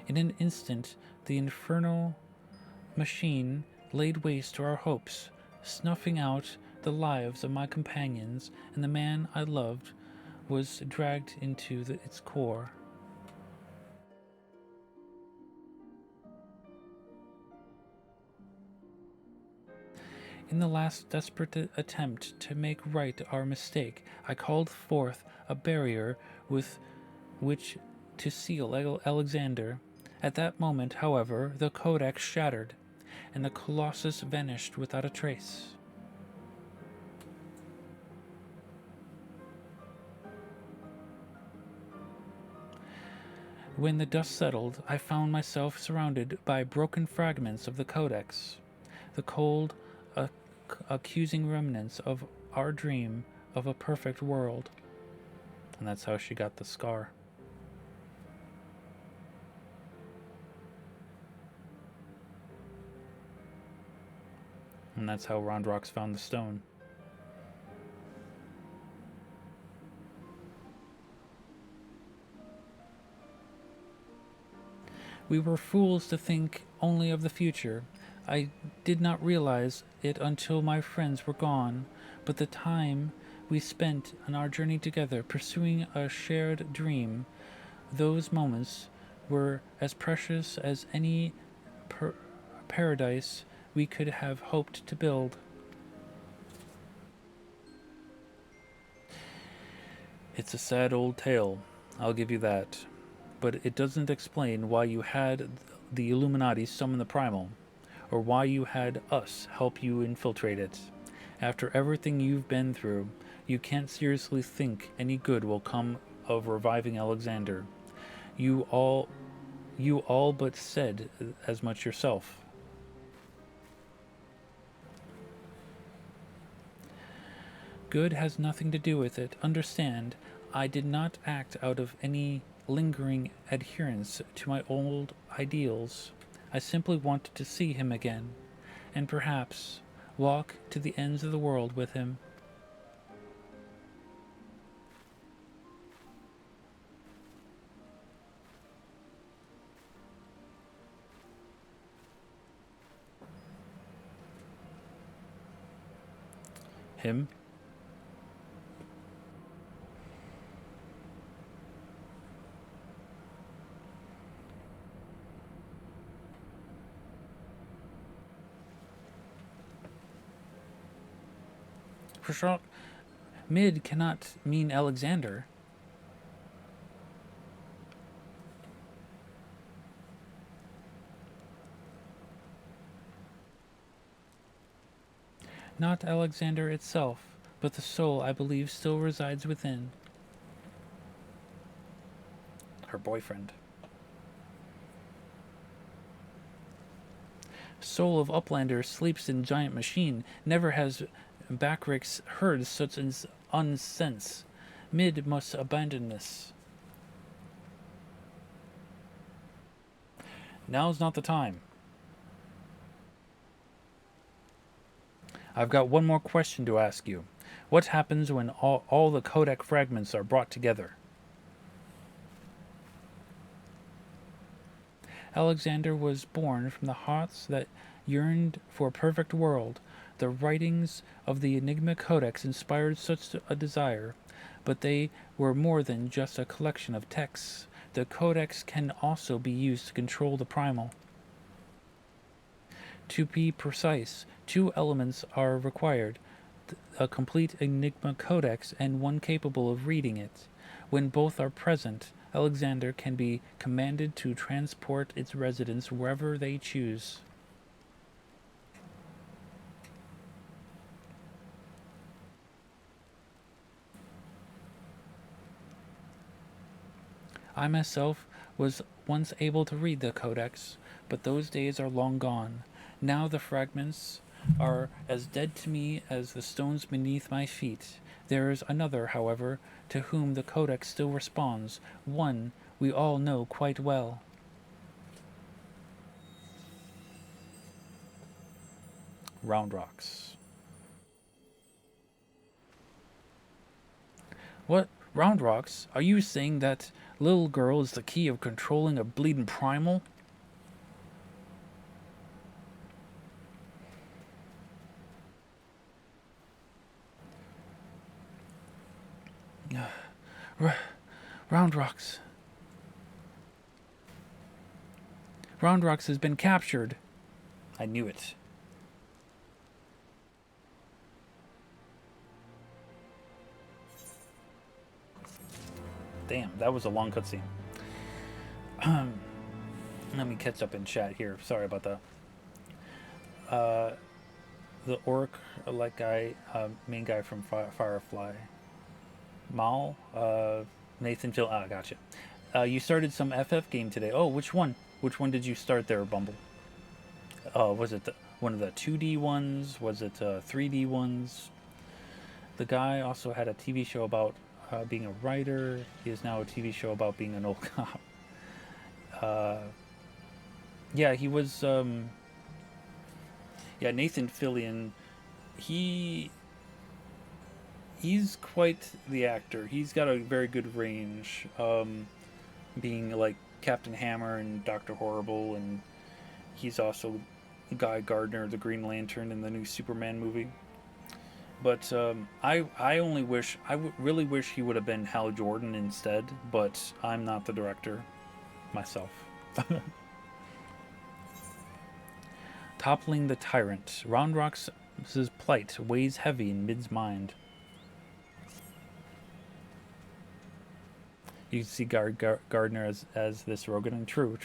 In an instant, the infernal machine laid waste to our hopes, snuffing out the lives of my companions, and the man I loved was dragged into its core. In the last desperate attempt to make right our mistake, I called forth a barrier with which to seal Alexander. At that moment, however, the codex shattered, and the colossus vanished without a trace. When the dust settled, I found myself surrounded by broken fragments of the codex, the cold, accusing remnants of our dream of a perfect world. And that's how she got the scar. And that's how Rondrox found the stone. We were fools to think only of the future. I did not realize it until my friends were gone, but the time we spent on our journey together, pursuing a shared dream, those moments were as precious as any per- paradise we could have hoped to build. It's a sad old tale, I'll give you that, but it doesn't explain why you had the Illuminati summon the Primal, or why you had us help you infiltrate it. After everything you've been through, you can't seriously think any good will come of reviving Alexander. You all you all but said as much yourself. Good has nothing to do with it. Understand, I did not act out of any lingering adherence to my old ideals. I simply wanted to see him again, and perhaps walk to the ends of the world with him. Him? For sure, Mid cannot mean Alexander. Not Alexander itself, but the soul I believe still resides within. Her boyfriend. Soul of Uplander sleeps in giant machine. Never has Backrix heard such unsense. Mid must abandon this. Now's not the time. I've got one more question to ask you. What happens when all the Kodak fragments are brought together? Alexander was born from the hearts that yearned for a perfect world. The writings of the Enigma Codex inspired such a desire, but they were more than just a collection of texts. The Codex can also be used to control the primal. To be precise, two elements are required: a complete Enigma Codex and one capable of reading it. When both are present, Alexander can be commanded to transport its residents wherever they choose. I myself was once able to read the Codex, but those days are long gone. Now the fragments are as dead to me as the stones beneath my feet. There is another, however, to whom the Codex still responds, one we all know quite well. Round Rocks. What? Round Rocks? Are you saying that little girl is the key of controlling a bleeding primal? Round Rocks. Round Rocks has been captured. I knew it. Damn, that was a long cutscene. Let me catch up in chat here. Sorry about that. The orc, like guy, main guy from Firefly. Mal, Nathan Phil. Ah, gotcha. You started some FF game today. Oh, which one? Which one did you start there, Bumble? Was it one of the 2D ones? Was it 3D ones? The guy also had a TV show about being a writer. He is now a TV show about being an old cop. Yeah, he was. Yeah, Nathan Fillion. He he's quite the actor. He's got a very good range. Being like Captain Hammer and Doctor Horrible, and he's also Guy Gardner, the Green Lantern, in the new Superman movie. But I only wish really wish he would have been Hal Jordan instead. But I'm not the director myself. Toppling the tyrant, Roundrock's plight weighs heavy in Mid's mind. You can see Gardner as this Rogan. True.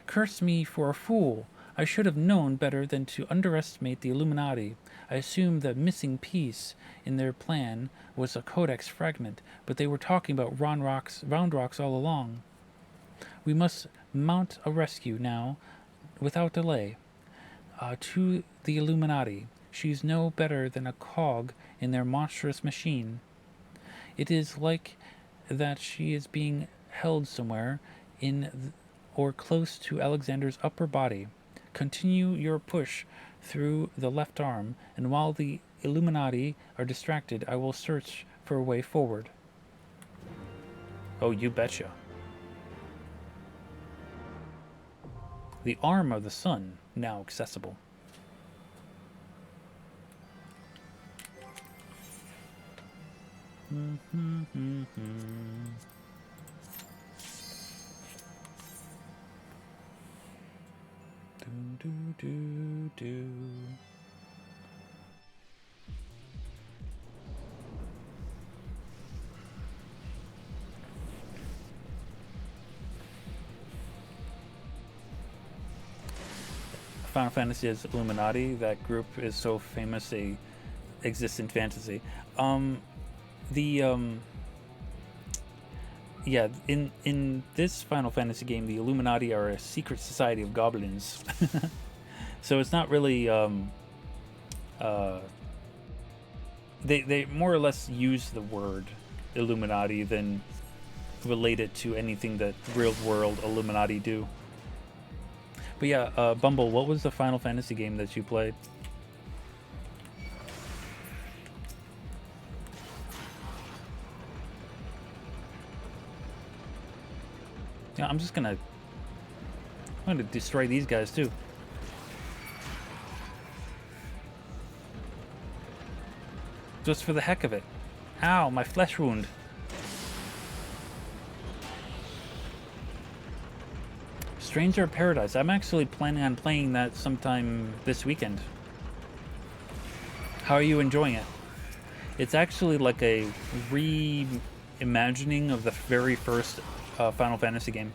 Curse me for a fool. I should have known better than to underestimate the Illuminati. I assumed the missing piece in their plan was a codex fragment, but they were talking about Roundrocks all along. We must mount a rescue now, without delay. To the Illuminati. She's no better than a cog in their monstrous machine. It is like that she is being held somewhere in or close to Alexander's upper body. Continue your push through the left arm, and while the Illuminati are distracted, I will search for a way forward. Oh, you betcha. The arm of the sun, now accessible. Do. Final Fantasy is Illuminati. That group is so famous they exist in fantasy. Yeah, in this Final Fantasy game, the Illuminati are a secret society of goblins. So it's not really they more or less use the word Illuminati than relate it to anything that real world Illuminati do. But yeah, Bumble, what was the Final Fantasy game that you played? Yeah, I'm gonna destroy these guys too. Just for the heck of it. Ow, my flesh wound. Stranger of Paradise. I'm actually planning on playing that sometime this weekend. How are you enjoying it? It's actually like a reimagining of the very first Final Fantasy game.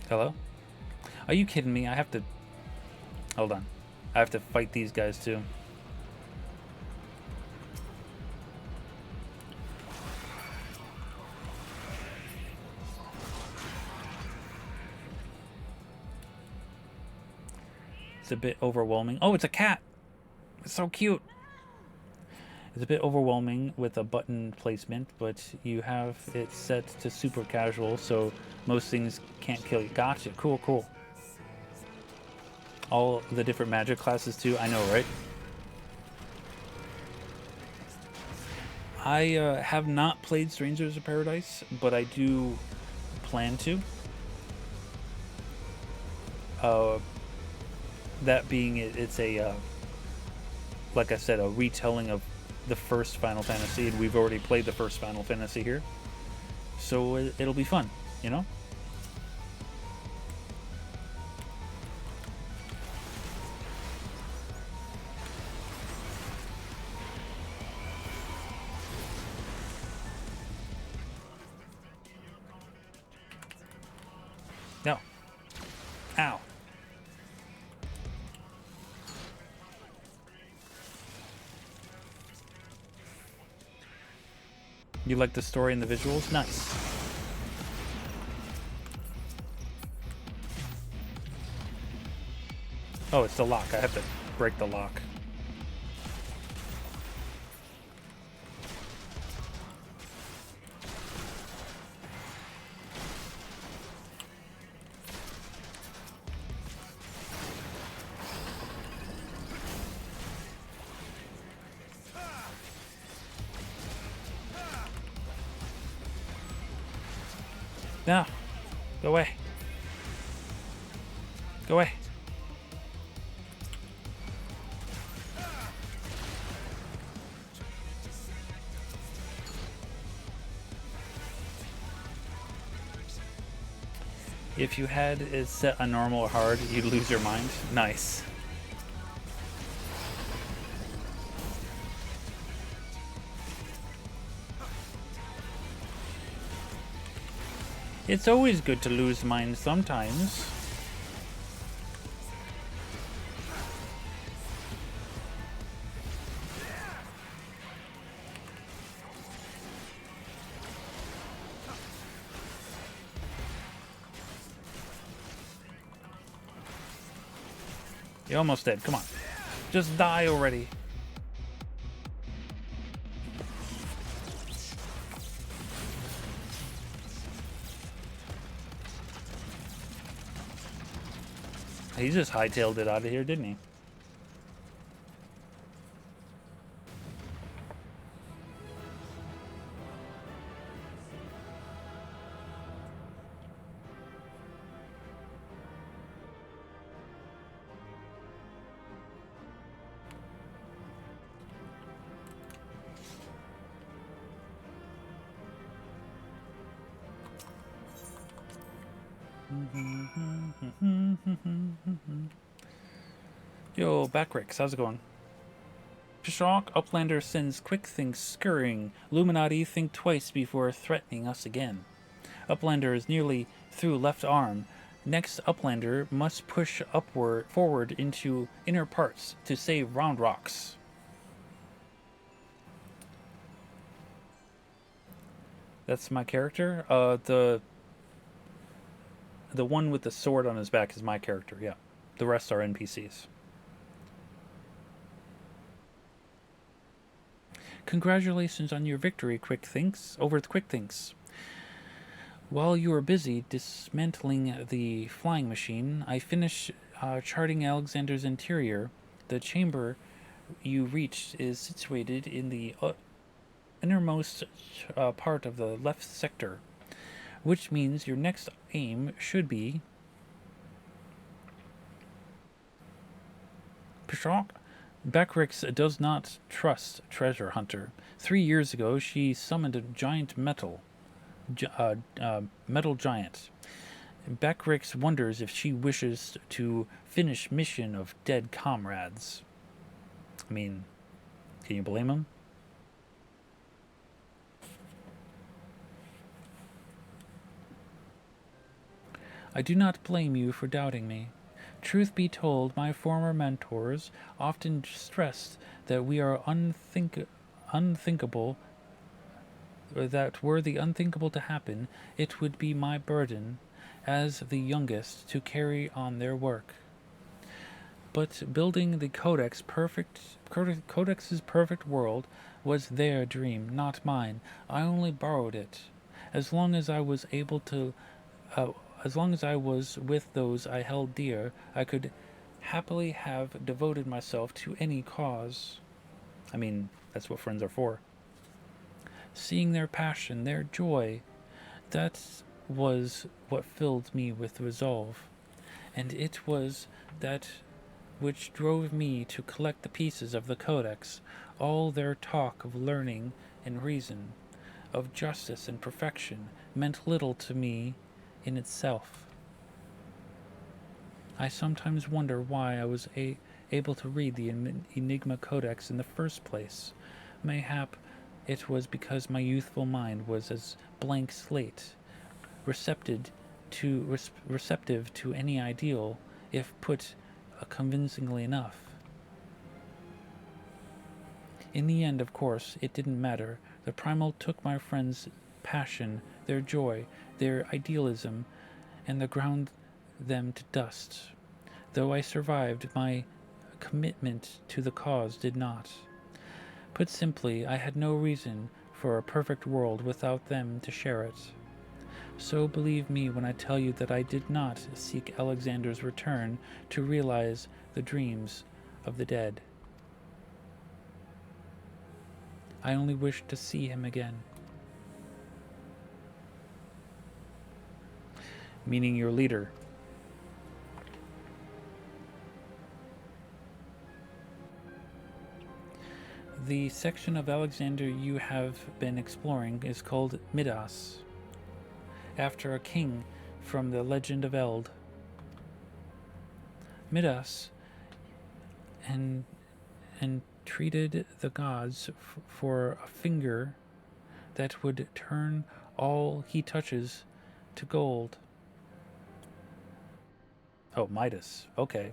Hello? Are you kidding me? I have to... Hold on. I have to fight these guys too. It's a bit overwhelming. Oh, it's a cat! It's so cute! It's a bit overwhelming with a button placement, but you have it set to super casual, so most things can't kill you. Gotcha. Cool. All the different magic classes too. I know, right? I have not played Strangers of Paradise, but I do plan to. That being, it's a, like I said, a retelling of the first Final Fantasy, and we've already played the first Final Fantasy here. So it'll be fun, you know? No. Ow. You like the story and the visuals? Nice. Oh, it's the lock. I have to break the lock. No. Go away. Go away. If you had it set on normal or hard, you'd lose your mind. Nice. It's always good to lose mind sometimes. You're almost dead. Come on. Just die already. He just hightailed it out of here, didn't he? Yo, Backrix, how's it going? Shock, Uplander sends quick things scurrying. Illuminati think twice before threatening us again. Uplander is nearly through left arm. Next, Uplander must push forward into inner parts to save Round Rocks. That's my character. The one with the sword on his back is my character. Yeah, the rest are NPCs. Congratulations on your victory, over the Quick Thinks. While you were busy dismantling the flying machine, I finished charting Alexander's interior. The chamber you reached is situated in the innermost part of the left sector, which means your next aim should be... Pshawk? Beckrix does not trust Treasure Hunter. 3 years ago, she summoned a giant metal giant. Beckrix wonders if she wishes to finish mission of dead comrades. I mean, can you blame him? I do not blame you for doubting me. Truth be told, my former mentors often stressed that we are unthinkable, or that were the unthinkable to happen, it would be my burden, as the youngest, to carry on their work. But building the Codex's perfect world was their dream, not mine. I only borrowed it. As long as I was with those I held dear, I could happily have devoted myself to any cause. I mean, that's what friends are for. Seeing their passion, their joy, that was what filled me with resolve. And it was that which drove me to collect the pieces of the Codex. All their talk of learning and reason, of justice and perfection, meant little to me in itself. I sometimes wonder why I was able to read the Enigma Codex in the first place. Mayhap it was because my youthful mind was as blank slate, receptive to any ideal, if put convincingly enough. In the end, of course, it didn't matter. The primal took my friends' passion, their joy, their idealism, and ground them to dust. Though I survived, my commitment to the cause did not. Put simply, I had no reason for a perfect world without them to share it. So believe me when I tell you that I did not seek Alexander's return to realize the dreams of the dead. I only wished to see him again. meaning your leader. The section of Alexander you have been exploring is called Midas, after a king from the legend of Eld. Midas entreated the gods for a finger that would turn all he touches to gold. Oh, Midas. Okay,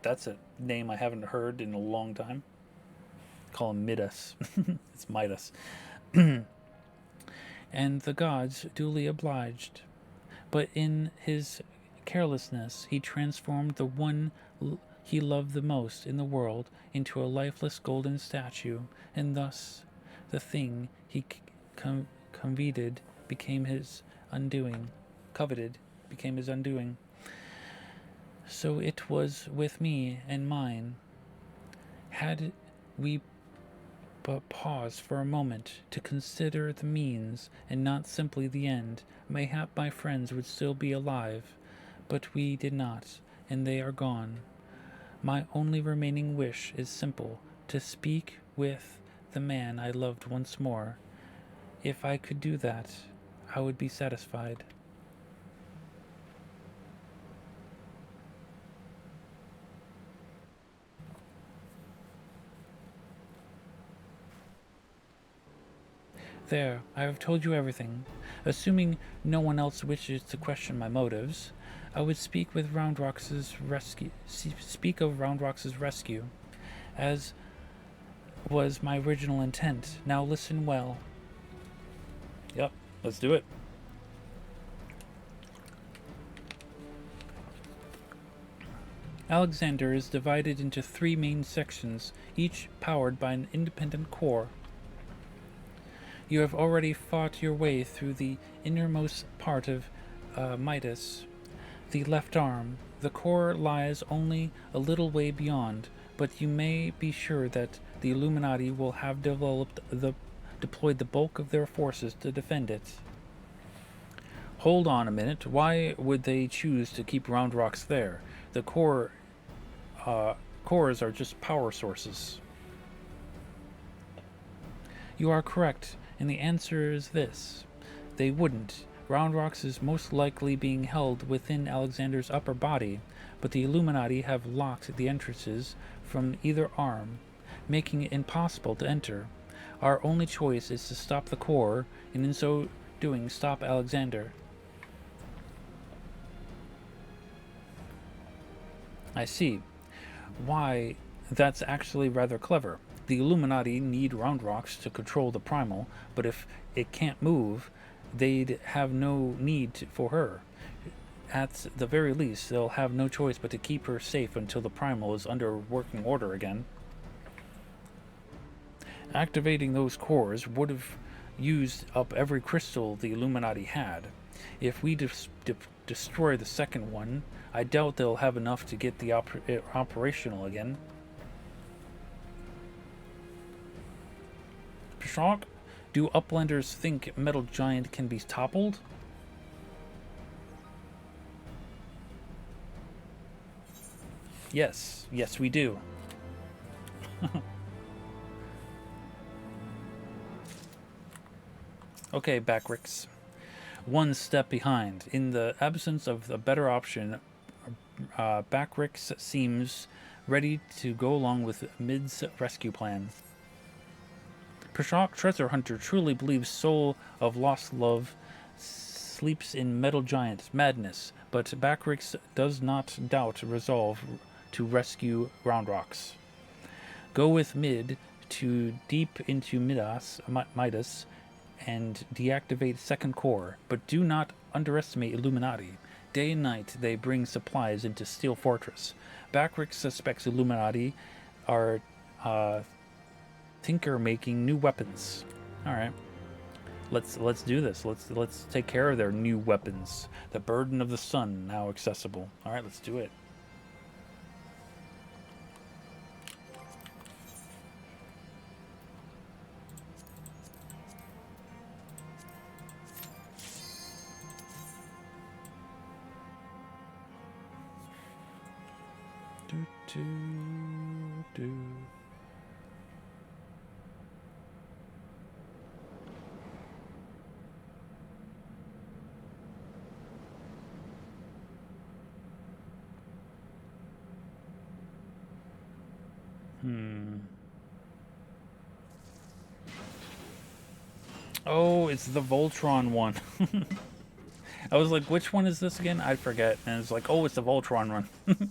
that's a name I haven't heard in a long time. Call him Midas. It's Midas. And the gods duly obliged. But in his carelessness, he transformed the one he loved the most in the world into a lifeless golden statue, and thus the thing he coveted became his undoing. So it was with me and mine. Had we but paused for a moment to consider the means and not simply the end, mayhap my friends would still be alive. But we did not, and they are gone. My only remaining wish is simple, to speak with the man I loved once more. If I could do that, I would be satisfied. There, I have told you everything. Assuming no one else wishes to question my motives, I would speak with Roundrox's rescue. Speak of Roundrox's rescue, as was my original intent. Now listen well. Yep, let's do it. Alexander is divided into 3 main sections, each powered by an independent core. You have already fought your way through the innermost part of Midas, the left arm. The core lies only a little way beyond, but you may be sure that the Illuminati will have deployed the bulk of their forces to defend it. Hold on a minute. Why would they choose to keep Roundrox there? The cores are just power sources. You are correct. And the answer is this. They wouldn't. Roundrox is most likely being held within Alexander's upper body, but the Illuminati have locked the entrances from either arm, making it impossible to enter. Our only choice is to stop the core, and in so doing stop Alexander. I see. Why, that's actually rather clever. The Illuminati need Roundrox to control the Primal, but if it can't move, they'd have no need for her. At the very least, they'll have no choice but to keep her safe until the Primal is under working order again. Activating those cores would have used up every crystal the Illuminati had. If we destroy the second one, I doubt they'll have enough to get the operational again. Pshonk, do Uplanders think Metal Giant can be toppled? Yes, we do. Okay, Backrix. One step behind. In the absence of a better option, Backrix seems ready to go along with Mid's rescue plan. Pshonk Treasure Hunter truly believes Soul of Lost Love sleeps in Metal Giant madness, but Backrix does not doubt resolve to rescue Roundrox. Go with Mid to deep into Midas and deactivate second core, but do not underestimate Illuminati. Day and night they bring supplies into Steel Fortress. Backrix suspects Illuminati are tinker making new weapons. All right, let's do this. Let's take care of their new weapons. The burden of the sun now accessible. All right, let's do it. do, do. Oh, it's the Voltron one. I was like, which one is this again? I forget. And it's like, oh, it's the Voltron one.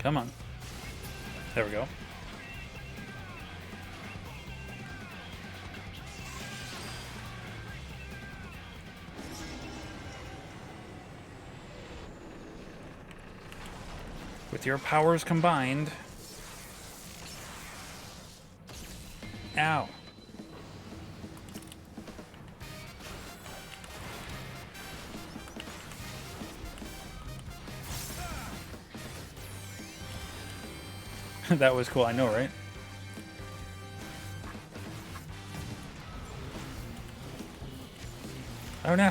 Come on. There we go. With your powers combined. Ow. That was cool, I know, right? Oh no.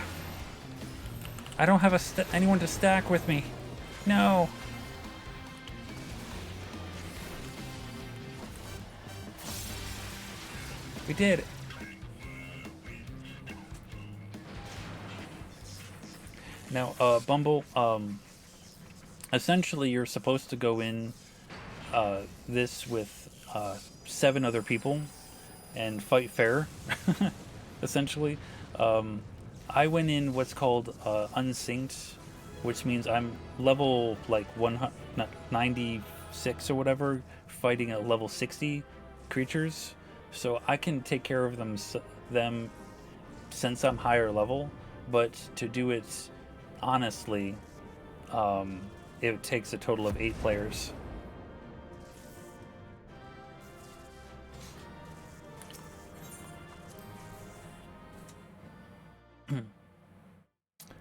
I don't have anyone to stack with me. No. We did it. Now, Bumble, essentially you're supposed to go in this with 7 other people and fight fair, essentially. I went in what's called unsynced, which means I'm level like 96 or whatever, fighting at level 60 creatures. So I can take care of them since I'm higher level, but to do it honestly, it takes a total of 8 players.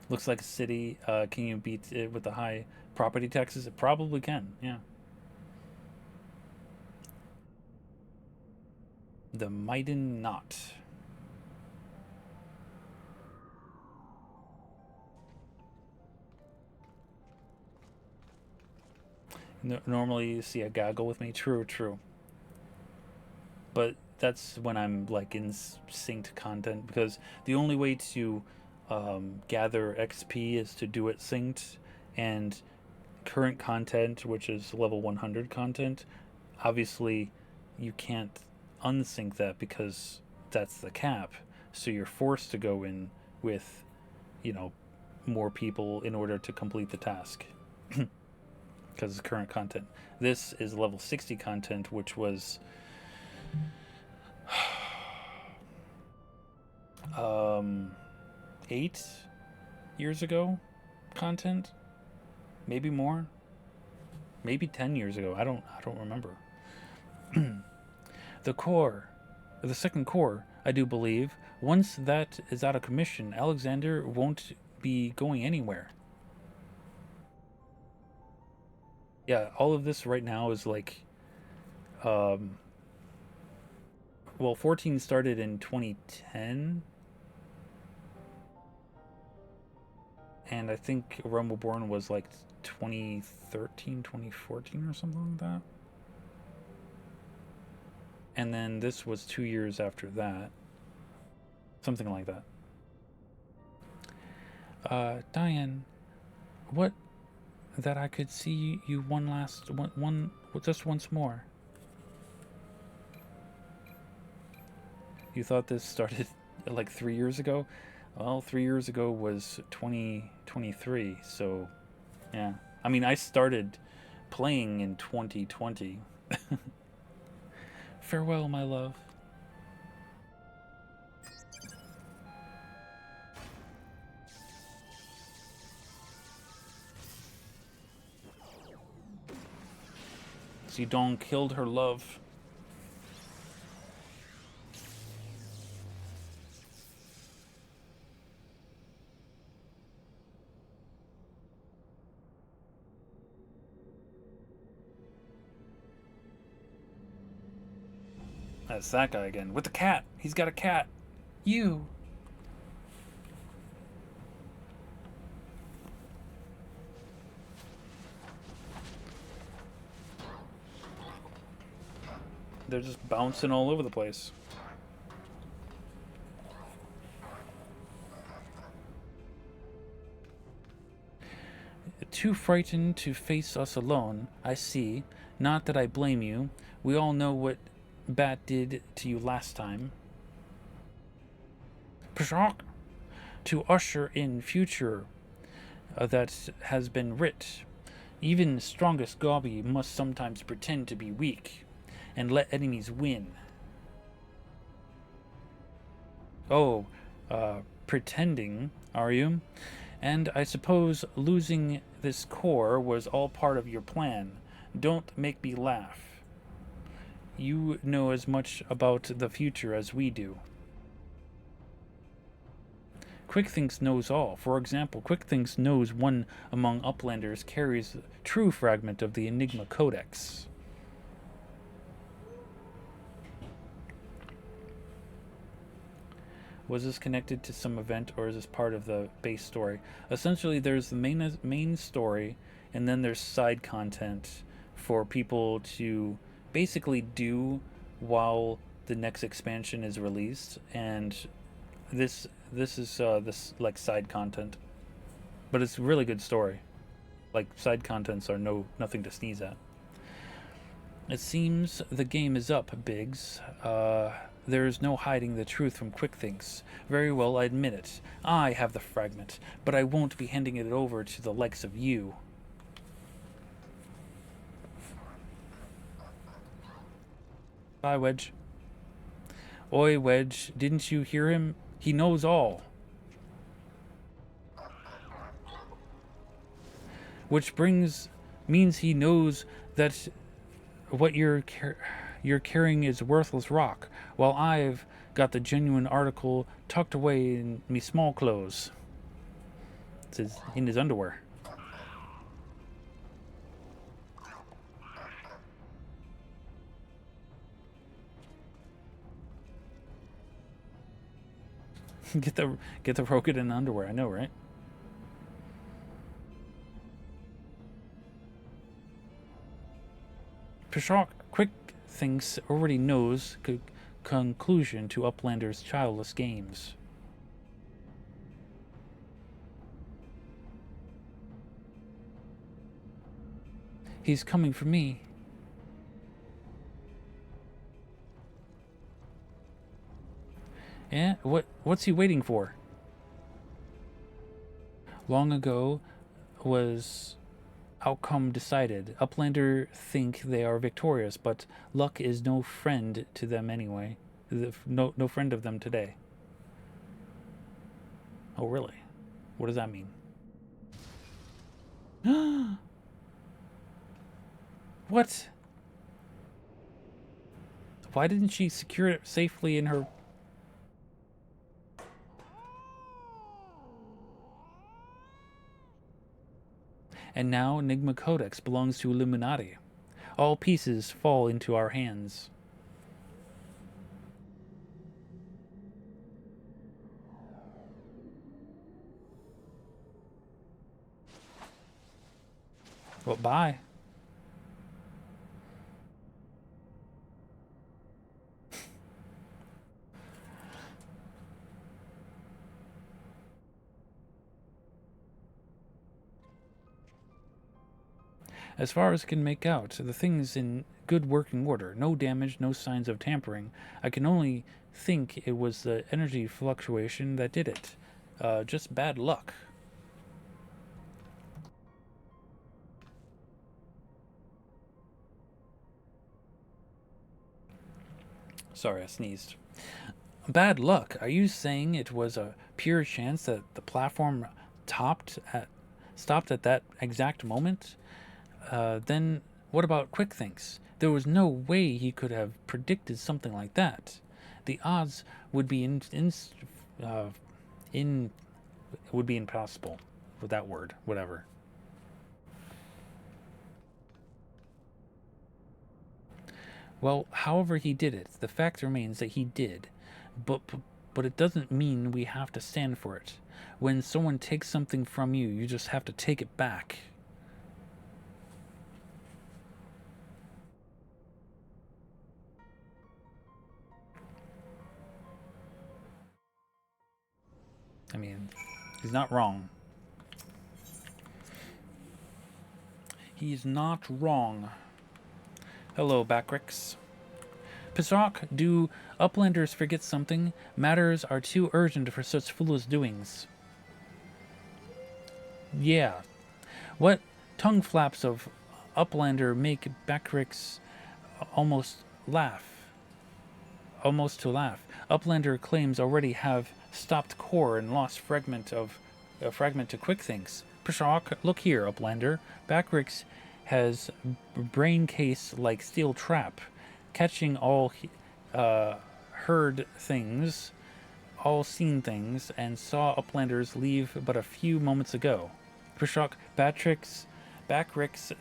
Looks like a city. Can you beat it with the high property taxes? It probably can, yeah. The Maiden Knot. Normally you see a gaggle with me. True, true. But that's when I'm like in synced content, because the only way to gather XP is to do it synced, and current content, which is level 100 content, obviously you can't unsync that because that's the cap. So you're forced to go in with, you know, more people in order to complete the task. Because it's current content. This is level 60 content, which was 8 years ago content, maybe more, maybe 10 years ago. I don't remember. The second core, I do believe, once that is out of commission, Alexander won't be going anywhere. Yeah, all of this right now is like, well, 14 started in 2010, and I think Rumbleborn was like 2013, 2014 or something like that. and then this was 2 years after that. Something like that. Diane, what that I could see you one just once more. You thought this started like 3 years ago? Well, 3 years ago was 2023, so yeah. I mean, I started playing in 2020. Farewell, my love. Zidong killed her love. That's that guy again. With the cat. He's got a cat. You. They're just bouncing all over the place. Too frightened to face us alone, I see. Not that I blame you. We all know what Bat did to you last time. Pshawk! To usher in future that has been writ. Even strongest Gobby must sometimes pretend to be weak and let enemies win. Oh, pretending, are you? And I suppose losing this core was all part of your plan. Don't make me laugh. You know as much about the future as we do. Quickthinks knows all. For example, Quickthinks knows one among Uplanders carries a true fragment of the Enigma Codex. Was this connected to some event, or is this part of the base story? Essentially, there's the main story, and then there's side content for people to basically do while the next expansion is released. And this is this like side content, but it's a really good story. Like side contents are nothing to sneeze at. It seems the game is up, Biggs. There's no hiding the truth from Quickthinks. Very well, I admit it. I have the fragment, but I won't be handing it over to the likes of you. Bye, Wedge. Oi, Wedge, didn't you hear him? He knows all. Which means he knows that what you're carrying is worthless rock, while I've got the genuine article tucked away in me small clothes. It's in his underwear. get the Rocket in underwear. I know, right? Pshawk Quickthinks already knows conclusion to Uplander's childless games. He's coming for me. Eh? What's he waiting for? Long ago was outcome decided. Uplander think they are victorious, but luck is no friend to them anyway. No friend of them today. Oh, really? What does that mean? What? Why didn't she secure it safely in her... And now Enigma Codex belongs to Illuminati. All pieces fall into our hands. Well, bye. As far as I can make out, the thing's in good working order. No damage, no signs of tampering. I can only think it was the energy fluctuation that did it. Just bad luck. Sorry, I sneezed. Bad luck? Are you saying it was a pure chance that the platform topped at stopped at that exact moment? Then what about quick things? There was no way he could have predicted something like that. The odds would be uh, in would be impossible with that word, whatever. Well, however he did it, the fact remains that he did. But but it doesn't mean we have to stand for it. When someone takes something from you, you just have to take it back. I mean, he's not wrong. He's not wrong. Hello, Backrix. Pisark, do Uplanders forget something? Matters are too urgent for such foolish doings. Yeah. What tongue flaps of Uplander make Backrix almost laugh? Almost to laugh. Uplander claims already have stopped core and lost fragment to quick things. Pisark, look here, Uplander. Backrix has brain case like steel trap, catching all heard things, all seen things, and saw Uplanders leave but a few moments ago. Prashok, Backrix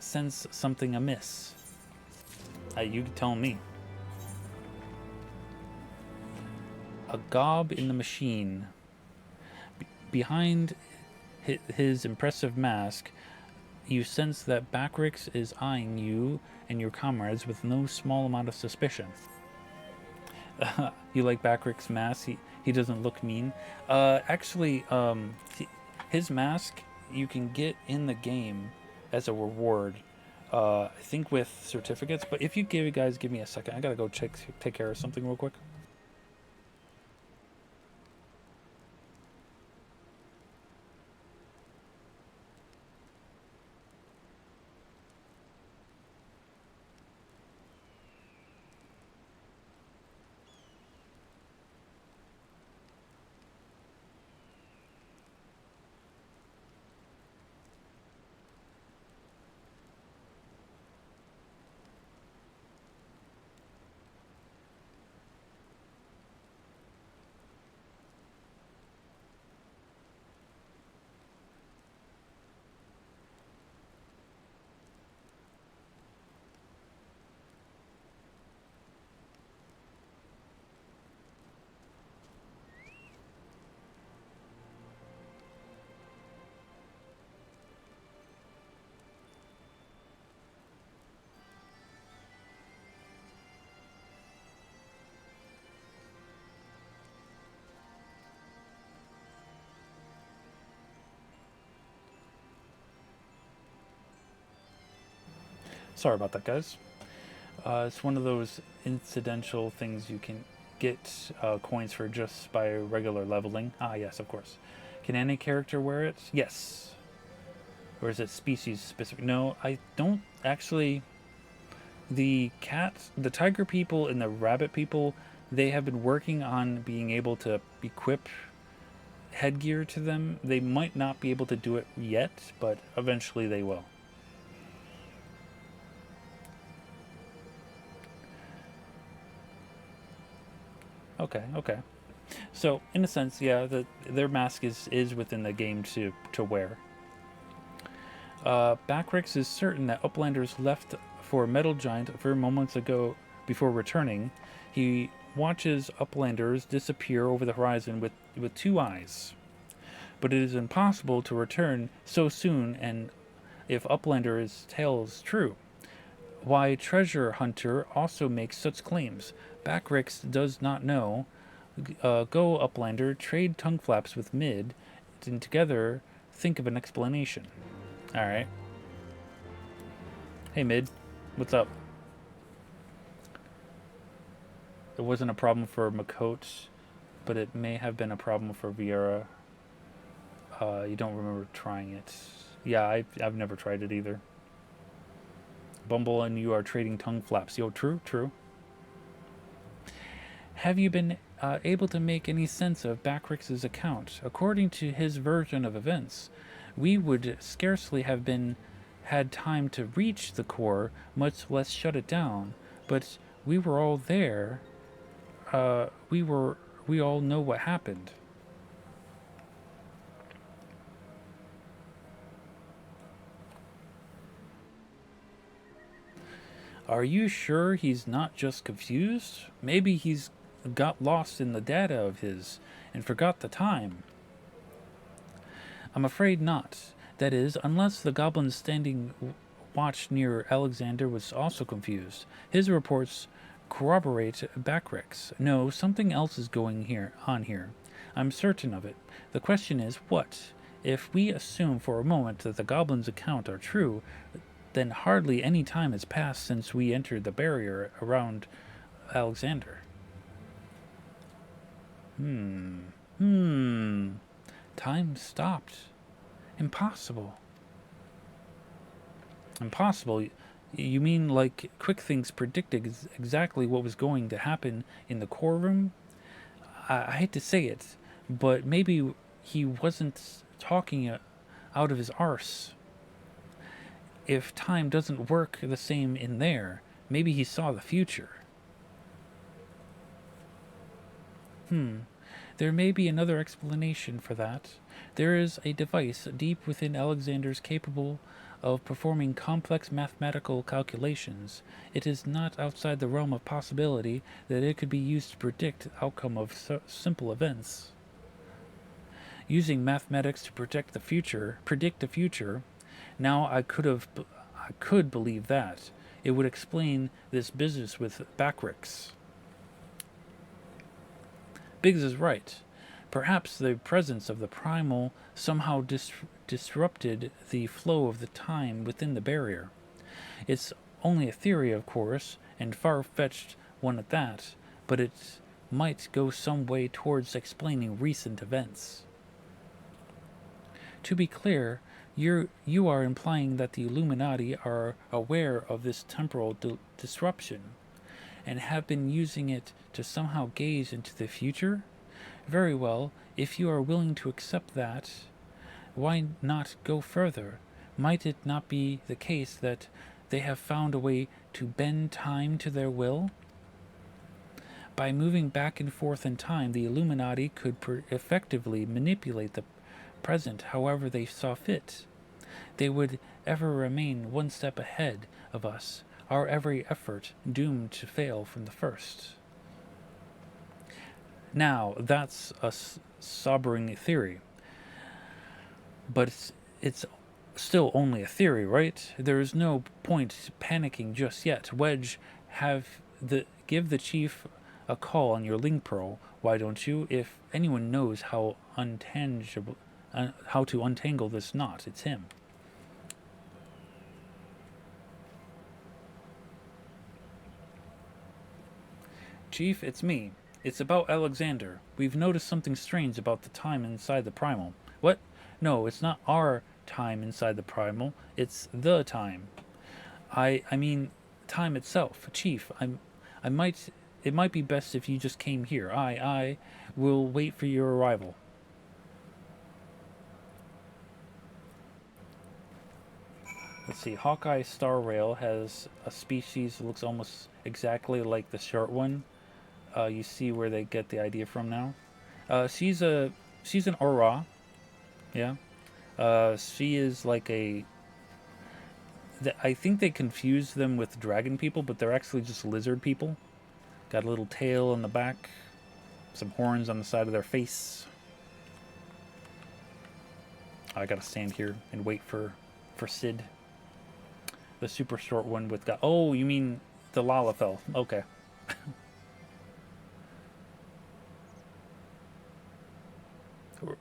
sense something amiss. You tell me. A gob in the machine. Behind his impressive mask, you sense that Backrix is eyeing you and your comrades with no small amount of suspicion. You like Backrix's mask? He doesn't look mean. Actually, his mask you can get in the game as a reward. I think with certificates. But if you guys give me a second, I gotta go take care of something real quick. Sorry about that, guys. It's one of those incidental things you can get coins for just by regular leveling. Ah, yes, of course. Can any character wear it? Yes. Or is it species specific? No, I don't actually. The tiger people, and the rabbit people, they have been working on being able to equip headgear to them. They might not be able to do it yet, but eventually they will. Okay. So, in a sense, yeah, their mask is within the game to wear. Backrix is certain that Uplanders left for Metal Giant a few moments ago before returning. He watches Uplanders disappear over the horizon with two eyes. But it is impossible to return so soon, and if Uplander's tale is true. Why Treasure Hunter also makes such claims. Backrix does not know. Go, Uplander, trade tongue flaps with Mid, and together think of an explanation. Alright. Hey, Mid. What's up? It wasn't a problem for Makote, but it may have been a problem for Vieira. You don't remember trying it. Yeah, I've never tried it either. Bumble and you are trading tongue flaps. Yo, true, true. Have you been able to make any sense of Backrix's account? According to his version of events, we would scarcely have been had time to reach the core, much less shut it down. But we were all there. We all know what happened. Are you sure he's not just confused? Maybe he's got lost in the data of his and forgot the time. I'm afraid not. That is, unless the goblin standing watch near Alexander was also confused. His reports corroborate Backrix. No, something else is going on here. I'm certain of it. The question is, what? If we assume for a moment that the goblin's account are true, then hardly any time has passed since we entered the barrier around Alexander. Time stopped. Impossible. Impossible? You mean like Quick Things predicted exactly what was going to happen in the core room? I hate to say it, but maybe he wasn't talking out of his arse. If time doesn't work the same in there, maybe he saw the future. There may be another explanation for that. There is a device deep within Alexander's capable of performing complex mathematical calculations. It is not outside the realm of possibility that it could be used to predict the outcome of simple events. Using mathematics to predict the future, now I could believe that. It would explain this business with Backrix. Biggs is right. Perhaps the presence of the primal somehow disrupted the flow of the time within the barrier. It's only a theory, of course, and far-fetched one at that, but it might go some way towards explaining recent events. To be clear, you are implying that the Illuminati are aware of this temporal disruption and have been using it to somehow gaze into the future? Very well, if you are willing to accept that, why not go further? Might it not be the case that they have found a way to bend time to their will? By moving back and forth in time, the Illuminati could effectively manipulate the present however they saw fit. They would ever remain one step ahead of us, our every effort doomed to fail from the first. Now, that's a sobering theory. But it's still only a theory, right? There is no point panicking just yet. Wedge, give the chief a call on your link pearl. Why don't you? If anyone knows how to untangle this knot, it's him. Chief, it's me. It's about Alexander. We've noticed something strange about the time inside the primal. What? No, it's not our time inside the primal. It's the time. I mean, time itself. Chief, it might be best if you just came here. I will wait for your arrival. Let's see. Hawkeye Star Rail has a species that looks almost exactly like the short one. You see where they get the idea from now. She's an Aura. Yeah. She is like I think they confuse them with dragon people, but they're actually just lizard people. Got a little tail on the back, some horns on the side of their face. I gotta stand here and wait for Sid. The super short one with oh, you mean the Lalafell. Okay.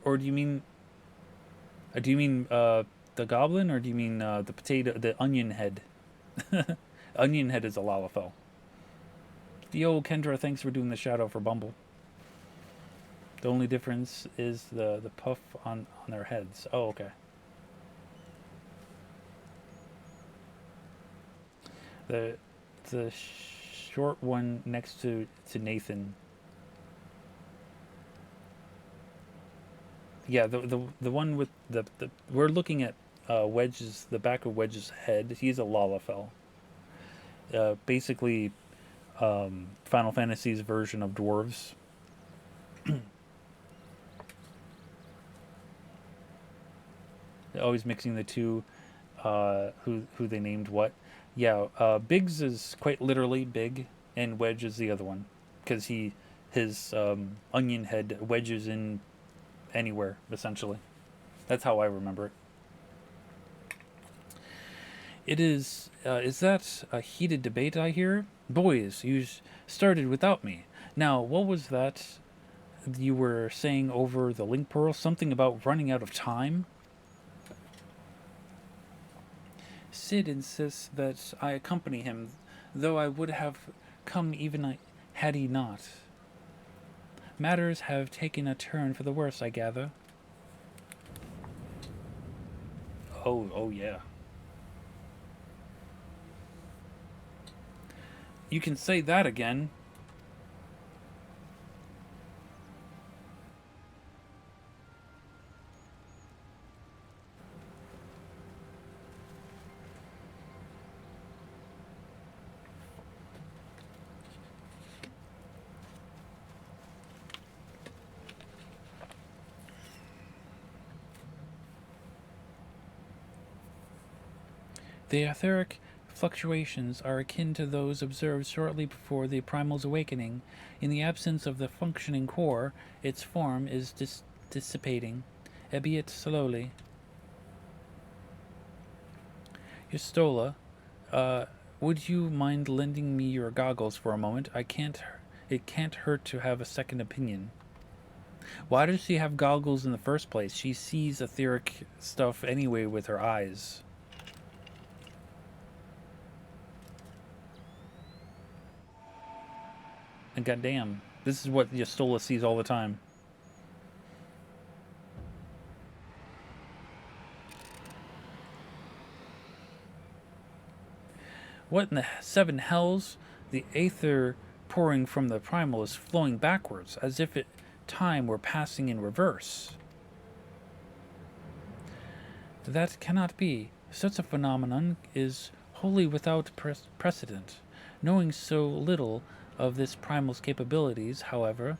Or do you mean the goblin, or do you mean the onion head? Onion Head is a Lalafell. The old Kendra thanks for doing the shadow for Bumble. The only difference is the puff on their heads. Oh, okay. The the short one next to Nathan. Yeah, the one with the we're looking at Wedge's, the back of Wedge's head. He's a Lalafell. Basically, Final Fantasy's version of dwarves. Always mixing the two. Who they named what? Yeah, Biggs is quite literally big, and Wedge is the other one, because his onion head wedges in anywhere essentially. That's how I remember it. It is. Is that a heated debate I hear? Boys, you started without me. Now, what was that you were saying over the link pearl? Something about running out of time? Sid insists that I accompany him, though I would have come even had he not. Matters have taken a turn for the worse, I gather. Oh yeah. You can say that again. The etheric fluctuations are akin to those observed shortly before the primal's awakening. In the absence of the functioning core, its form is dissipating, albeit slowly. Yustola, would you mind lending me your goggles for a moment? It can't hurt to have a second opinion. Why does she have goggles in the first place? She sees etheric stuff anyway with her eyes. And goddamn, this is what Yustola sees all the time. What in the seven hells? The aether pouring from the primal is flowing backwards, as if time were passing in reverse. That cannot be. Such a phenomenon is wholly without precedent. Knowing so little of this primal's capabilities, however,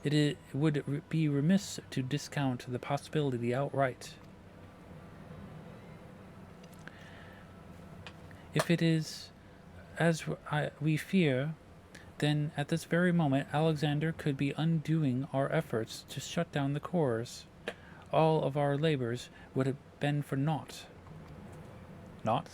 it would be remiss to discount the possibility outright. If it is as we fear, then at this very moment Alexander could be undoing our efforts to shut down the cores. All of our labors would have been for naught. Naught?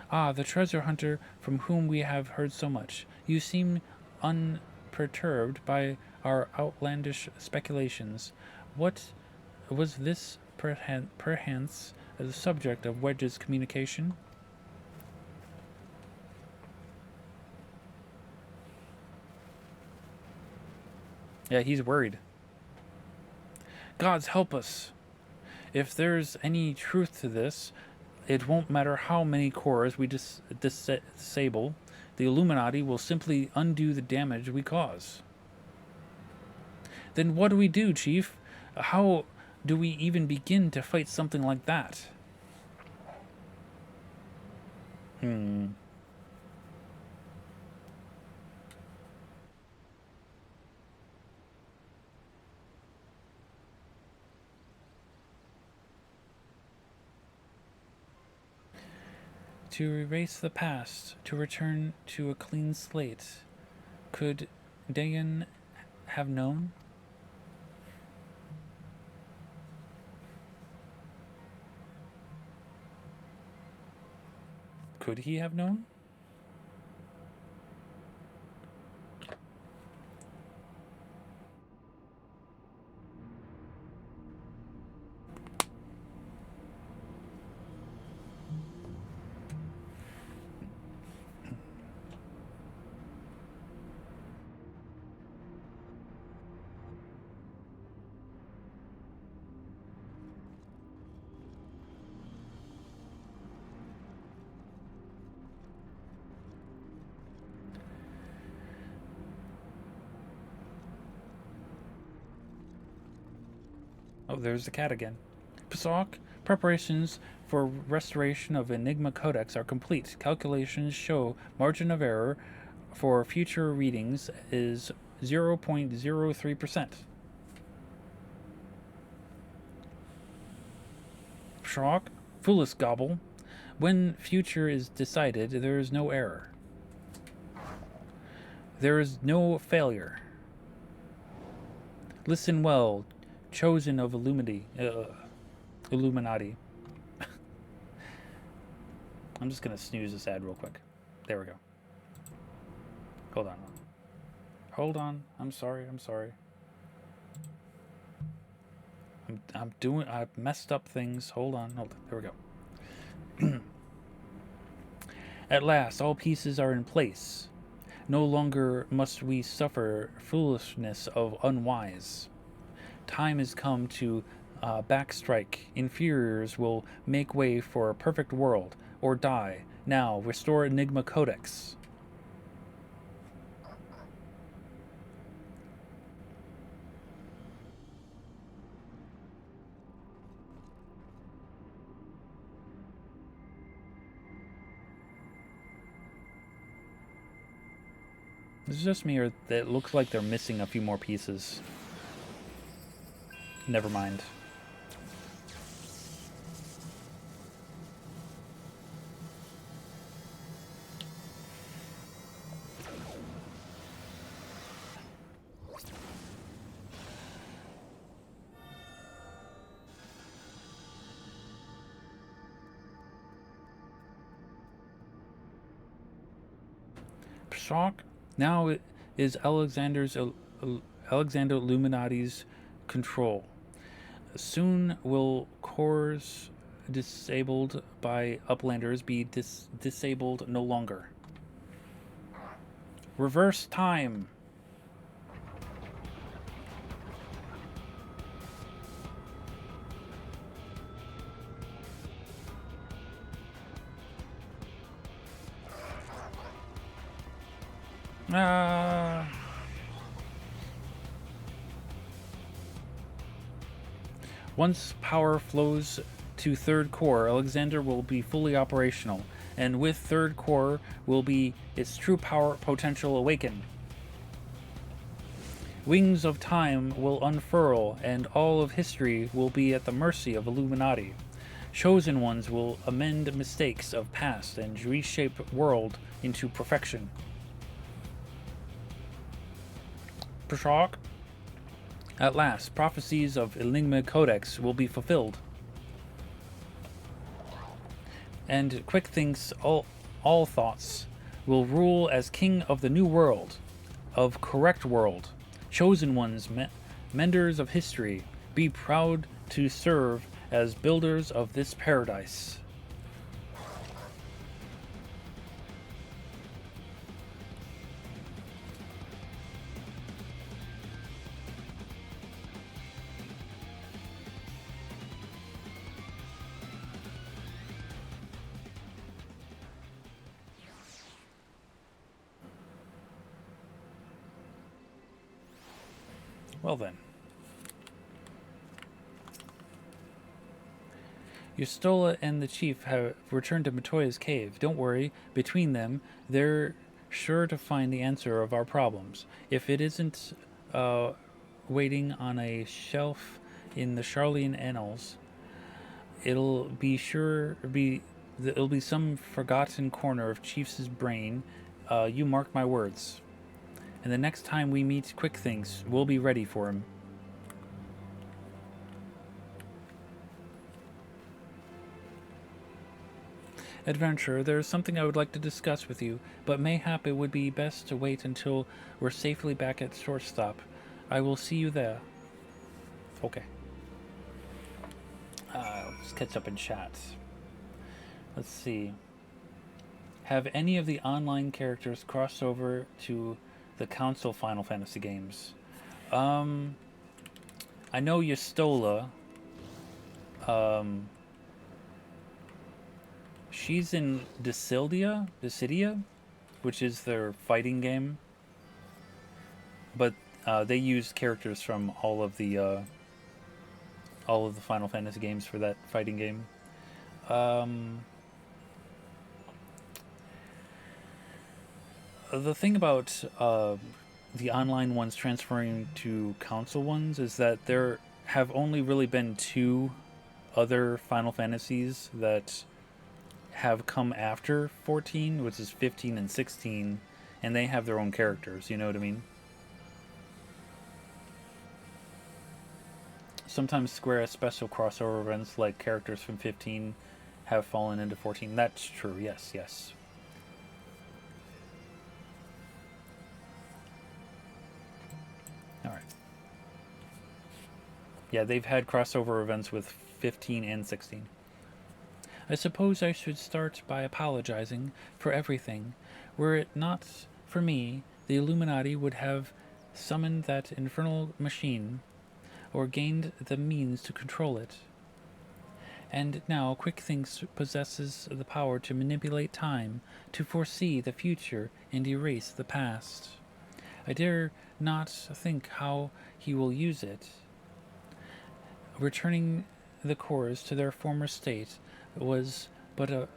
Ah, the treasure hunter from whom we have heard so much. You seem unperturbed by our outlandish speculations. What was this, perchance, the subject of Wedge's communication? Yeah, he's worried. Gods help us. If there's any truth to this, it won't matter how many cores we disable. The Illuminati will simply undo the damage we cause. Then what do we do, Chief? How do we even begin to fight something like that? To erase the past, to return to a clean slate. Could Dayan have known? Could he have known? Oh, there's the cat again. Psok, preparations for restoration of Enigma Codex are complete. Calculations show margin of error for future readings is 0.03%. Psok, foolish gobble. When future is decided, there is no error. There is no failure. Listen well, chosen of Illuminati. I'm just gonna snooze this ad real quick. There we go. Hold on. Hold on. I'm sorry. I've messed up things. Hold on. There we go. At last, all pieces are in place. No longer must we suffer foolishness of unwise. Time has come to backstrike. Inferiors will make way for a perfect world, or die. Now, restore Enigma Codex. Is it just me, or it looks like they're missing a few more pieces? Never mind. Shock. Now it is Alexander Illuminati's control. Soon will cores disabled by uplanders be disabled no longer. Reverse time. Once power flows to third core, Alexander will be fully operational, and with third core will be its true power potential awakened. Wings of time will unfurl, and all of history will be at the mercy of Illuminati. Chosen ones will amend mistakes of past and reshape world into perfection. Prashok. At last, prophecies of Enigma Codex will be fulfilled. And quick thinks all thoughts will rule as king of the new world, of correct world. Chosen ones, menders of history, be proud to serve as builders of this paradise. Well then. Yustola and the chief have returned to Matoya's cave. Don't worry, between them, they're sure to find the answer of our problems. If it isn't waiting on a shelf in the Charlene Annals, it'll be some forgotten corner of Chief's brain. You mark my words. And the next time we meet Quick Things, we'll be ready for him. Adventurer, there is something I would like to discuss with you, but mayhap it would be best to wait until we're safely back at Shortstop. I will see you there. Okay. Let's catch up in chat. Let's see. Have any of the online characters crossed over to the console Final Fantasy games? I know Yustola. She's in Dissidia, which is their fighting game. But they use characters from all of the all of the Final Fantasy games for that fighting game. Um, the thing about the online ones transferring to console ones is that there have only really been two other Final Fantasies that have come after 14, which is 15 and 16, and they have their own characters, you know what I mean? Sometimes Square has special crossover events like characters from 15 have fallen into 14. That's true, yes, yes. Alright. Yeah, they've had crossover events with 15 and 16. I suppose I should start by apologizing for everything. Were it not for me, the Illuminati would have summoned that infernal machine, or gained the means to control it. And now Quick Thinks possesses the power to manipulate time, to foresee the future and erase the past. I dare not think how he will use it. Returning the cores to their former state was but a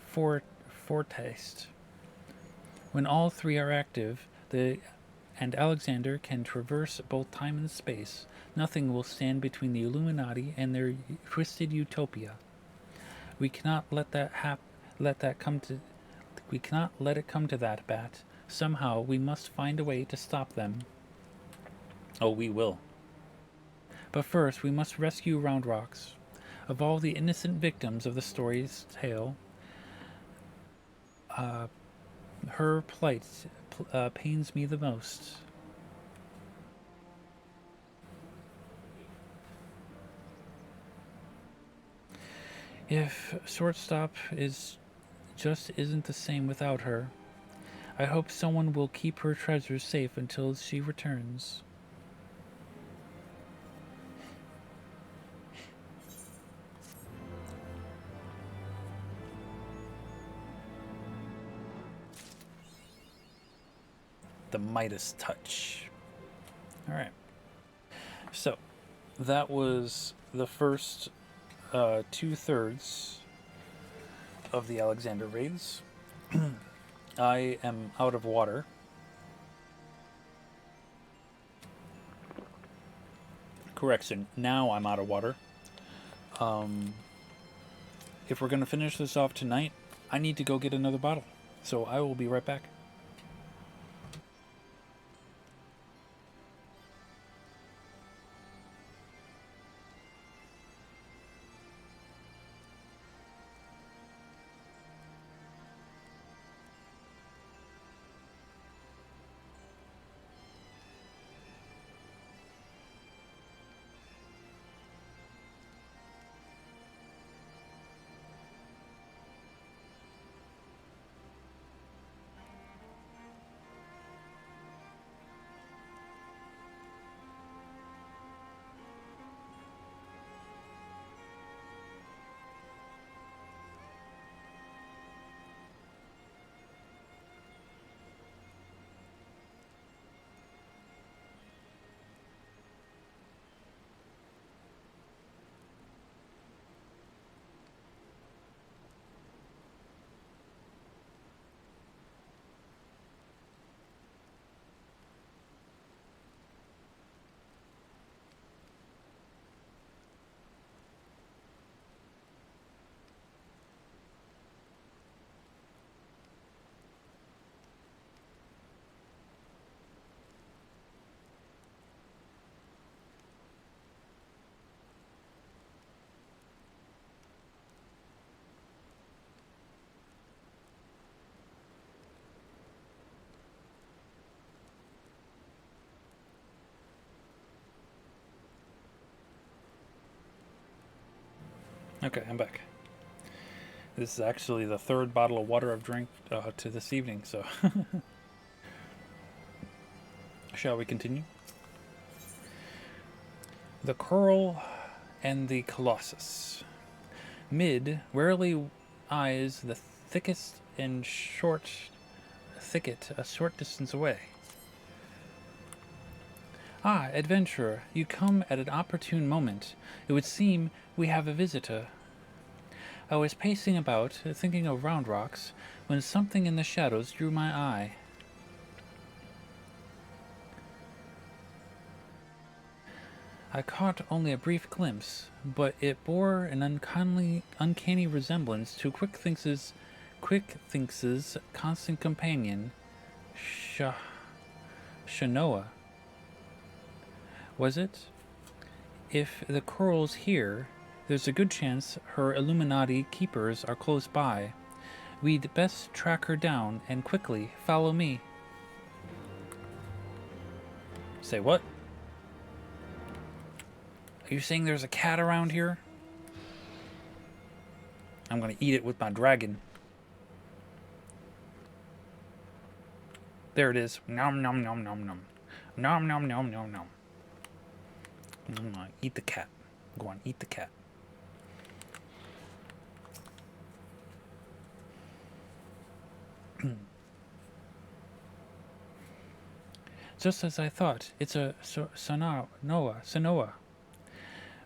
foretaste. When all three are active, and Alexander can traverse both time and space, nothing will stand between the Illuminati and their twisted utopia. We cannot let that come to. We cannot let it come to that, Bat. Somehow we must find a way to stop them. Oh, we will. But first, we must rescue Round Rocks. Of all the innocent victims of the story's tale, her plight pains me the most. If Shortstop isn't the same without her, I hope someone will keep her treasures safe until she returns. The Midas touch. All right. So, that was the first 2/3 of the Alexander raids. I am out of water. Correction, now I'm out of water. If we're going to finish this off tonight, I need to go get another bottle. So I will be right back. Okay, I'm back. This is actually the third bottle of water I've drank to this evening, so. Shall we continue? The Coral and the Colossus. Mid warily eyes the thickest and short thicket a short distance away. Ah, adventurer, you come at an opportune moment. It would seem we have a visitor. I was pacing about, thinking of Round Rocks, when something in the shadows drew my eye. I caught only a brief glimpse, but it bore an uncanny resemblance to Quick Thinks's constant companion, Sha- Shanoa. Was it? If the coral's here, there's a good chance her Illuminati keepers are close by. We'd best track her down and quickly follow me. Say what? Are you saying there's a cat around here? I'm gonna eat it with my dragon. There it is. Nom nom nom nom nom. Nom nom nom nom nom. Eat the cat. Go on, eat the cat. Just as I thought, it's a Sanoa.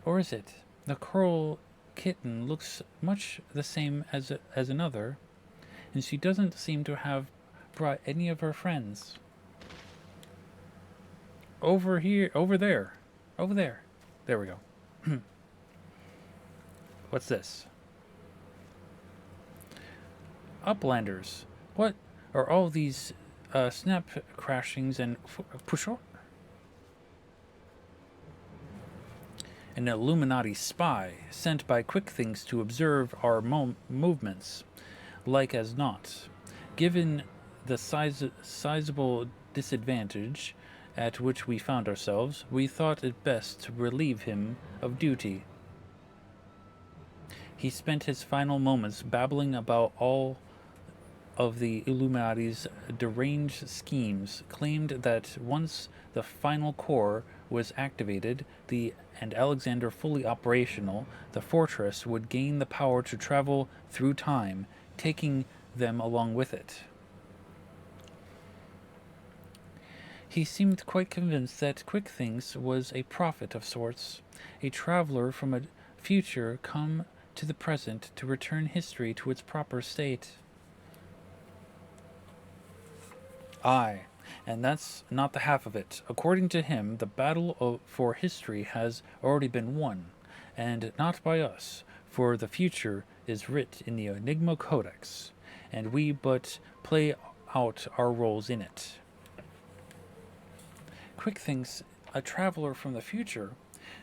Or is it? The coral kitten looks much the same as another, and she doesn't seem to have brought any of her friends. Over here, over there. There we go. What's this? Uplanders. What are all these snap crashings and push? An Illuminati spy sent by Quick Things to observe our movements, like as not. Given the sizable disadvantage at which we found ourselves, we thought it best to relieve him of duty. He spent his final moments babbling about all of the Illuminati's deranged schemes, claimed that once the final core was activated and Alexander fully operational, the fortress would gain the power to travel through time, taking them along with it. He seemed quite convinced that Quick Things was a prophet of sorts, a traveler from a future come to the present to return history to its proper state. Aye, and that's not the half of it. According to him, the battle for history has already been won, and not by us, for the future is writ in the Enigma Codex, and we but play out our roles in it. Quick thinks a traveler from the future.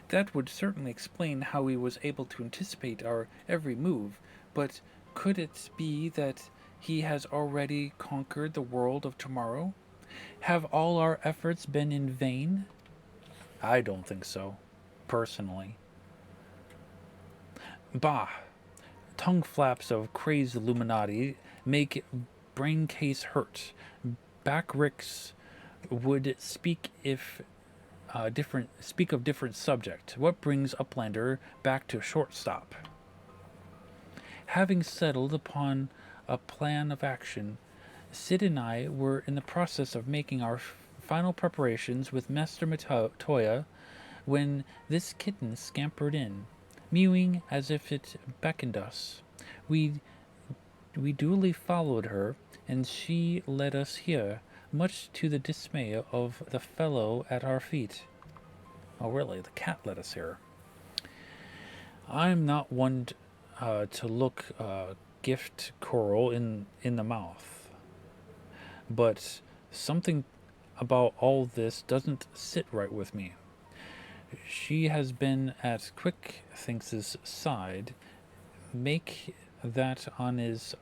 That would certainly explain how he was able to anticipate our every move, but could it be that he has already conquered the world of tomorrow? Have all our efforts been in vain? I don't think so, personally. Bah! Tongue flaps of crazed Illuminati make brain case hurt. Backricks would speak of different subject. What brings Uplander back to shortstop? Having settled upon a plan of action, Sid and I were in the process of making our final preparations with Master Matoya when this kitten scampered in, mewing as if it beckoned us. We duly followed her, and she led us here, much to the dismay of the fellow at our feet. Oh, really? The cat led us here. I'm not one to look gift coral in the mouth, but something about all this doesn't sit right with me. She has been at Quick Thinks's side. Make that on his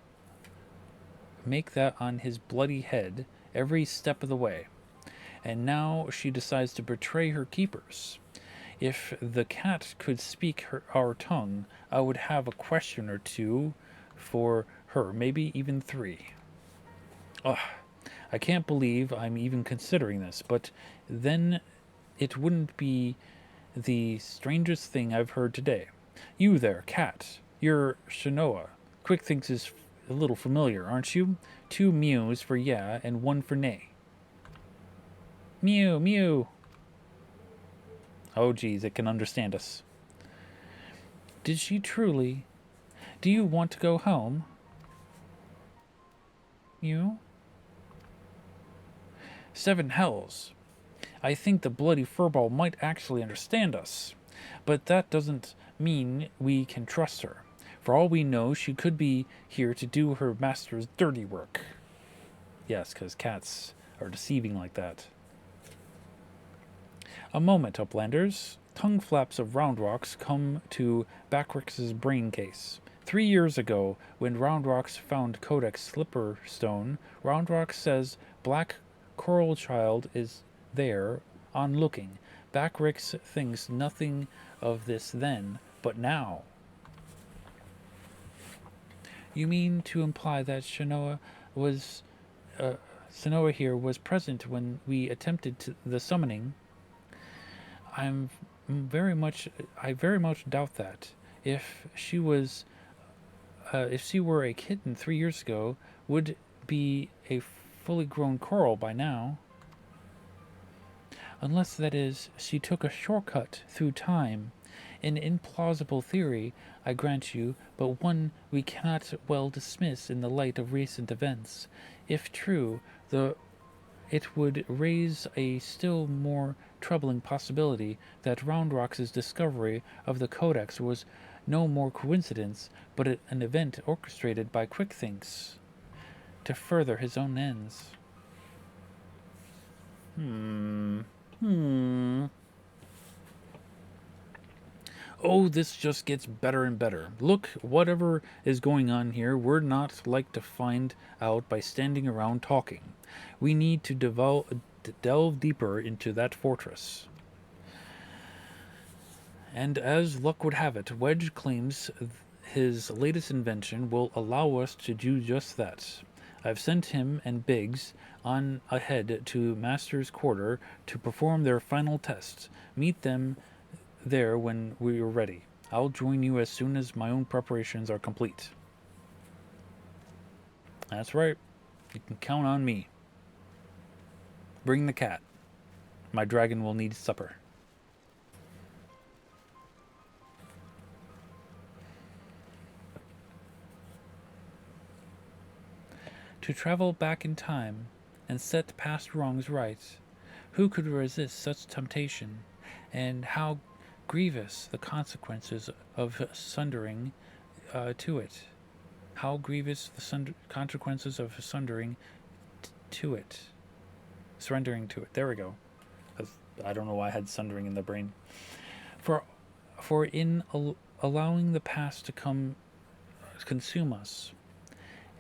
bloody head every step of the way. And now she decides to betray her keepers. If the cat could speak our tongue, I would have a question or two for her, maybe even 3. Ugh, I can't believe I'm even considering this, but then it wouldn't be the strangest thing I've heard today. You there, cat. You're Shanoa. Quick Thinks is a little familiar, aren't you? 2 mews for yeah and 1 for nay. Mew, mew. Oh, geez, it can understand us. Did she truly? Do you want to go home? You? Seven hells. I think the bloody furball might actually understand us. But that doesn't mean we can trust her. For all we know, she could be here to do her master's dirty work. Yes, because cats are deceiving like that. A moment, Uplanders. Tongue flaps of Roundrocks come to Backrix's brain case. 3 years ago, when Roundrocks found Codex Slipperstone, Roundrocks says Black Coral Child is there, on looking. Backrix thinks nothing of this then, but now. You mean to imply that Shanoa here was present when we attempted the summoning? I'm I very much doubt that. If she was, if she were a kitten 3 years ago, would be a fully grown coral by now. Unless, that is, she took a shortcut through time. An implausible theory, I grant you, but one we cannot well dismiss in the light of recent events. If true, it would raise a still more troubling possibility that Roundrock's discovery of the Codex was no more coincidence, but an event orchestrated by Quickthinks to further his own ends. Oh, this just gets better and better. Look, whatever is going on here, we're not like to find out by standing around talking. We need to delve deeper into that fortress. And as luck would have it, Wedge claims his latest invention will allow us to do just that. I've sent him and Biggs on ahead to Master's Quarter to perform their final tests. Meet them there when we are ready. I'll join you as soon as my own preparations are complete. That's right. You can count on me. Bring the cat. My dragon will need supper. To travel back in time and set past wrongs right, who could resist such temptation? And how grievous the consequences of sundering to it. How grievous the consequences of sundering to it. Surrendering to it. There we go. I don't know why I had sundering in the brain. For in allowing the past to consume us,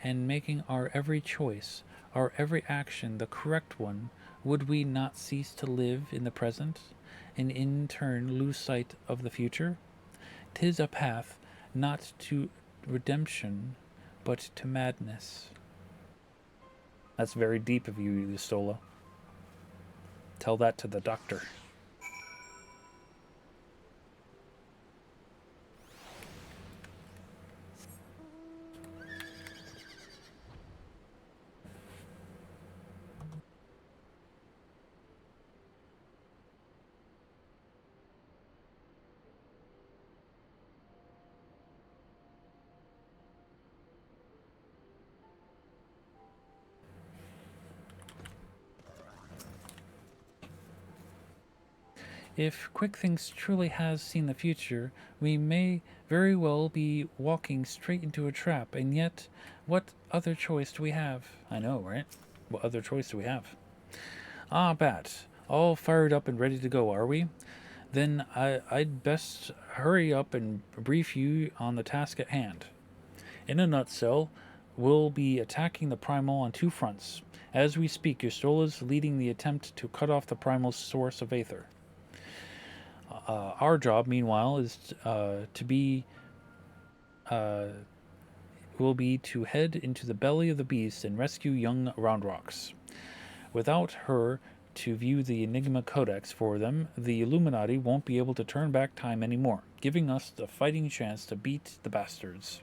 and making our every choice, our every action the correct one, would we not cease to live in the present, and in turn lose sight of the future? 'Tis a path not to redemption, but to madness. That's very deep of you, Yustola. Tell that to the doctor. If Quickthinks truly has seen the future, we may very well be walking straight into a trap, and yet, what other choice do we have? I know, right? What other choice do we have? Ah, Bat, all fired up and ready to go, are we? Then I'd best hurry up and brief you on the task at hand. In a nutshell, we'll be attacking the Primal on two fronts. As we speak, Yustola's leading the attempt to cut off the Primal's source of Aether. Our job, meanwhile, is will be to head into the belly of the beast and rescue young Roundrocks. Without her to view the Enigma Codex for them, the Illuminati won't be able to turn back time anymore, giving us the fighting chance to beat the bastards.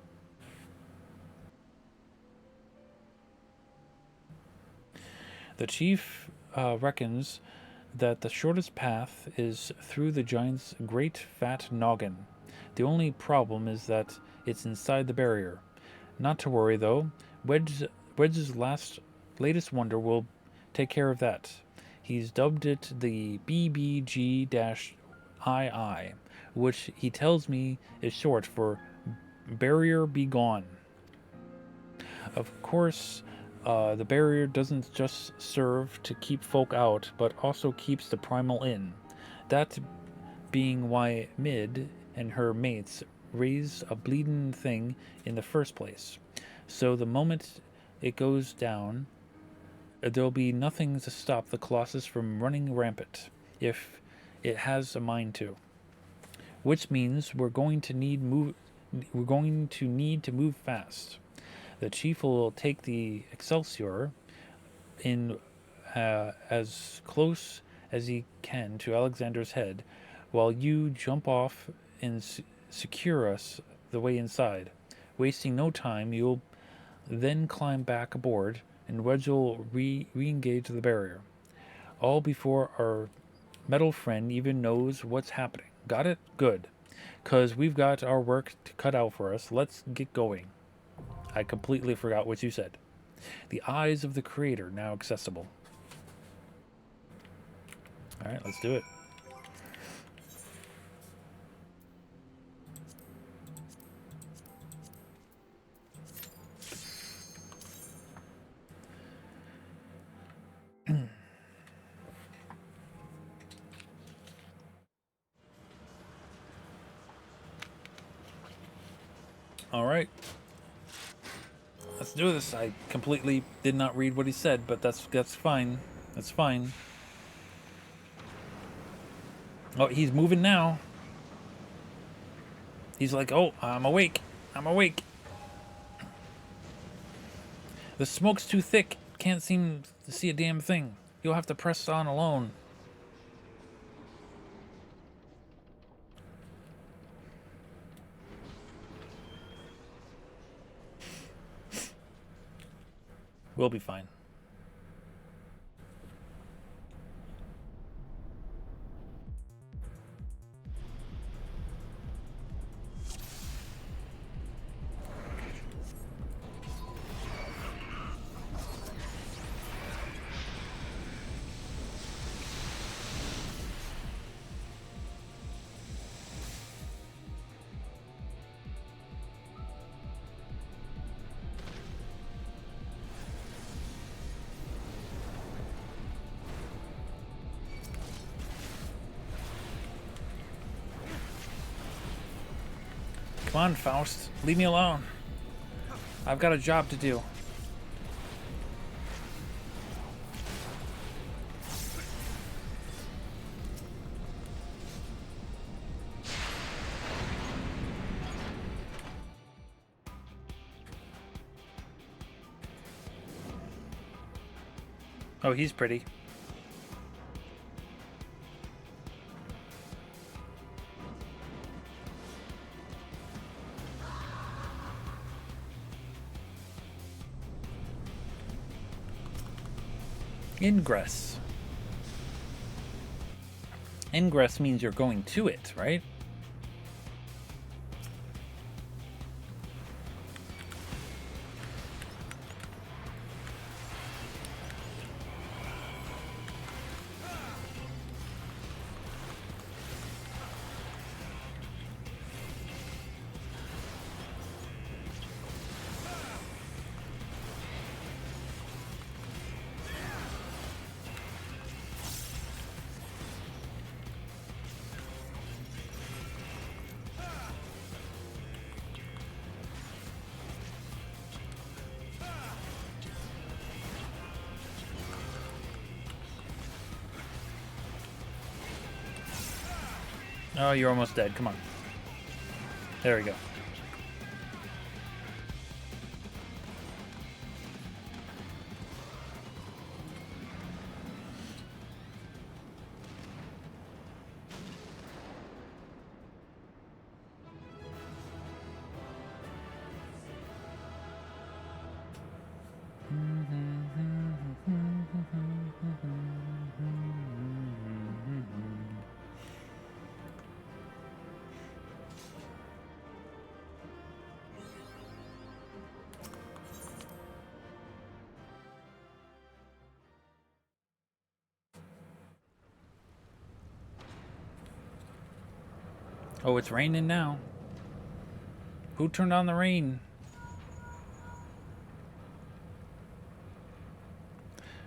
The chief reckons that the shortest path is through the giant's great fat noggin. The only problem is that it's inside the barrier. Not to worry though. Wedge's latest wonder will take care of that. He's dubbed it the BBG-II, which he tells me is short for Barrier Be Gone. Of course, the barrier doesn't just serve to keep folk out, but also keeps the primal in. That being why Mid and her mates raise a bleedin' thing in the first place. So the moment it goes down, there'll be nothing to stop the Colossus from running rampant, if it has a mind to. Which means we're going to need to move fast. The chief will take the Excelsior in as close as he can to Alexander's head, while you jump off and secure us the way inside. Wasting no time, you'll then climb back aboard, and Wedge will re-engage the barrier. All before our metal friend even knows what's happening. Got it? Good. 'Cause we've got our work to cut out for us. Let's get going. I completely forgot what you said. The eyes of the creator now accessible. Alright, let's do it. Alright. Let's do this. I completely did not read what he said, but that's fine. That's fine. Oh, he's moving now. He's like, oh, I'm awake. I'm awake. The smoke's too thick. Can't seem to see a damn thing. You'll have to press on alone. We'll be fine. Come on, Faust. Leave me alone. I've got a job to do. Oh, he's pretty. Ingress. Ingress means you're going to it, right? Oh, you're almost dead. Come on. There we go. Oh, it's raining now. Who turned on the rain?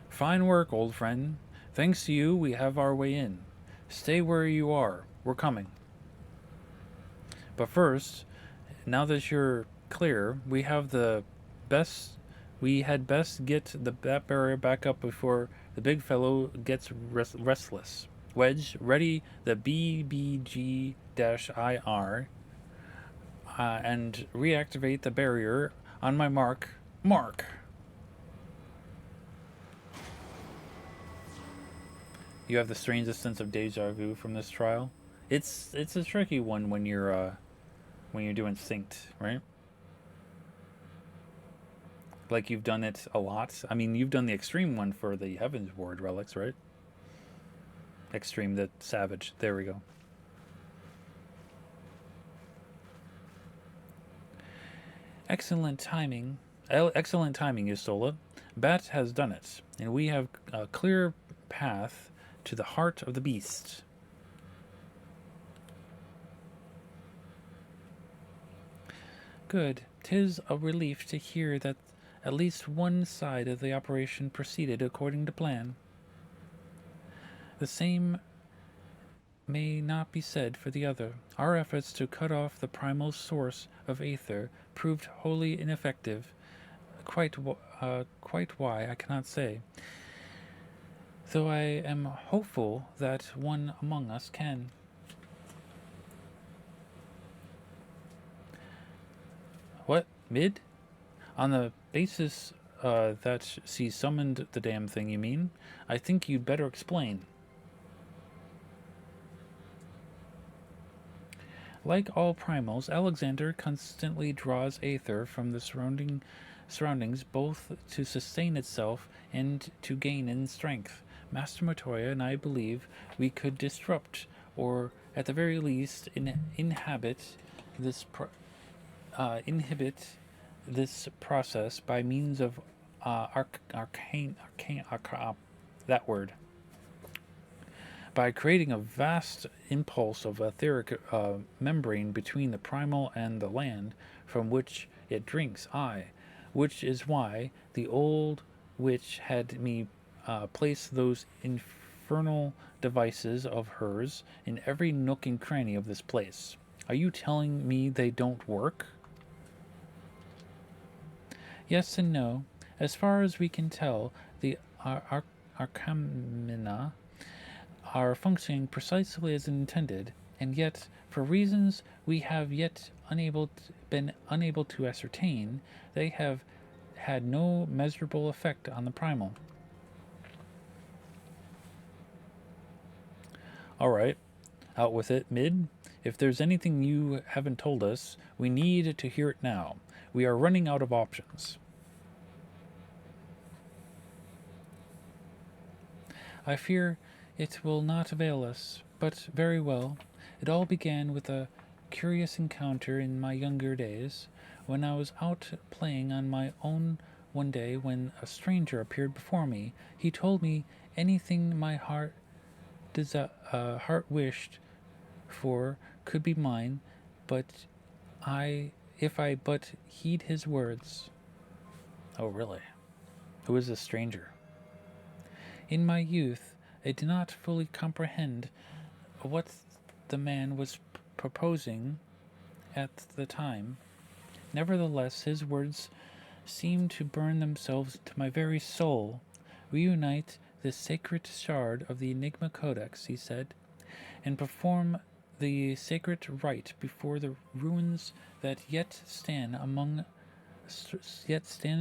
Fine work, old friend. Thanks to you, we have our way in. Stay where you are. We're coming. But first, now that you're clear, we have the best. We had best get that barrier back up before the big fellow gets restless. Wedge, ready the BBG-IR and reactivate the barrier on my mark. Mark! You have the strangest sense of deja vu from this trial. It's a tricky one when you're doing synced, right? Like you've done it a lot. I mean, you've done the extreme one for the Heaven's Ward relics, right? Extreme, the savage. There we go. Excellent timing. Excellent timing, Isola. Bat has done it, and we have a clear path to the heart of the beast. Good. 'Tis a relief to hear that at least one side of the operation proceeded according to plan. The same may not be said for the other. Our efforts to cut off the primal source of aether proved wholly ineffective. Quite why I cannot say, though I am hopeful that one among us can. What? Mid? On the basis that she summoned the damn thing, you mean? I think you'd better explain. Like all primals, Alexander constantly draws aether from the surroundings both to sustain itself and to gain in strength. Master Matoya and I believe we could disrupt, or at the very least inhibit this process by means of that word, by creating a vast impulse of etheric membrane between the primal and the land from which it drinks. Which is why the old witch had me place those infernal devices of hers in every nook and cranny of this place. Are you telling me they don't work? Yes and no. As far as we can tell, the Arcamina are functioning precisely as intended, and yet, for reasons we have yet been unable to ascertain, they have had no measurable effect on the primal. All right, out with it, Mid. If there's anything you haven't told us, we need to hear it now. We are running out of options. I fear it will not avail us, but very well. It all began with a curious encounter in my younger days, when I was out playing on my own one day when a stranger appeared before me. He told me anything my heart wished for could be mine, but if I but heed his words. Oh, really? Who is this stranger? In my youth, I did not fully comprehend what the man was proposing at the time. Nevertheless, his words seemed to burn themselves into my very soul. Reunite the sacred shard of the Enigma Codex, he said, and perform the sacred rite before the ruins that yet stand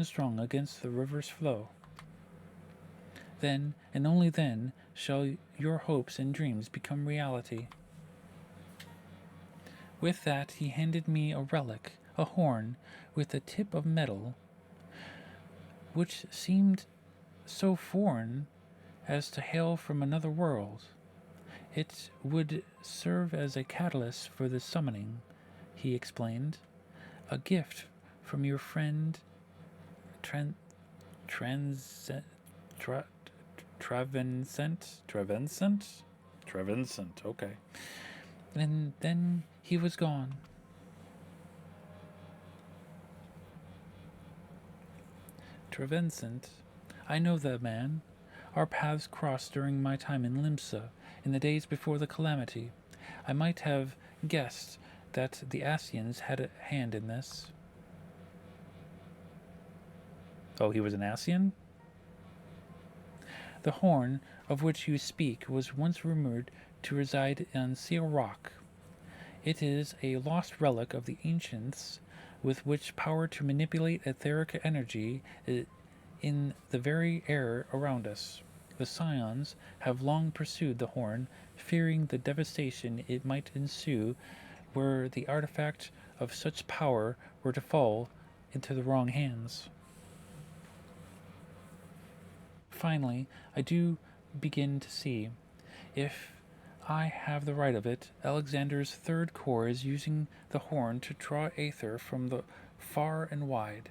strong against the river's flow. Then, and only then, shall your hopes and dreams become reality. With that, he handed me a relic, a horn with a tip of metal, which seemed so foreign as to hail from another world. It would serve as a catalyst for the summoning, he explained. A gift from your friend Trevincent. Okay. And then He was gone. Trevincent. I know that man. Our paths crossed during my time in Limsa, in the days before the calamity. I might have guessed that the Asians had a hand in this. Oh, he was an Asian? The horn of which you speak was once rumored to reside on Seal Rock. It is a lost relic of the ancients with which power to manipulate etheric energy in the very air around us. The Scions have long pursued the horn, fearing the devastation it might ensue were the artifact of such power were to fall into the wrong hands. Finally, I do begin to see. If I have the right of it, Alexander's Third Corps is using the horn to draw aether from the far and wide.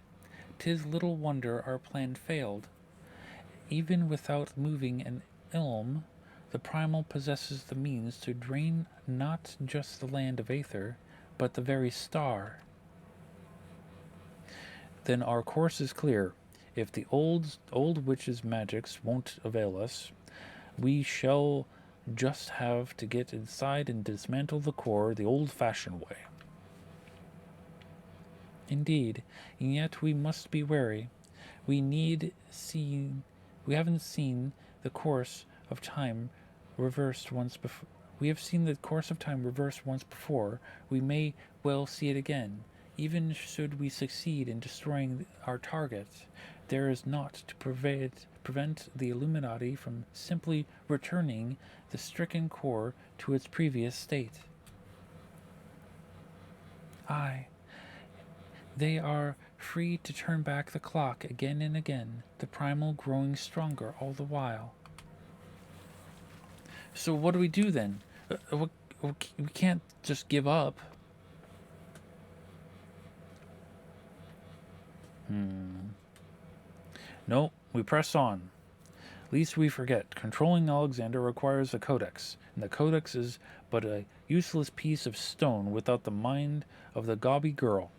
'Tis little wonder our plan failed. Even without moving an ilm, the primal possesses the means to drain not just the land of aether, but the very star. Then our course is clear. If the old witch's magics won't avail us, we shall just have to get inside and dismantle the core the old-fashioned way. Indeed, and yet we must be wary. We haven't seen the course of time reversed once before. We have seen the course of time reversed once before. We may well see it again. Even should we succeed in destroying our target, there is naught to prevent the Illuminati from simply returning the stricken core to its previous state. Aye, they are free to turn back the clock again and again, the primal growing stronger all the while. So what do we do then? We can't just give up. No, we press on. Lest we forget, controlling Alexander requires a codex, and the codex is but a useless piece of stone without the mind of the gauby girl.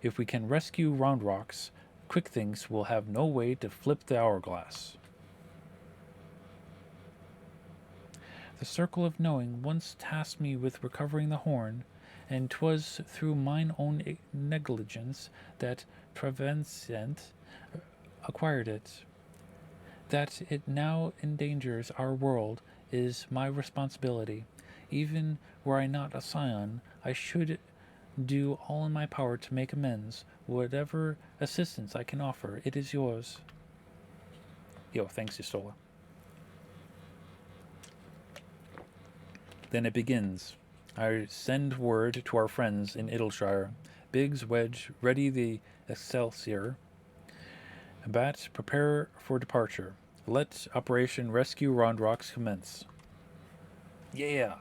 If we can rescue Roundrocks, Quick Thinks will have no way to flip the hourglass. The Circle of Knowing once tasked me with recovering the horn, and 'twas through mine own negligence that Trevincent acquired it. That it now endangers our world is my responsibility. Even were I not a scion, I should do all in my power to make amends. Whatever assistance I can offer, it is yours. Yo, thanks, Isola. Then it begins. I send word to our friends in Idleshire. Biggs, Wedge, ready the Excelsior. Bat, prepare for departure. Let Operation Rescue Roundrocks commence. Yeah.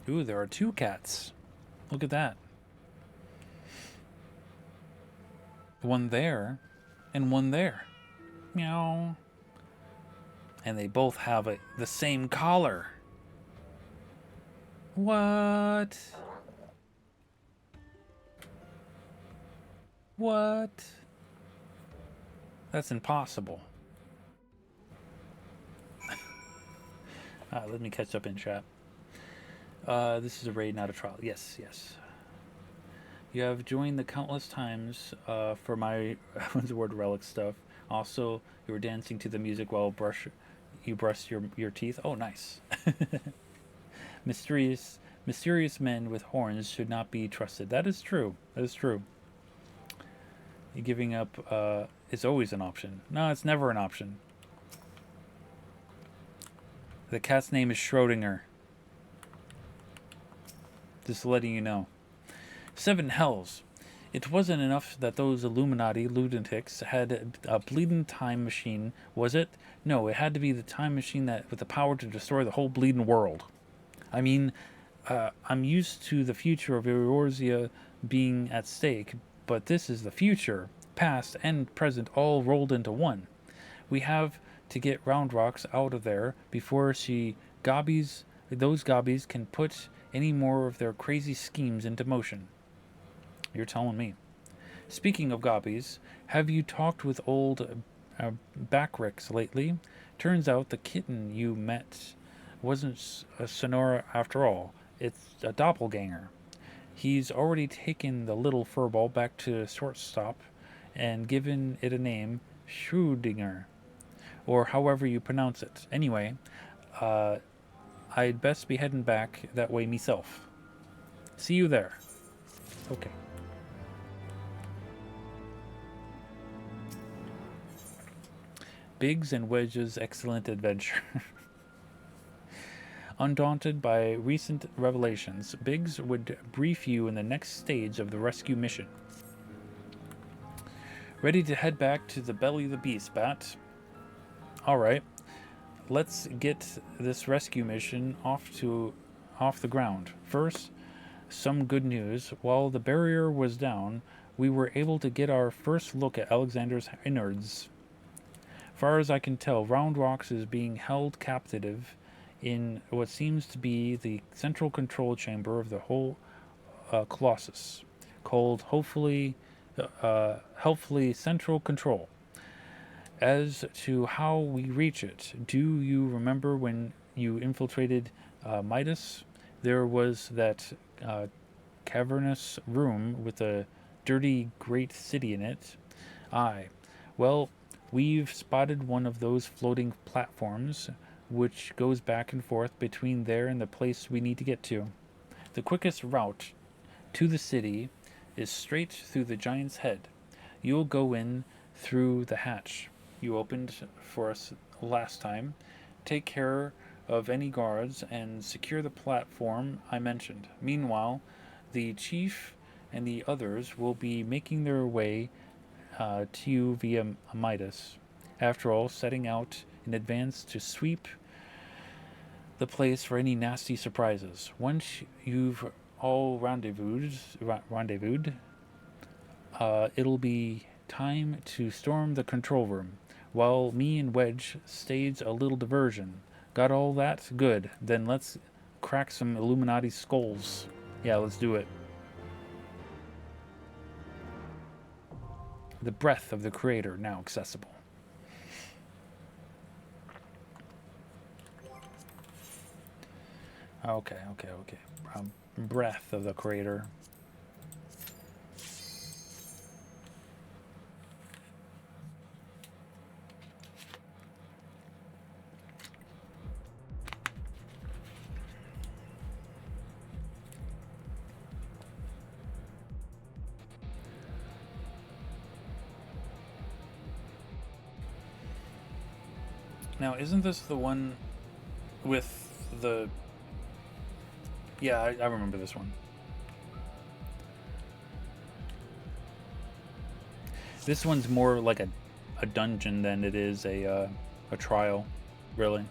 Ooh, there are two cats. Look at that. One there and one there. Meow. And they both have the same collar. What? What? That's impossible. Let me catch up in chat. This is a raid, not a trial. Yes, yes. You have joined the countless times for my Heaven's Word relic stuff. Also, you were dancing to the music while you brushed your teeth. Oh, nice. Mysterious men with horns should not be trusted. That is true. That is true. Giving up is always an option. No, it's never an option. The cat's name is Schrodinger. Just letting you know. 7 hells. It wasn't enough that those Illuminati lunatics had a bleeding time machine, was it? No, it had to be the time machine that with the power to destroy the whole bleeding world. I mean, I'm used to the future of Eorzea being at stake, but this is the future, past and present, all rolled into one. We have to get Round Rocks out of there before those gobbies can put any more of their crazy schemes into motion. You're telling me. Speaking of gobbies, have you talked with old Backricks lately? Turns out the kitten you met wasn't a Sonora after all. It's a doppelganger. He's already taken the little furball back to shortstop and given it a name, Schrödinger, or however you pronounce it. Anyway, uh, I'd best be heading back that way myself. See you there. Okay. Biggs and Wedge's excellent adventure. Undaunted by recent revelations, Biggs would brief you in the next stage of the rescue mission. Ready to head back to the belly of the beast, Bat? Alright, let's get this rescue mission off the ground. First, some good news. While the barrier was down, we were able to get our first look at Alexander's innards. Far as I can tell, Round Rocks is being held captive in what seems to be the central control chamber of the whole Colossus, called helpfully Central Control. As to how we reach it, do you remember when you infiltrated Midas? There was that cavernous room with a dirty great city in it. Aye. Well, we've spotted one of those floating platforms which goes back and forth between there and the place we need to get to. The quickest route to the city is straight through the giant's head. You'll go in through the hatch you opened for us last time. Take care of any guards and secure the platform I mentioned. Meanwhile, the chief and the others will be making their way to you via Midas. After all, setting out in advance to sweep the place for any nasty surprises. Once you've all rendezvoused, it'll be time to storm the control room, while me and Wedge stage a little diversion. Got all that? Good. Then let's crack some Illuminati skulls. Yeah, let's do it. The breath of the Creator now accessible. Okay. Breath of the Creator. Now, isn't this the one with the... Yeah, I remember this one. This one's more like a dungeon than it is a trial, really.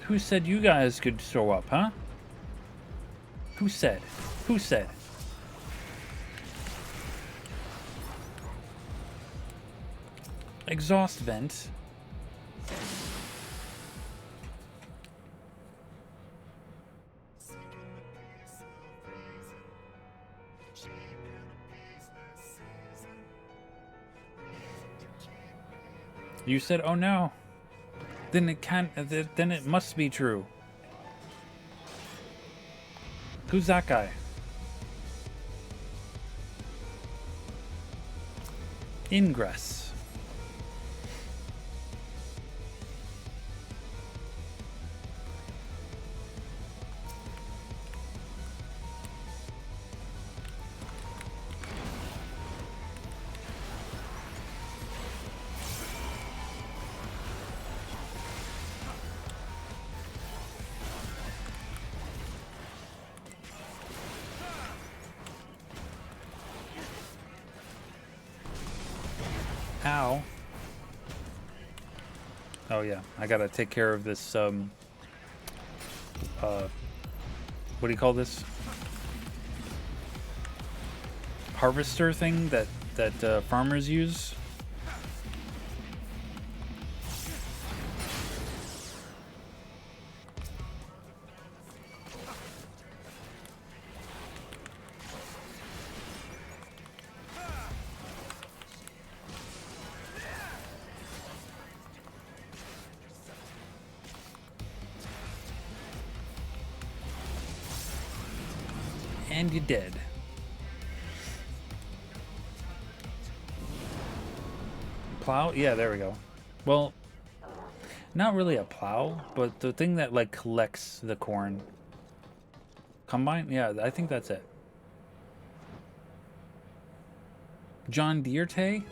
Who said you guys could show up, huh? Who said? Who said? Exhaust vent. You said, oh no. Then it can't, then it must be true. Who's that guy? Ingress. Ow. Oh yeah, I gotta take care of this, what do you call this? Harvester thing that farmers use? And you did. Plow? Yeah, there we go. Well, not really a plow, but the thing that like collects the corn. Combine? Yeah, I think that's it. John Deere Tay?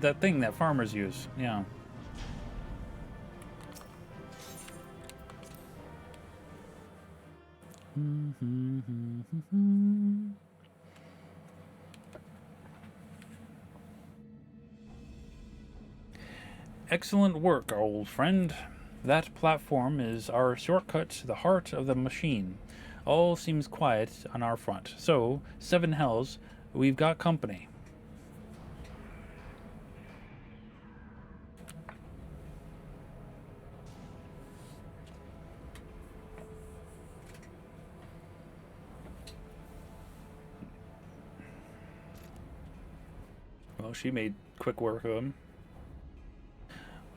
that thing that farmers use. Yeah. Excellent work, old friend. That platform is our shortcut to the heart of the machine. All seems quiet on our front. So, seven hells, we've got company. Well, she made quick work of him.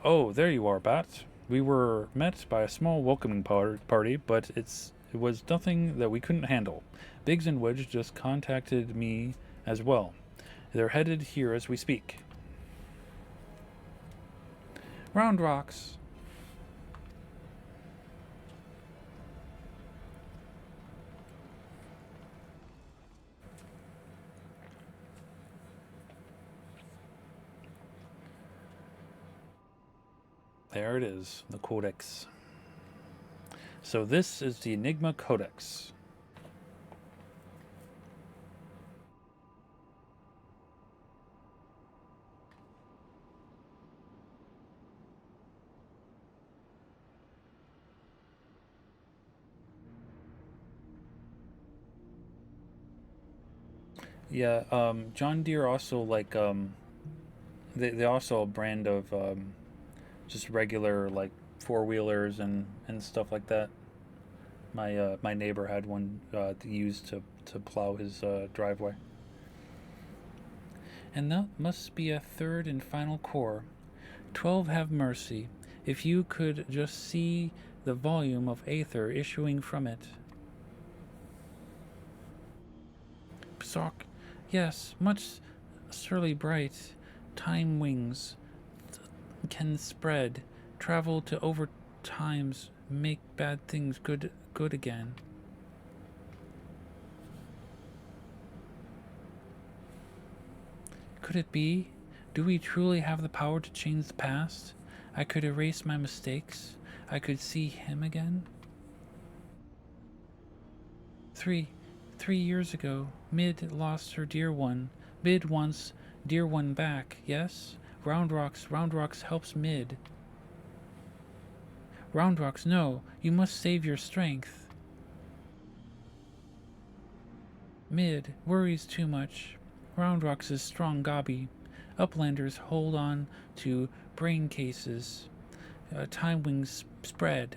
Oh, there you are, Bat. We were met by a small welcoming party, but it was nothing that we couldn't handle. Biggs and Wedge just contacted me as well. They're headed here as we speak. Round Rocks. There it is, the Codex. So this is the Enigma Codex. Yeah, John Deere also like they also a brand of just regular like four wheelers and stuff like that. My neighbor had one used to plow his driveway. And that must be a third and final core. 12 have mercy. If you could just see the volume of aether issuing from it. Psok, yes, much surely bright. Time wings can spread, travel to over times, make bad things good again. Could it be? Do we truly have the power to change the past? I could erase my mistakes. I could see him again. 3 years ago, Mid lost her dear one. Mid wants dear one back, yes? Round Rocks helps Mid. Round Rocks, no, you must save your strength. Mid worries too much. Round Rocks is strong gobby. Uplanders hold on to brain cases. Time wings spread.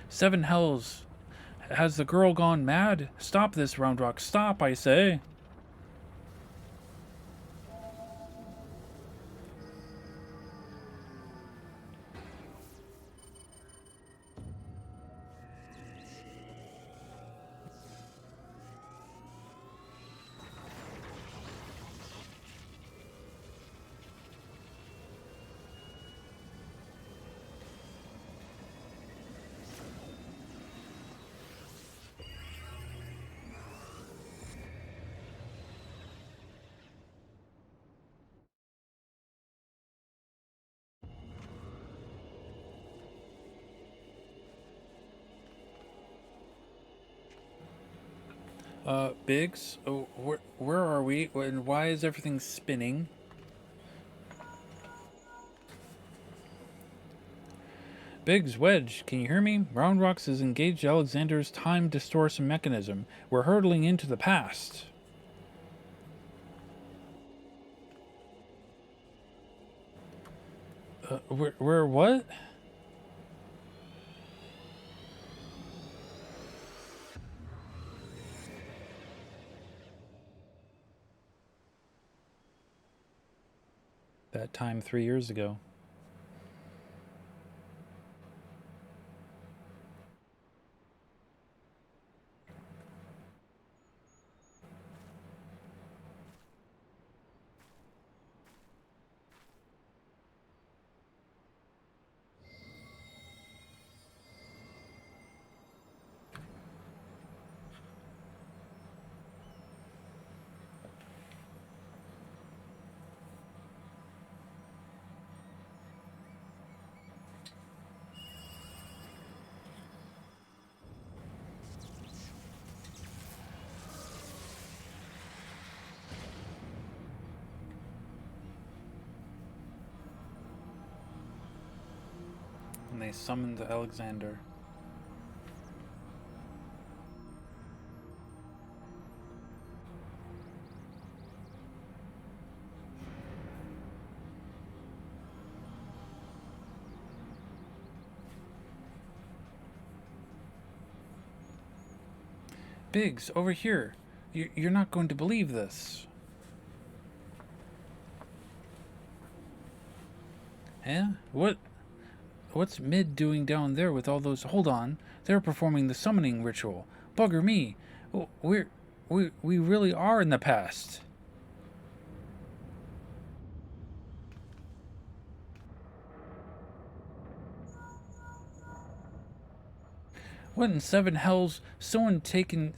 Seven hells. Has the girl gone mad? Stop this, Round Rock. Stop, I say. Biggs? Oh, where are we? And why is everything spinning? Biggs, Wedge, can you hear me? Round Rocks has engaged Alexander's time distortion mechanism. We're hurtling into the past. Where what? That time 3 years ago. And they summoned Alexander. Biggs, over here. You're not going to believe this. Huh? What's Mid doing down there with all those... Hold on. They're performing the summoning ritual. Bugger me. We really are in the past. What in seven hells? Someone's taken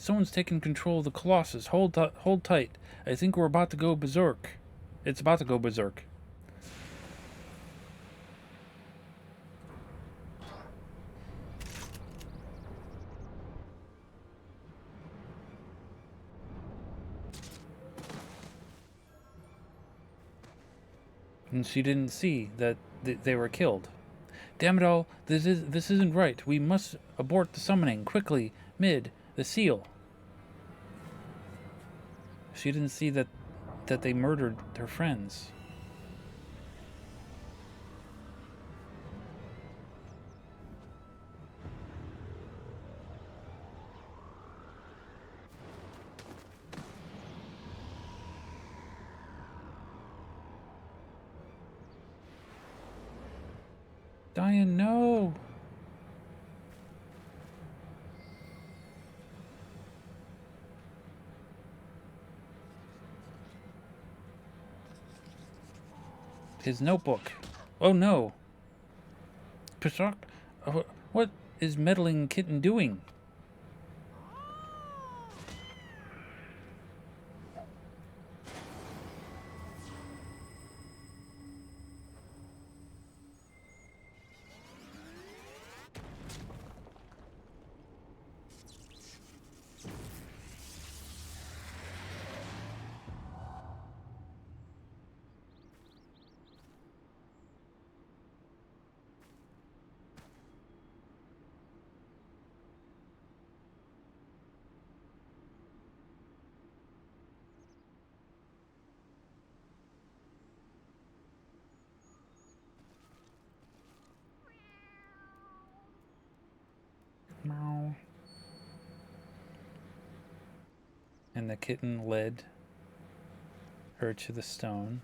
control of the Colossus. Hold tight. I think we're about to go berserk. It's about to go berserk. And she didn't see that they were killed. Damn it all! This isn't right. We must abort the summoning quickly. Mid, the seal. She didn't see that they murdered their friends. Diane, no! His notebook. Oh no! Pashak, what is meddling kitten doing? And the kitten led her to the stone.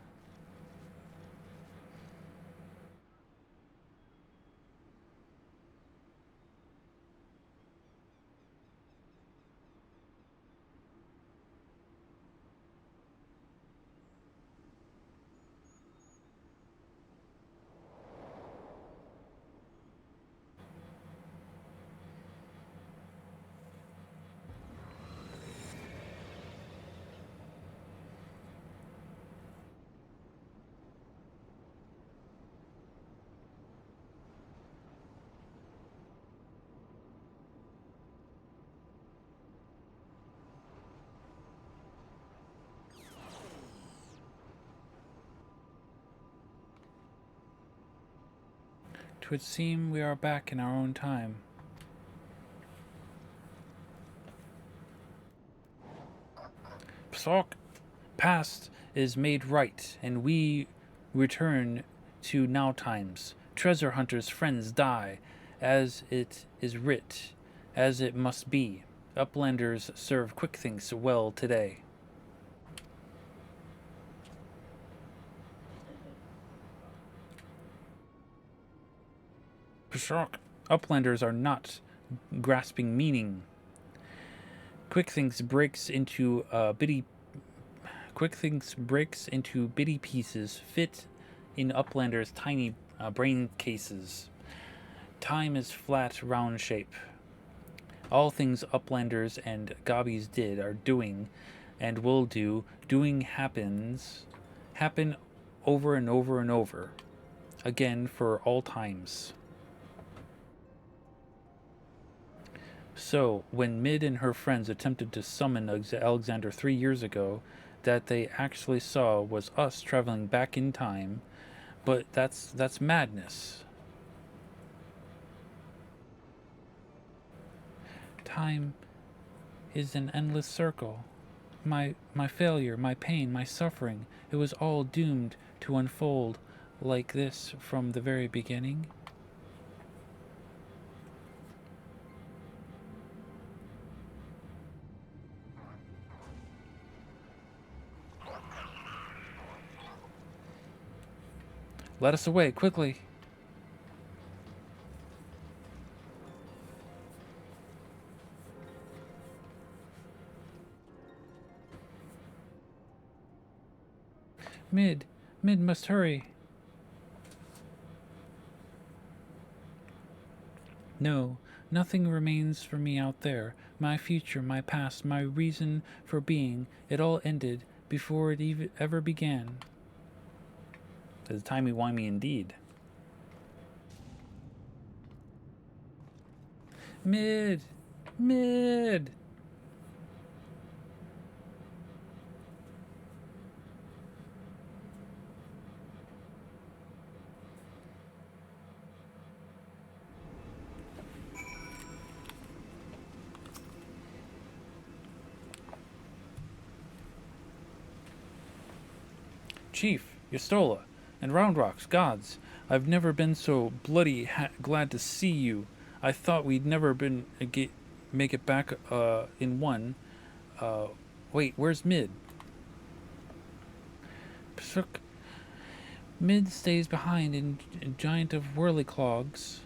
"'Twould seem we are back in our own time." "Psok, past is made right, and we return to now times. Treasure hunters' friends die, as it is writ, as it must be. Uplanders serve quick things well today." "Psok, uplanders are not grasping meaning. Quick things breaks into bitty pieces, fit in uplanders' tiny brain cases. Time is flat, round shape. All things uplanders and gobbies did, are doing, and will do. Doing happen over and over and over again for all times. So, when Mid and her friends attempted to summon Alexander 3 years ago, that they actually saw was us traveling back in time, but that's madness. Time is an endless circle. My failure, my pain, my suffering, it was all doomed to unfold like this from the very beginning. Let us away, quickly." Mid must hurry." "No, nothing remains for me out there. My future, my past, my reason for being, it all ended before it ever began." It's timey-wimey indeed. Mid! Mid! "Chief, Yastola, and Round Rocks, gods, I've never been so bloody glad to see you. I thought we'd never make it back in one. Wait, where's Mid?" "Psuk, Mid stays behind in Giant of Whirliclogs.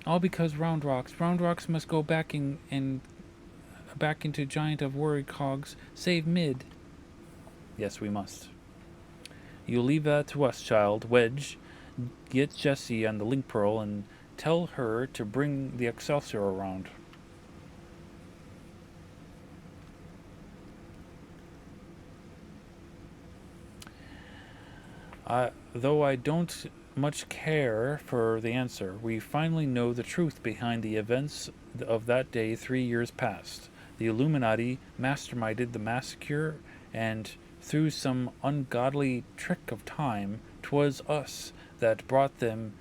All because Round Rocks must go back back into Giant of Whirliclogs. Save Mid." "Yes, we must." "You leave that to us, child. Wedge, get Jessie on the link pearl and tell her to bring the Excelsior around." Though I don't much care for the answer, we finally know the truth behind the events of that day 3 years past. The Illuminati masterminded the massacre, and through some ungodly trick of time, 'twas us that brought them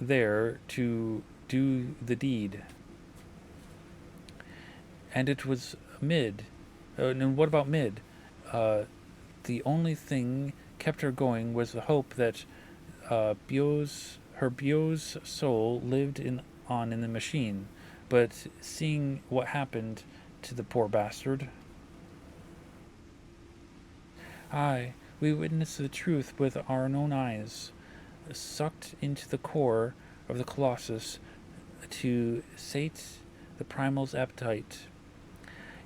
there to do the deed. And it was Mid. And what about Mid? The only thing kept her going was the hope that Bio's soul lived in the machine. But seeing what happened to the poor bastard..." Aye, we witnessed the truth with our own eyes, sucked into the core of the Colossus to sate the primal's appetite.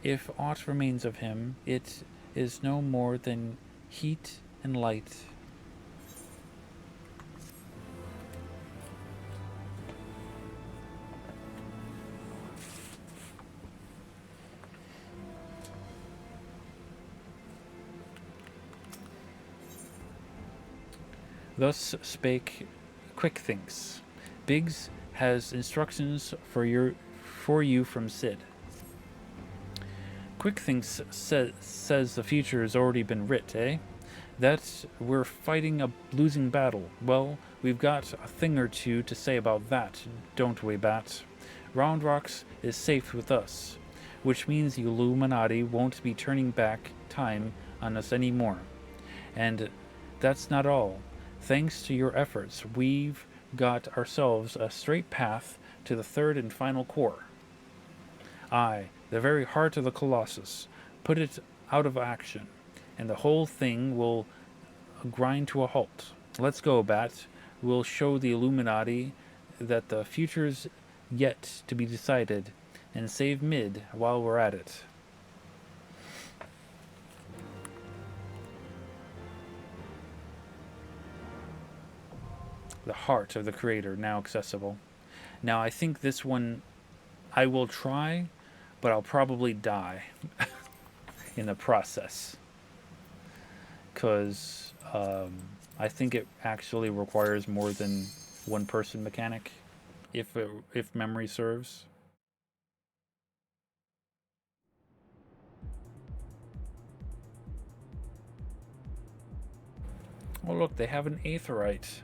If aught remains of him, it is no more than heat and light. Thus spake Quickthinks. Biggs has instructions for you from Sid. Quickthinks says the future has already been writ, eh? That we're fighting a losing battle. Well, we've got a thing or two to say about that, don't we, Bat? Round Rocks is safe with us, which means the Illuminati won't be turning back time on us anymore. And that's not all. Thanks to your efforts, we've got ourselves a straight path to the third and final core. Aye, the very heart of the Colossus. Put it out of action, and the whole thing will grind to a halt. Let's go, Bat. We'll show the Illuminati that the future's yet to be decided, and save Mid while we're at it. The heart of the creator, now accessible. Now, I think this one I will try, but I'll probably die in the process. Because I think it actually requires more than one person mechanic, if memory serves. Oh look, they have an aetheryte.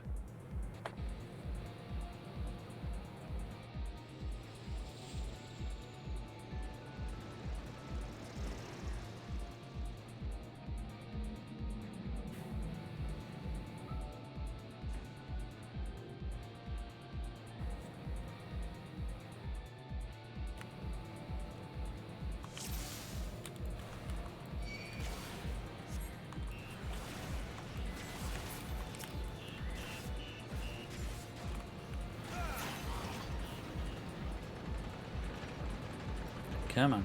Come on.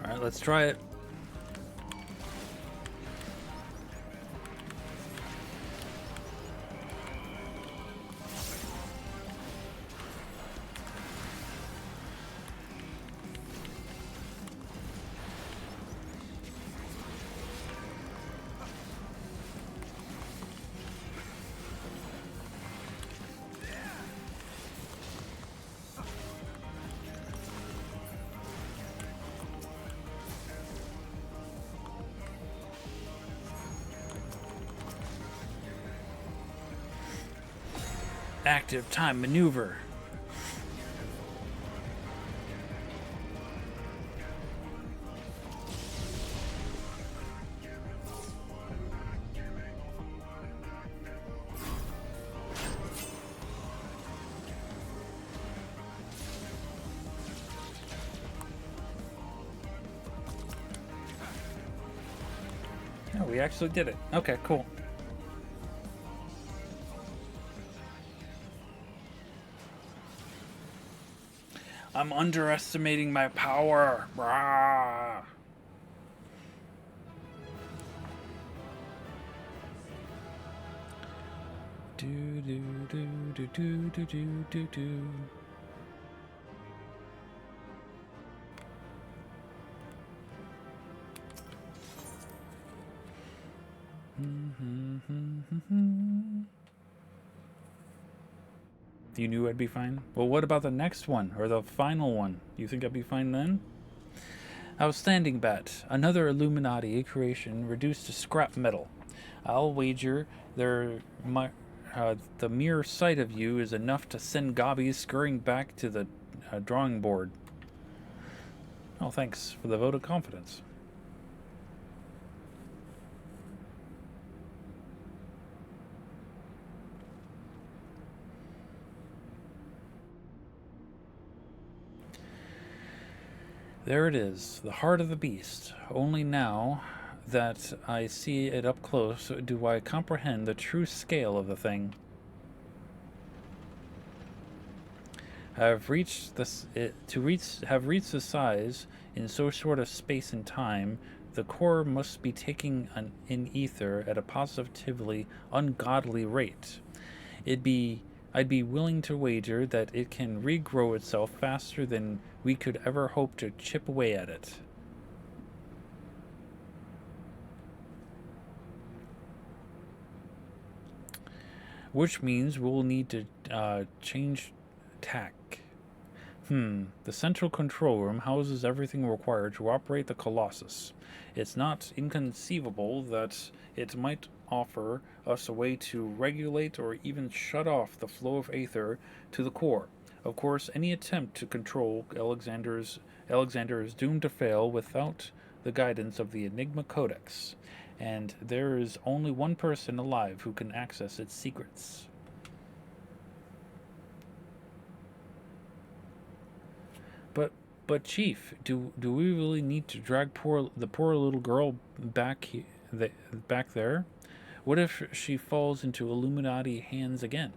Alright, let's try it. Active time maneuver. Oh, we actually did it. Okay, cool. I'm underestimating my power. Brah. Do do do do do do do do do. You knew I'd be fine? Well, what about the next one, or the final one? You think I'd be fine then? Outstanding Bat. Another Illuminati creation reduced to scrap metal. I'll wager the mere sight of you is enough to send Gobby scurrying back to the drawing board. Oh, thanks for the vote of confidence. There it is, the heart of the beast. Only now that I see it up close do I comprehend the true scale of the thing. Have reached the size in so short a space and time. The core must be taking in ether at a positively ungodly rate. I'd be willing to wager that it can regrow itself faster than we could ever hope to chip away at it. Which means we'll need to change tack. The central control room houses everything required to operate the Colossus. It's not inconceivable that it might offer us a way to regulate or even shut off the flow of aether to the core. Of course, any attempt to control Alexander is doomed to fail without the guidance of the Enigma Codex, and there is only one person alive who can access its secrets. But Chief, do we really need to drag the poor little girl back there? What if she falls into Illuminati hands again?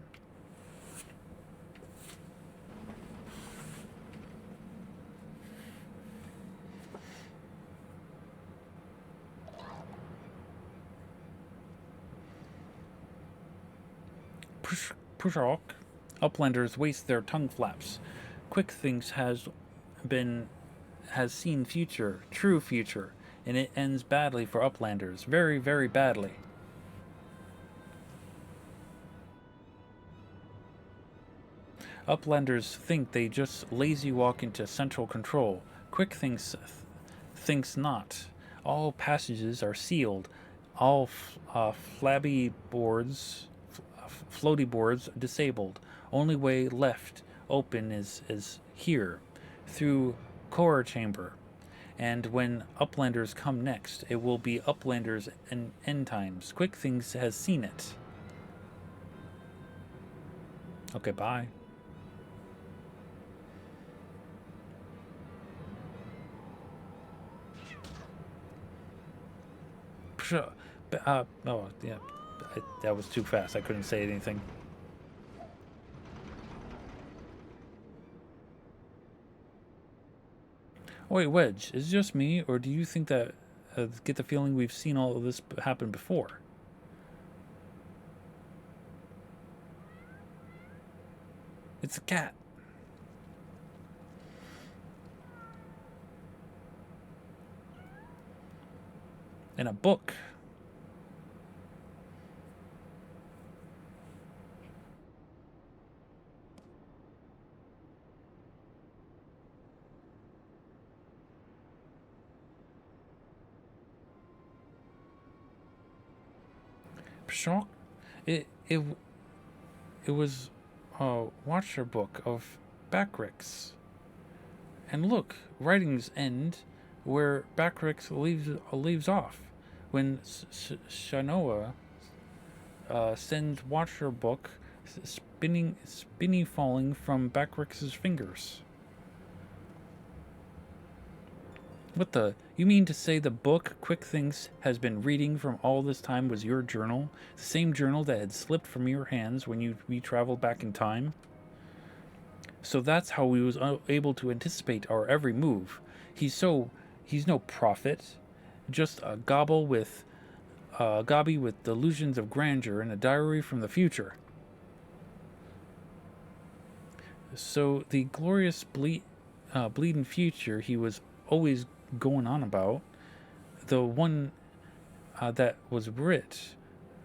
Pushok. Uplanders waste their tongue flaps. Quick Things has seen true future, and it ends badly for Uplanders. Very, very badly. Uplanders think they just lazy walk into central control. Quick Things thinks not. All passages are sealed. All floaty boards disabled. Only way left open is here, through core chamber. And when Uplanders come next, it will be Uplanders and end times. Quick Things has seen it. Okay, bye. Oh, yeah. That was too fast. I couldn't say anything. Oh, wait, Wedge, is it just me, or do you think that get the feeling we've seen all of this happen before? It's a cat. In a book. Shock. It was a Watcher book of Backrix. And look, writings end where Backrix leaves off. When Shanoa sends Watcher book spinny falling from Backrix's fingers. What the? You mean to say the book Quick Things has been reading from all this time was your journal? The same journal that had slipped from your hands when we traveled back in time? So that's how he was able to anticipate our every move. He's no prophet, just a gobby with delusions of grandeur and a diary from the future. So the glorious bleeding future he was always going on about, the one that was writ,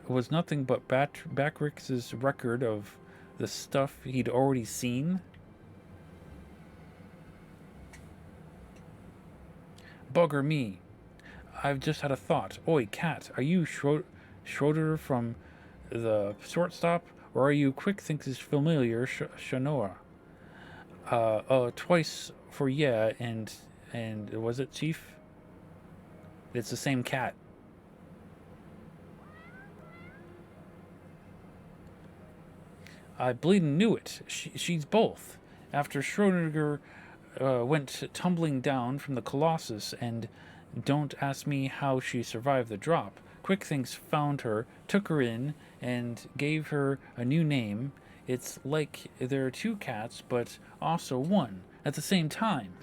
was nothing but Backrick's record of the stuff he'd already seen. Bugger me. I've just had a thought. Oi, cat, are you Schroeder from the shortstop, or are you Quick Thinks' familiar Shanoa? Twice for yeah, and was it Chief? It's the same cat. I bleeding knew it. She's both. After Schrodinger went tumbling down from the Colossus, and don't ask me how she survived the drop. Quick Things found her, took her in, and gave her a new name. It's like there are two cats, but also one at the same time.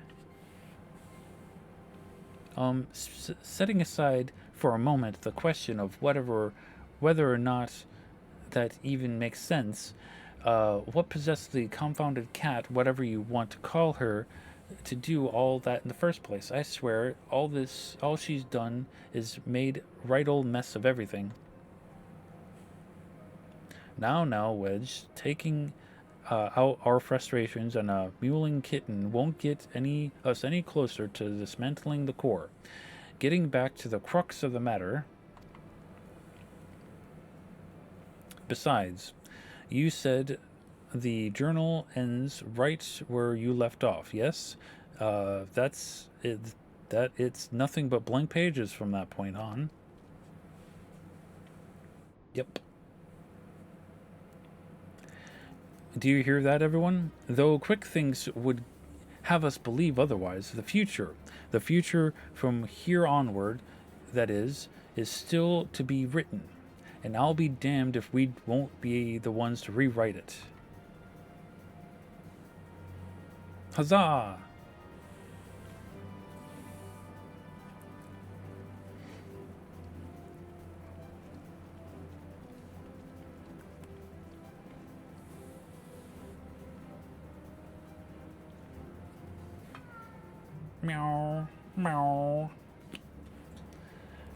Setting aside for a moment the question of whether or not that even makes sense, what possessed the confounded cat, whatever you want to call her, to do all that in the first place? I swear, all she's done is made right old mess of everything. Now, Wedge, taking out our frustrations on a mewling kitten won't get us any closer to dismantling the core. Getting back to the crux of the matter. Besides, you said the journal ends right where you left off, yes? That's it. That it's nothing but blank pages from that point on. Yep. Do you hear that, everyone? Though Quick Things would have us believe otherwise, the future from here onward, that is still to be written. And I'll be damned if we won't be the ones to rewrite it. Huzzah! Meow, meow.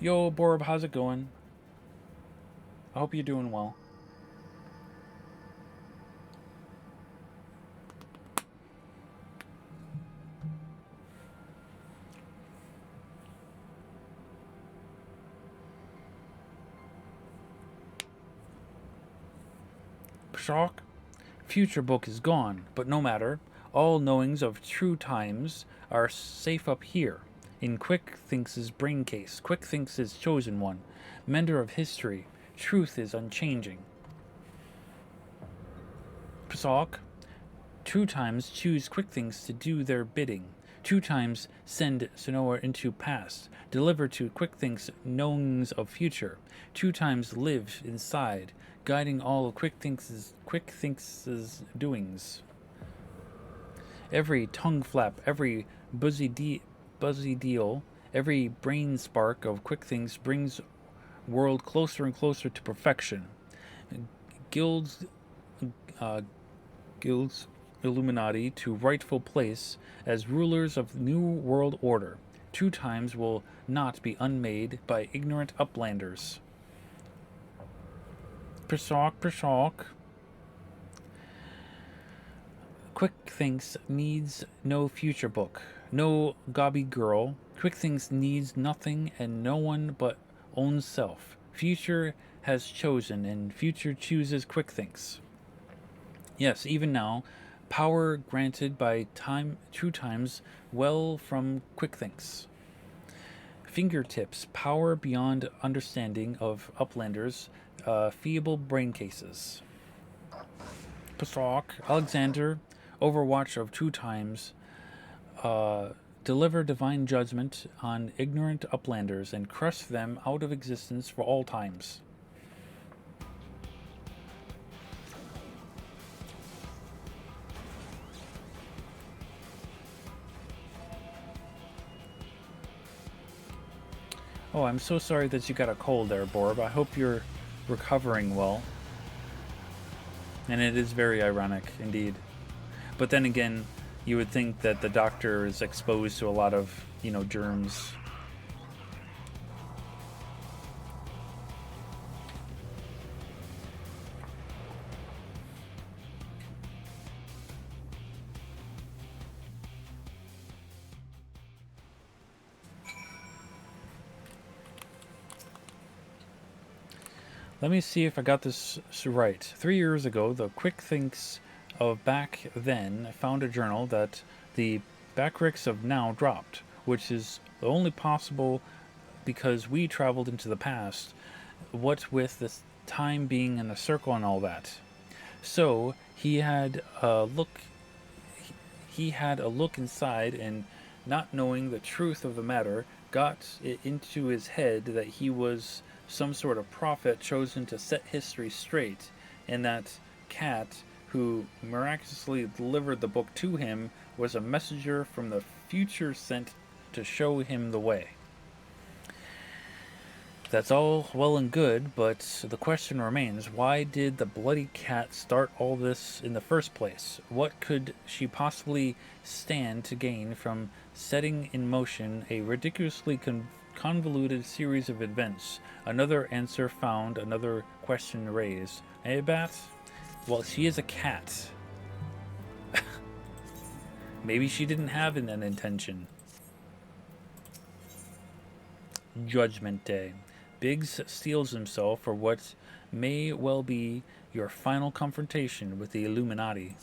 Yo, Borb, how's it going? I hope you're doing well. Shock? Future book is gone, but no matter. All knowings of true times are safe up here, in Quick Thinks' brain case. Quick Thinks' chosen one, mender of history. Truth is unchanging. Psalk? True times choose Quick Things to do their bidding. True times send Sonora into past, deliver to Quick Things knowings of future. True times live inside, guiding all of Quick Thinks' doings. Every tongue flap, every buzzy deal, every brain spark of Quick Things brings world closer and closer to perfection. Guilds Illuminati to rightful place as rulers of new world order. True times will not be unmade by ignorant uplanders. Persock. Quick Thinks needs no future book, no gobby girl. Quick Thinks needs nothing and no one but own self. Future has chosen, and future chooses Quick Thinks. Yes, even now, power granted by true times well from Quick Thinks. Fingertips, power beyond understanding of uplanders, feeble brain cases. Pasok, Alexander, Overwatch of true times, deliver divine judgment on ignorant uplanders and crush them out of existence for all times. Oh, I'm so sorry that you got a cold there, Borb. I hope you're recovering well. And it is very ironic, indeed. But then again, you would think that the doctor is exposed to a lot of, germs. Let me see if I got this right. 3 years ago, the Quick Thinks of back then found a journal that the Backricks of now dropped, which is only possible because we traveled into the past, what with this time being in a circle and all that. So he had a look inside, and not knowing the truth of the matter, got it into his head that he was some sort of prophet chosen to set history straight, and that cat who miraculously delivered the book to him was a messenger from the future sent to show him the way. That's all well and good, but the question remains, why did the bloody cat start all this in the first place? What could she possibly stand to gain from setting in motion a ridiculously convoluted series of events? Another answer found, another question raised. Eh, Bat? Well, she is a cat. Maybe she didn't have an intention. Judgment Day. Biggs steels himself for what may well be your final confrontation with the Illuminati.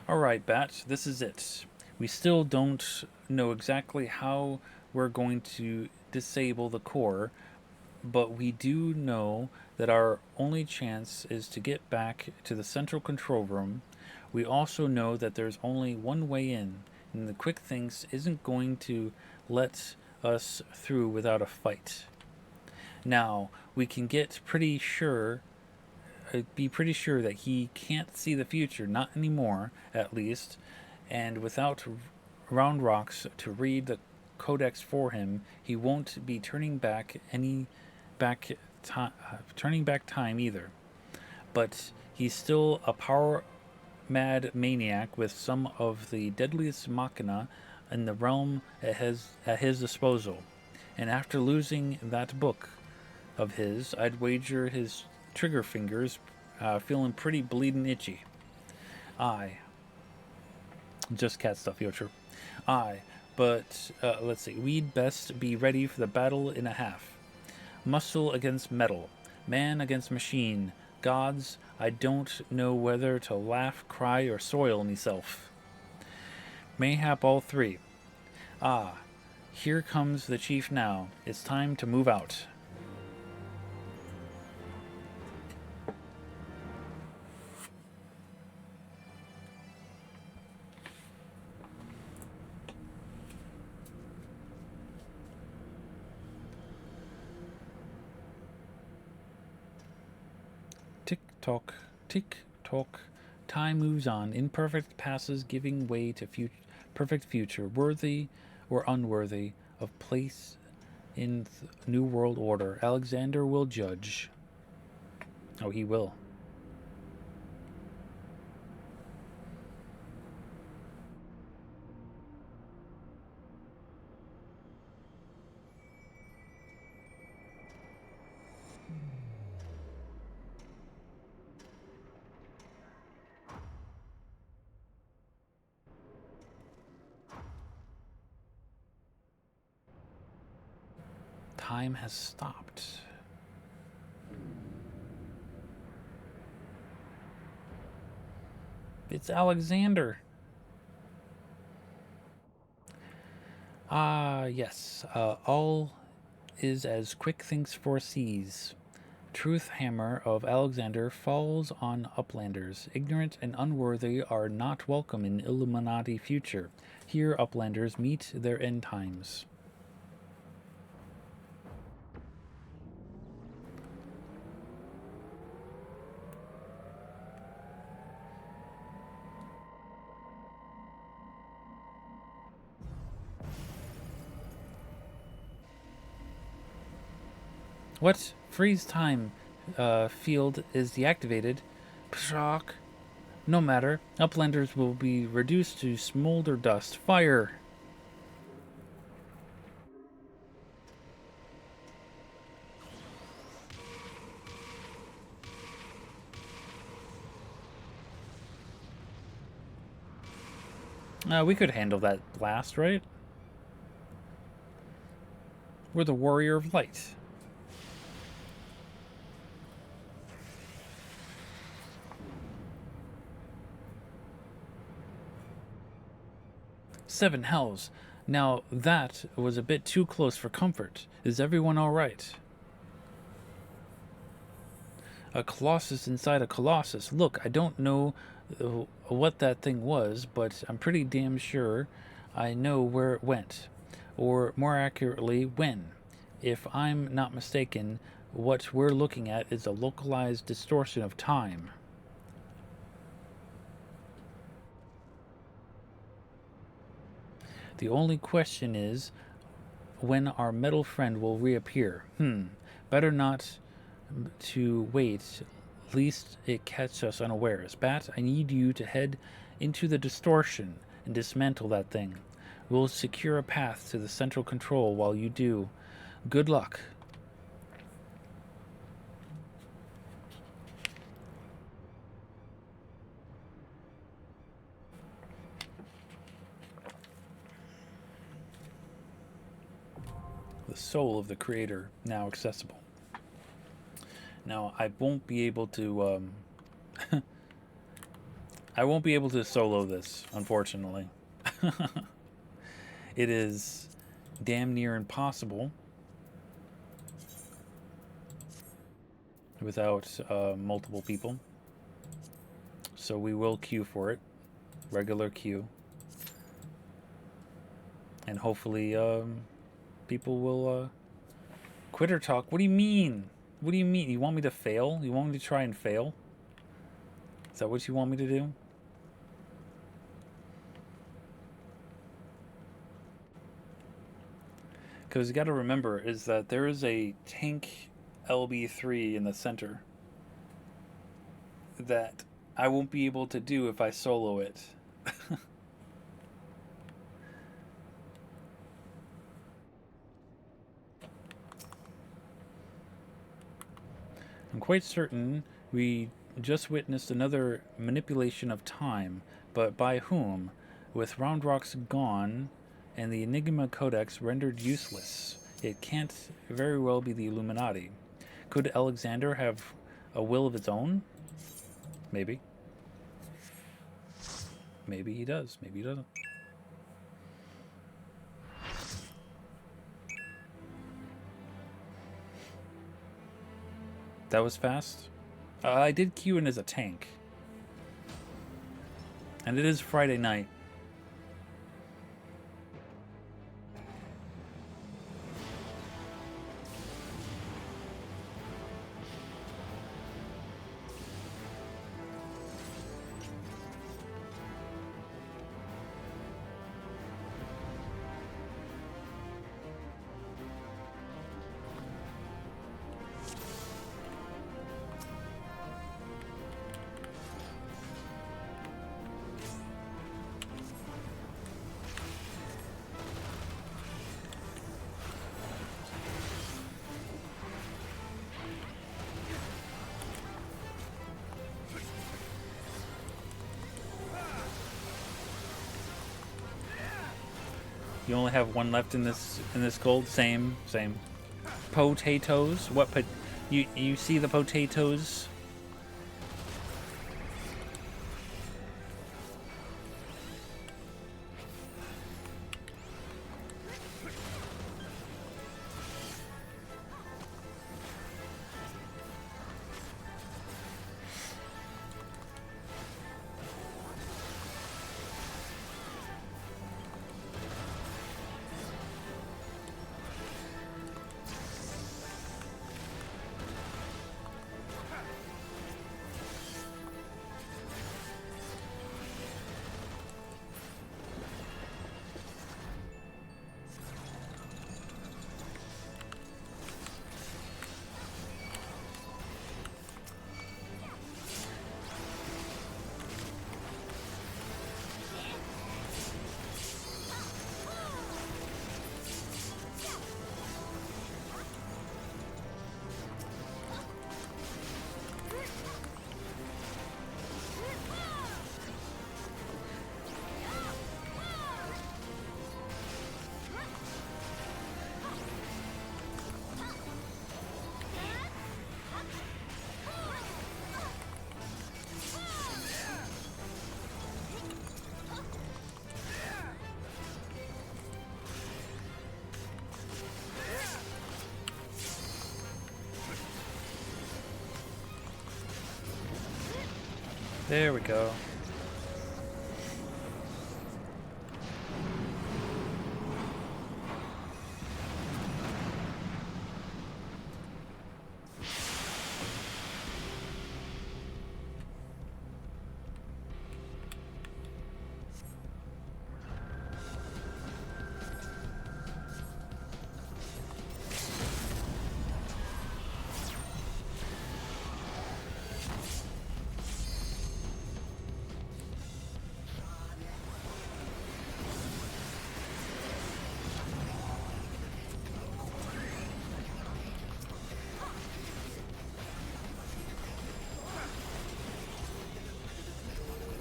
Alright, Bat, this is it. We still don't know exactly how we're going to disable the core, but we do know that our only chance is to get back to the central control room. We also know that there's only one way in, and the Quick Things isn't going to let us through without a fight. Now, we can be pretty sure that he can't see the future, not anymore, at least, and without Round Rocks to read the codex for him, he won't be turning back time either. But he's still a power mad maniac with some of the deadliest machina in the realm at his disposal. And after losing that book of his, I'd wager his trigger fingers feeling pretty bleeding itchy. Aye. Just cat stuff, Yocher. Aye. But let's see. We'd best be ready for the battle in a half. Muscle against metal. Man against machine. Gods, I don't know whether to laugh, cry, or soil myself. Mayhap all three. Ah, here comes the chief now. It's time to move out. Tick tock, tick tock. Time moves on. Imperfect passes, giving way to perfect future, worthy or unworthy of place in New World Order. Alexander will judge. Oh, he will. Time has stopped. It's Alexander. Ah, yes. All is as Quick Thinks foresees. Truth hammer of Alexander falls on uplanders. Ignorant and unworthy are not welcome in Illuminati future. Here uplanders meet their end times. What? Freeze time field is deactivated. Shock. No matter. Uplanders will be reduced to smolder dust. Fire. We could handle that blast, right? We're the warrior of light. Seven hells. Now that was a bit too close for comfort. Is everyone alright? A colossus inside a colossus. Look, I don't know what that thing was, but I'm pretty damn sure I know where it went. Or more accurately, when. If I'm not mistaken, what we're looking at is a localized distortion of time. The only question is when our metal friend will reappear. Better not to wait, lest it catch us unawares. Bat, I need you to head into the distortion and dismantle that thing. We'll secure a path to the central control while you do. Good luck. The soul of the creator now accessible. Now I won't be able to I won't be able to solo this, unfortunately. It is damn near impossible without multiple people. So we will queue for it. Regular queue. And hopefully people will quitter talk. What do you mean? What do you mean? You want me to fail? You want me to try and fail? Is that what you want me to do? Because you got to remember is that there is a tank LB3 in the center that I won't be able to do if I solo it. I'm quite certain we just witnessed another manipulation of time, but by whom? With Round Rocks gone and the Enigma Codex rendered useless, it can't very well be the Illuminati. Could Alexander have a will of his own? Maybe. Maybe he does. Maybe he doesn't. That was fast. I did queue in as a tank. And it is Friday night. You only have one left in this gold. Same. Potatoes. What? You see the potatoes? There we go.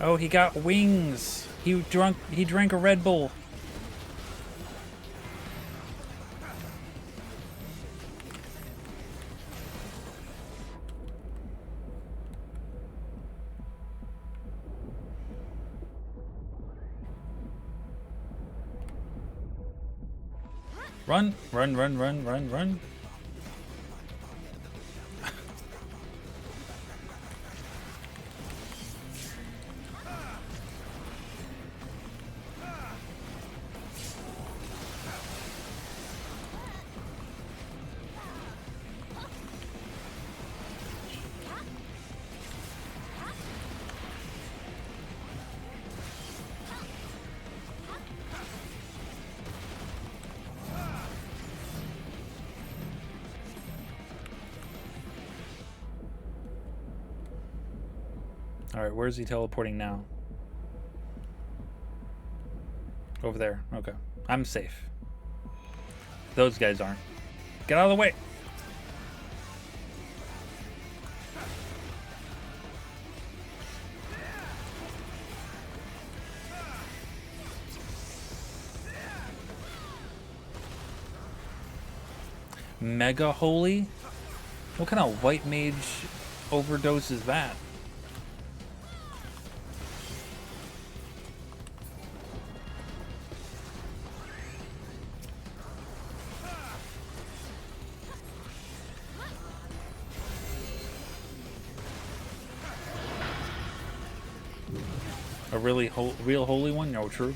Oh, he got wings. He drank a Red Bull. Run, run, run, run, run, run. All right, where's he teleporting now? Over there. Okay. I'm safe. Those guys aren't. Get out of the way. Mega Holy? What kind of white mage overdose is that? A really real holy one? No, true.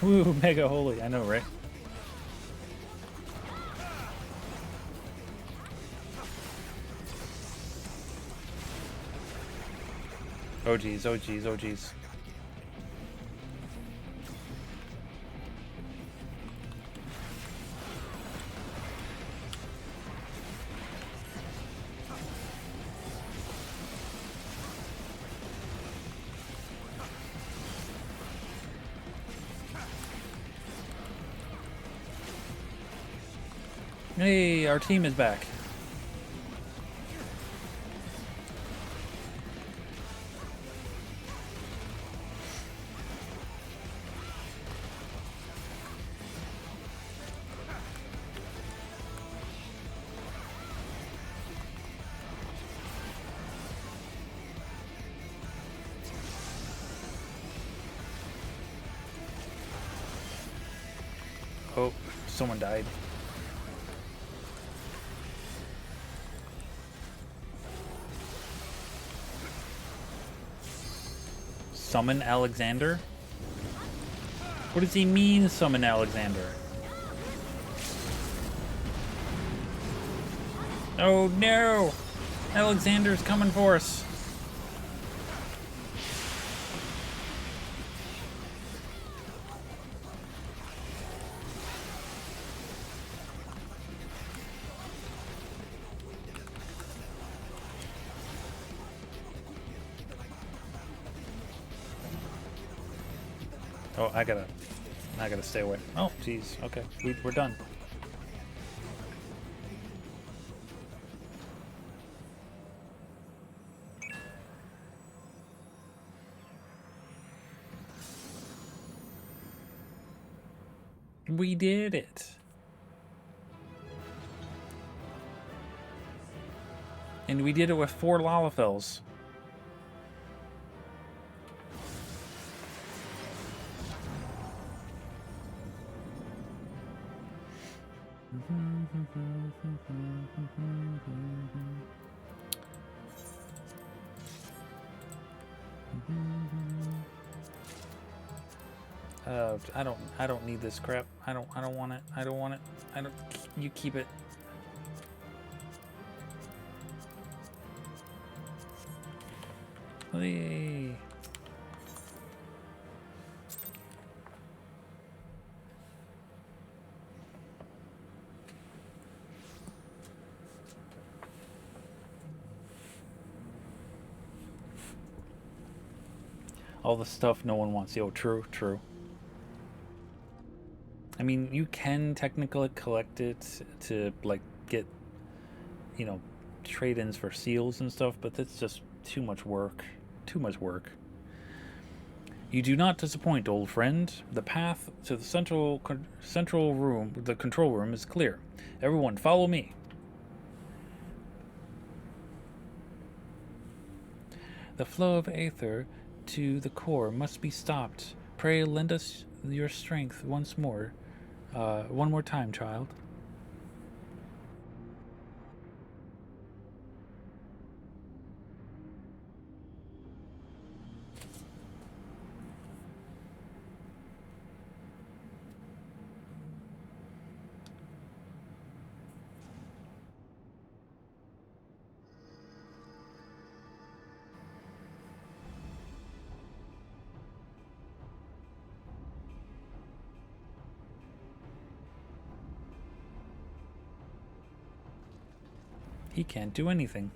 Ooh, mega holy. I know, right? Oh geez, oh geez, oh geez. Hey, our team is back. Oh, someone died. Summon Alexander? What does he mean, summon Alexander? Oh no! Alexander's coming for us. Oh, I gotta stay away. Oh, jeez. Okay, we're done. We did it. And we did it with 4 Lalafels. I don't need this crap. I don't want it. I don't want it. I don't. You keep it. Hey. All the stuff no one wants. Yo, true, true. I mean, you can technically collect it to, like, get, you know, trade-ins for seals and stuff, but that's just too much work. Too much work. You do not disappoint, old friend. The path to the central room, the control room, is clear. Everyone, follow me. The flow of aether to the core must be stopped. Pray lend us your strength once more. One more time, child. He can't do anything.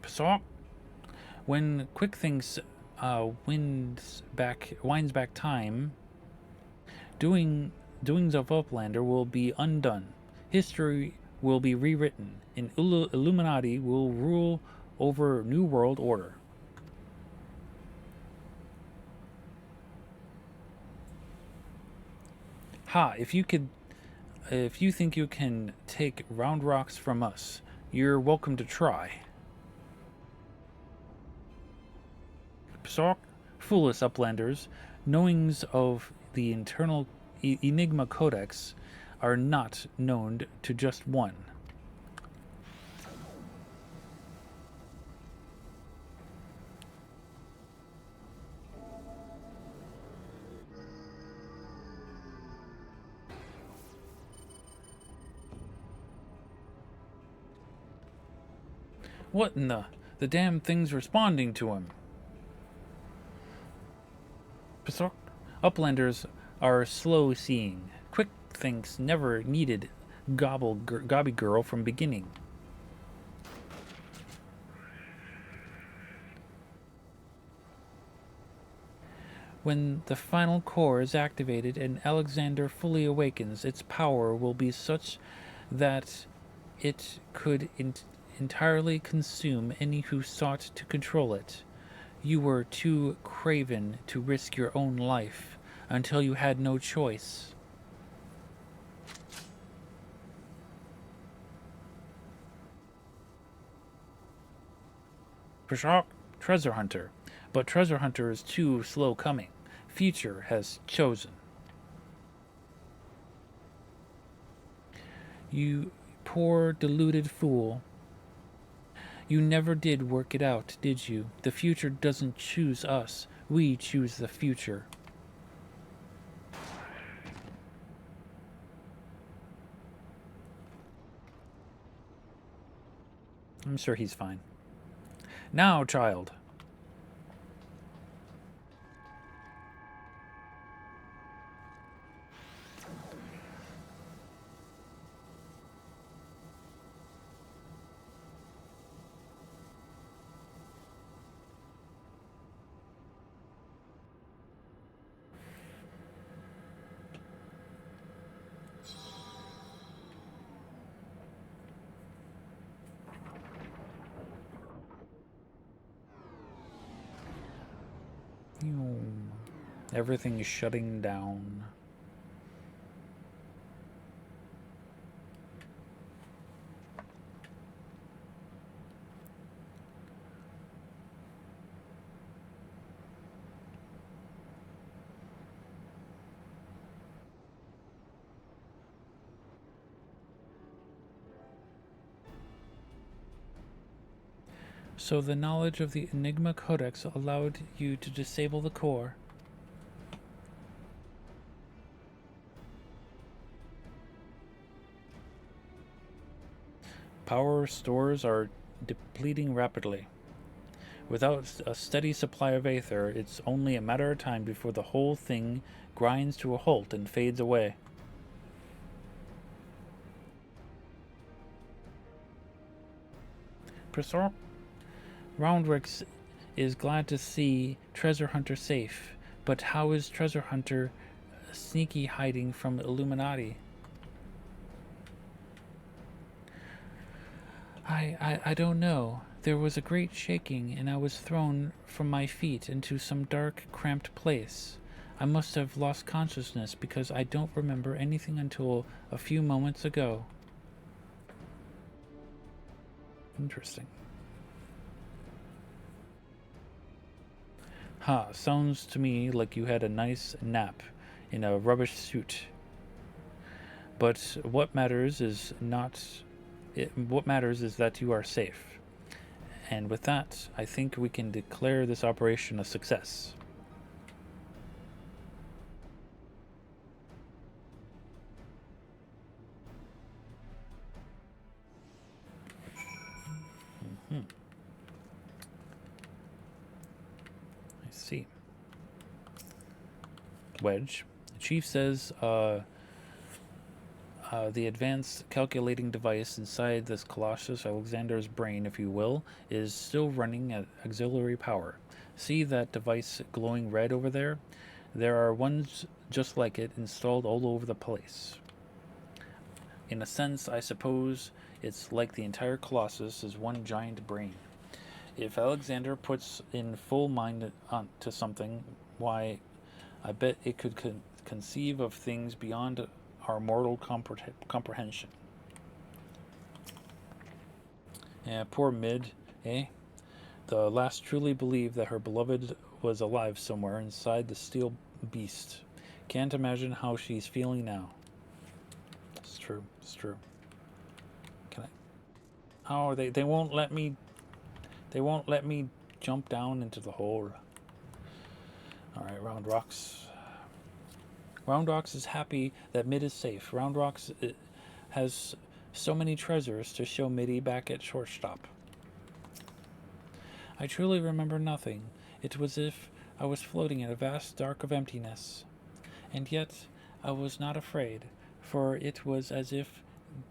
Psawk. When quick things winds back time, doings of Uplander will be undone. History will be rewritten, and Illuminati will rule over New World Order. Ha! If you think you can take Round Rocks from us, you're welcome to try. Psawk, foolish Uplanders, knowings of the internal Enigma Codex are not known to just one. What in the damn thing's responding to him? Uplanders are slow seeing. Quick thinks never needed gobby girl from beginning. When the final core is activated and Alexander fully awakens, its power will be such that it could entirely consume any who sought to control it. You were too craven to risk your own life until you had no choice. Psawk, treasure hunter. But treasure hunter is too slow coming. Future has chosen. You poor deluded fool. You never did work it out, did you? The future doesn't choose us. We choose the future. I'm sure he's fine. Now, child. Everything is shutting down. So the knowledge of the Enigma Codex allowed you to disable the core. Power stores are depleting rapidly. Without a steady supply of aether, it's only a matter of time before the whole thing grinds to a halt and fades away. Professor Roundrix is glad to see Treasure Hunter safe, but how is Treasure Hunter sneaky hiding from Illuminati? I don't know. There was a great shaking, and I was thrown from my feet into some dark, cramped place. I must have lost consciousness because I don't remember anything until a few moments ago. Interesting. Sounds to me like you had a nice nap in a rubbish suit. But what matters is that you are safe. And with that, I think we can declare this operation a success. I see. Wedge. The chief says the advanced calculating device inside this Colossus Alexander's brain, if you will, is still running at auxiliary power. See that device glowing red over there? There are ones just like it installed all over the place. In a sense, I suppose it's like the entire Colossus is one giant brain. If Alexander puts in full mind to something, why, I bet it could conceive of things beyond our mortal comprehension. Yeah, poor Mid, eh? The last truly believed that her beloved was alive somewhere inside the steel beast. Can't imagine how she's feeling now. It's true. It's true. Can I? Oh, they won't let me. They won't let me jump down into the hole. All right, Round Rocks. Round Rocks is happy that Mid is safe. Round Rocks has so many treasures to show Middy back at shortstop. I truly remember nothing. It was as if I was floating in a vast dark of emptiness. And yet I was not afraid, for it was as if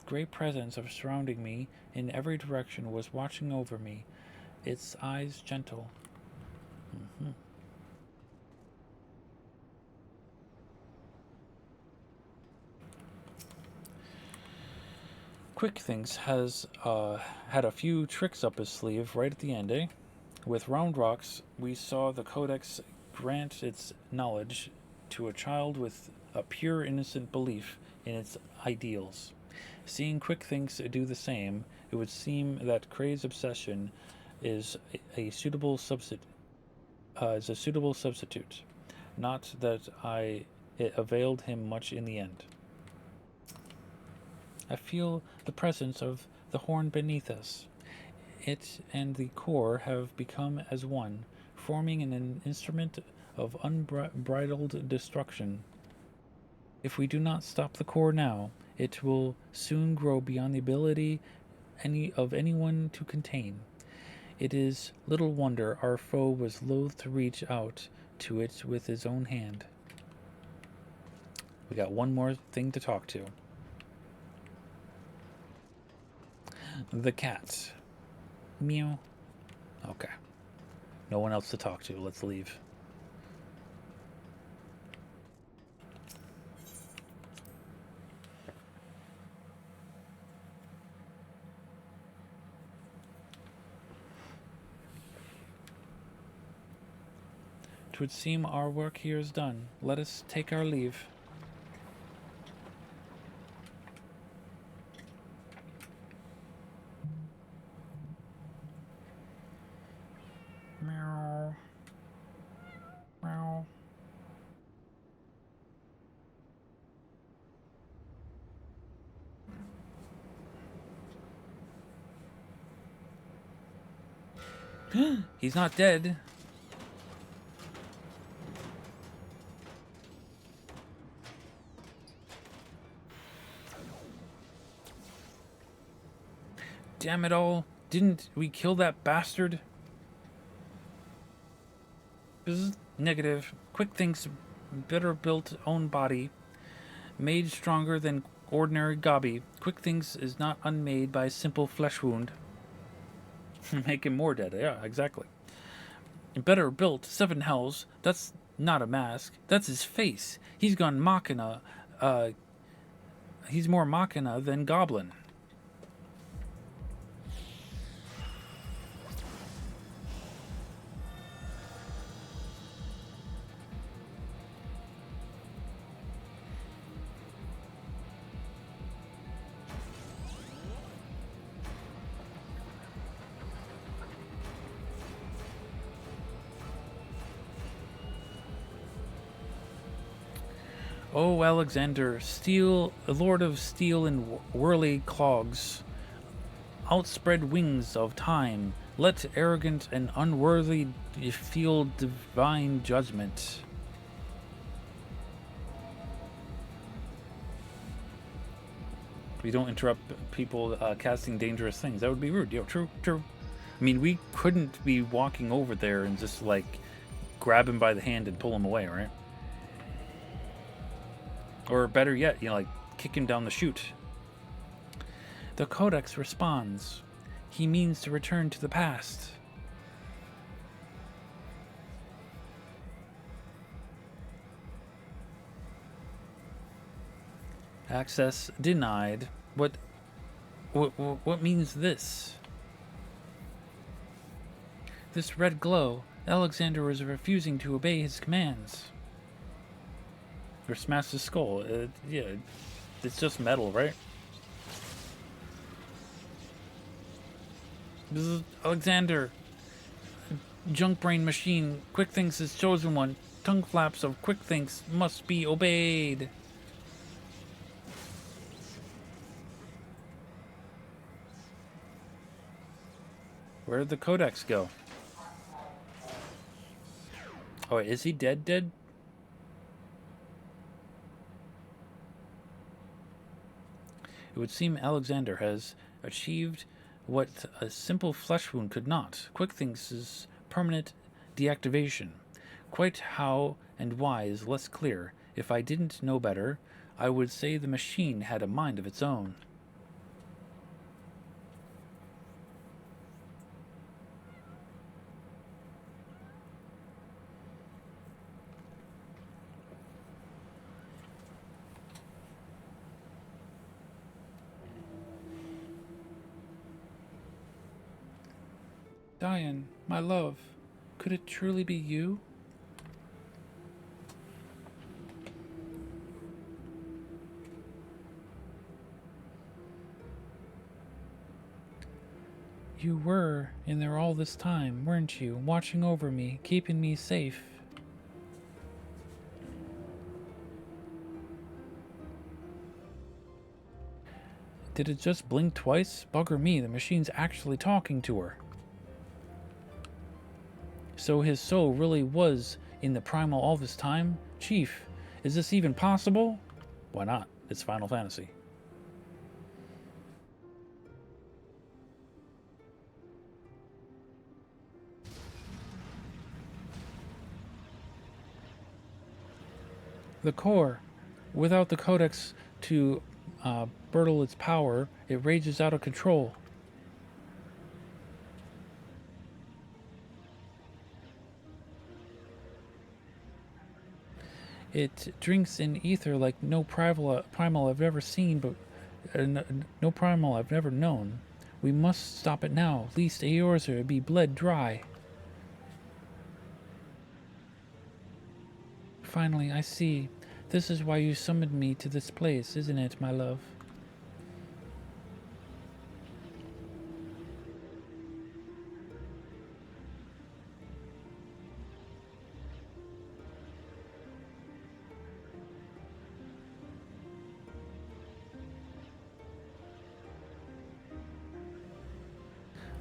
great presence of surrounding me in every direction was watching over me, its eyes gentle. Quick Things has had a few tricks up his sleeve right at the end, eh? With Round Rocks, we saw the Codex grant its knowledge to a child with a pure, innocent belief in its ideals. Seeing Quick Things do the same, it would seem that Cray's obsession is a suitable substitute. Not that it availed him much in the end. I feel the presence of the horn beneath us. It and the core have become as one, forming an instrument of unbridled destruction. If we do not stop the core now, it will soon grow beyond the ability of anyone to contain. It is little wonder our foe was loath to reach out to it with his own hand. We got one more thing to talk to. The cat. Meow. Okay. No one else to talk to. Let's leave. Twould seem our work here is done. Let us take our leave. Meow. Meow. He's not dead. Damn it all. Didn't we kill that bastard? Negative. Quick thinks better built own body. Made stronger than ordinary gobby. Quick things is not unmade by a simple flesh wound. Make him more dead. Yeah, exactly. Better built, seven hells. That's not a mask. That's his face. He's gone machina. He's more machina than goblin. Oh, Alexander, steel, lord of steel and whirly clogs, outspread wings of time, let arrogant and unworthy feel divine judgment. We don't interrupt people casting dangerous things. That would be rude. True. I mean, we couldn't be walking over there and just, like, grab him by the hand and pull him away, right? Or better yet, like, kick him down the chute. The Codex responds. He means to return to the past. Access denied. What means this? This red glow. Alexander was refusing to obey his commands. Or smash his skull. Yeah, it's just metal, right? This is Alexander. Junk brain machine. Quick Thinks is chosen one. Tongue flaps of Quick Thinks must be obeyed. Where did the Codex go? Oh, is he dead? It would seem Alexander has achieved what a simple flesh wound could not. Quick Thinks is permanent deactivation. Quite how and why is less clear. If I didn't know better, I would say the machine had a mind of its own. Diane, my love, could it truly be you? You were in there all this time, weren't you? Watching over me, keeping me safe. Did it just blink twice? Bugger me, the machine's actually talking to her. So his soul really was in the primal all this time? Chief, is this even possible? Why not? It's Final Fantasy. The core. Without the Codex to burtle its power, it rages out of control. It drinks in ether like no primal I've ever seen, but no primal I've never known. We must stop it now, lest Eorzer be bled dry. Finally, I see. This is why you summoned me to this place, isn't it, my love?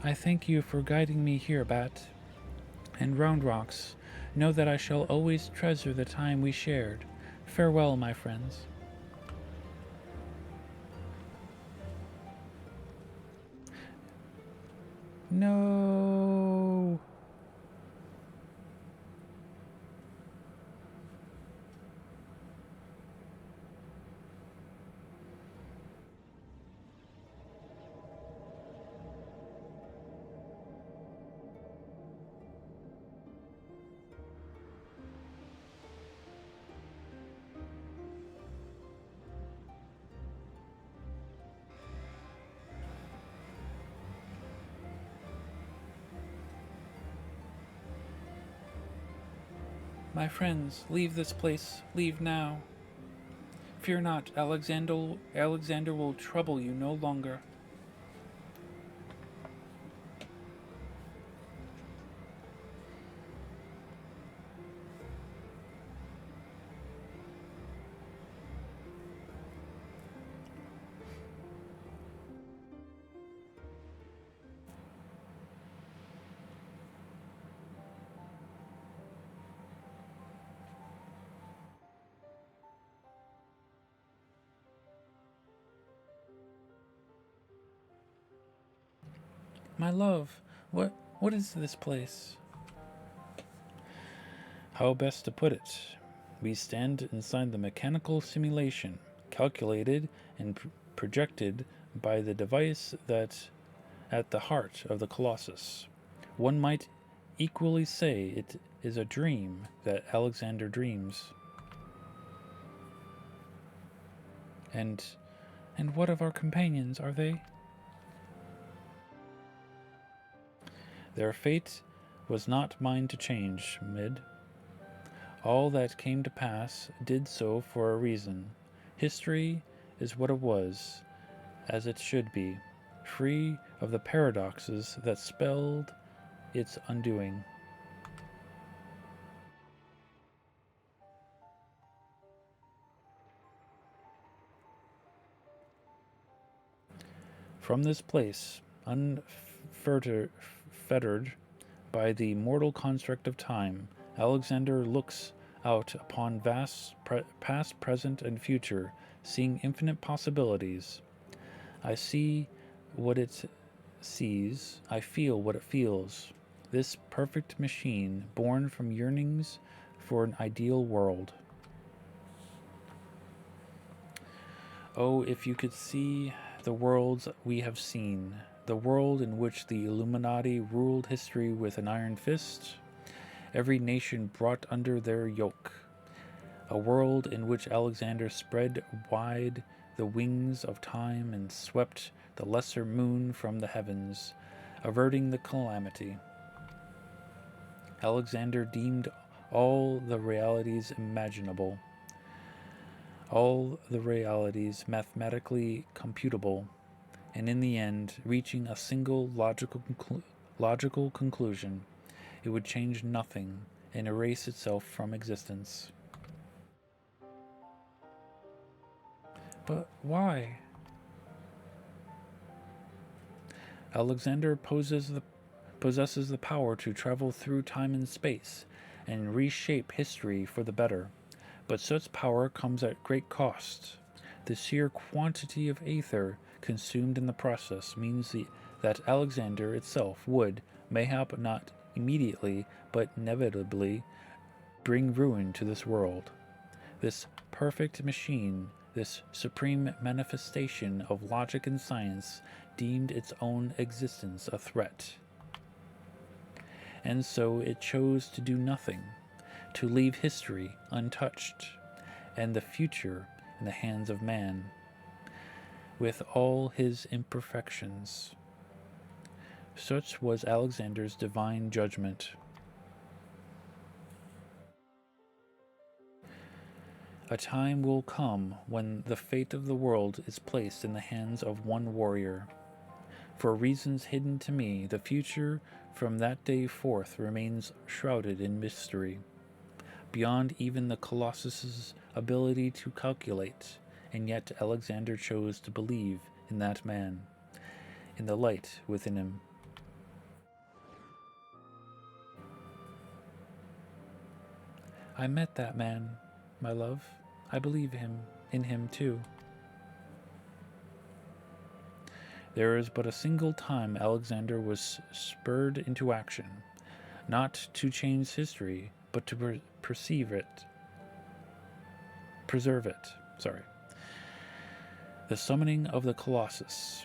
I thank you for guiding me here, Bat. And Round Rocks, know that I shall always treasure the time we shared. Farewell, my friends. No. My friends, leave this place. Leave now. Fear not, Alexander will trouble you no longer. My love, what is this place? How best to put it? We stand inside the mechanical simulation, calculated and projected by the device that at the heart of the Colossus. One might equally say it is a dream that Alexander dreams. And what of our companions, are they? Their fate was not mine to change, Mid. All that came to pass did so for a reason. History is what it was, as it should be, free of the paradoxes that spelled its undoing. From this place, unfettered by the mortal construct of time, Alexander looks out upon vast past, present, and future, seeing infinite possibilities. I see what it sees, I feel what it feels. This perfect machine, born from yearnings for an ideal world. Oh, if you could see the worlds we have seen, the world in which the Illuminati ruled history with an iron fist, every nation brought under their yoke, a world in which Alexander spread wide the wings of time and swept the lesser moon from the heavens, averting the calamity. Alexander deemed all the realities imaginable, all the realities mathematically computable, and in the end, reaching a single logical conclusion, it would change nothing and erase itself from existence. But why? Alexander possesses the power to travel through time and space and reshape history for the better. But such power comes at great cost. The sheer quantity of aether consumed in the process means that Alexander itself would, mayhap not immediately, but inevitably, bring ruin to this world. This perfect machine, this supreme manifestation of logic and science, deemed its own existence a threat. And so it chose to do nothing, to leave history untouched, and the future in the hands of man, with all his imperfections. Such was Alexander's divine judgment. A time will come when the fate of the world is placed in the hands of one warrior. For reasons hidden to me, the future from that day forth remains shrouded in mystery, beyond even the Colossus's ability to calculate, and yet Alexander chose to believe in that man, in the light within him. I met that man, my love. I believe in him too. There is but a single time Alexander was spurred into action, not to change history, but to preserve it. Sorry. The summoning of the Colossus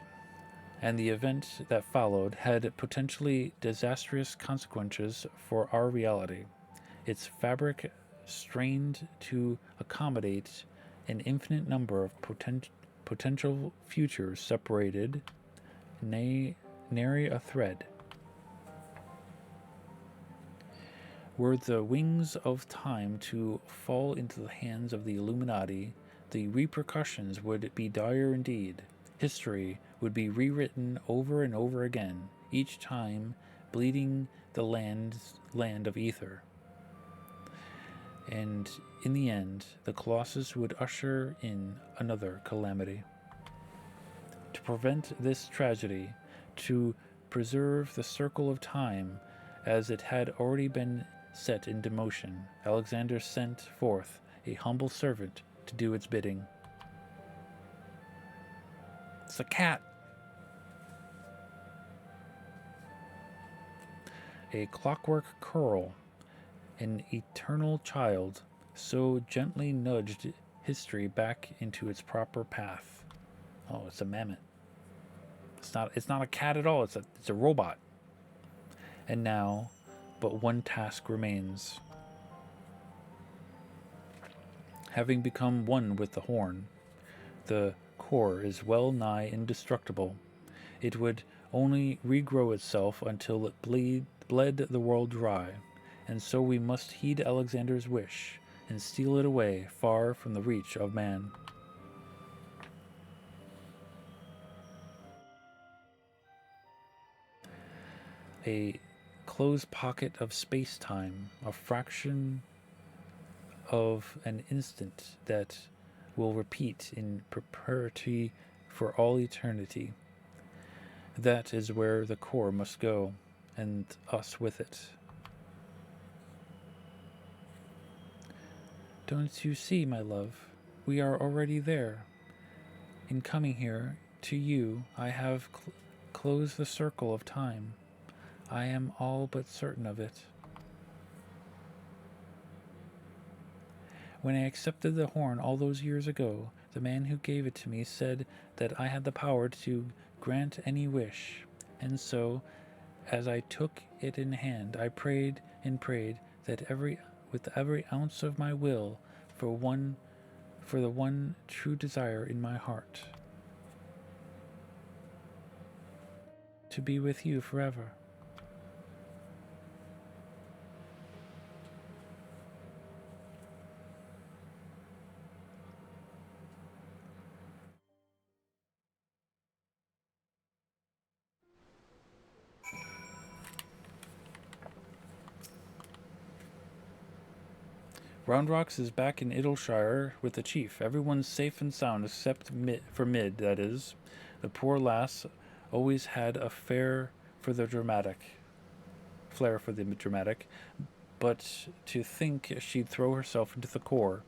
and the event that followed had potentially disastrous consequences for our reality. Its fabric strained to accommodate an infinite number of potential futures separated, nary a thread. Were the wings of time to fall into the hands of the Illuminati, the repercussions would be dire indeed. History would be rewritten over and over again, each time bleeding the land of ether. And in the end, the Colossus would usher in another calamity. To prevent this tragedy, to preserve the circle of time as it had already been set into motion, Alexander sent forth a humble servant to do its bidding. It's a cat. A clockwork curl, an eternal child, so gently nudged history back into its proper path. Oh, it's a mammoth. It's not a cat at all. It's a robot. And now, but one task remains. Having become one with the horn, the core is well nigh indestructible. It would only regrow itself until it bled the world dry, and so we must heed Alexander's wish and steal it away far from the reach of man. A closed pocket of space-time, a fraction of an instant that will repeat in perpetuity for all eternity. That is where the core must go, and us with it. Don't you see, my love? We are already there. In coming here to you, I have closed the circle of time. I am all but certain of it. When I accepted the horn all those years ago, the man who gave it to me said that I had the power to grant any wish, and so, as I took it in hand, I prayed and prayed that with every ounce of my will for the one true desire in my heart, to be with you forever. Roundrocks is back in Idleshire with the chief. Everyone's safe and sound except Mid, that is. The poor lass always had a flair for the dramatic, but to think she'd throw herself into the core.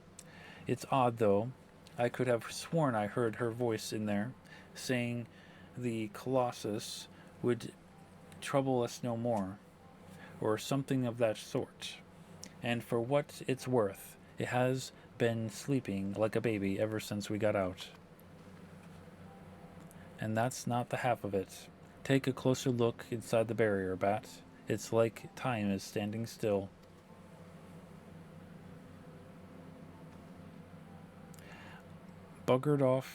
It's odd, though. I could have sworn I heard her voice in there, saying the Colossus would trouble us no more, or something of that sort. And for what it's worth, it has been sleeping like a baby ever since we got out. And that's not the half of it. Take a closer look inside the barrier, Bat. It's like time is standing still. Buggered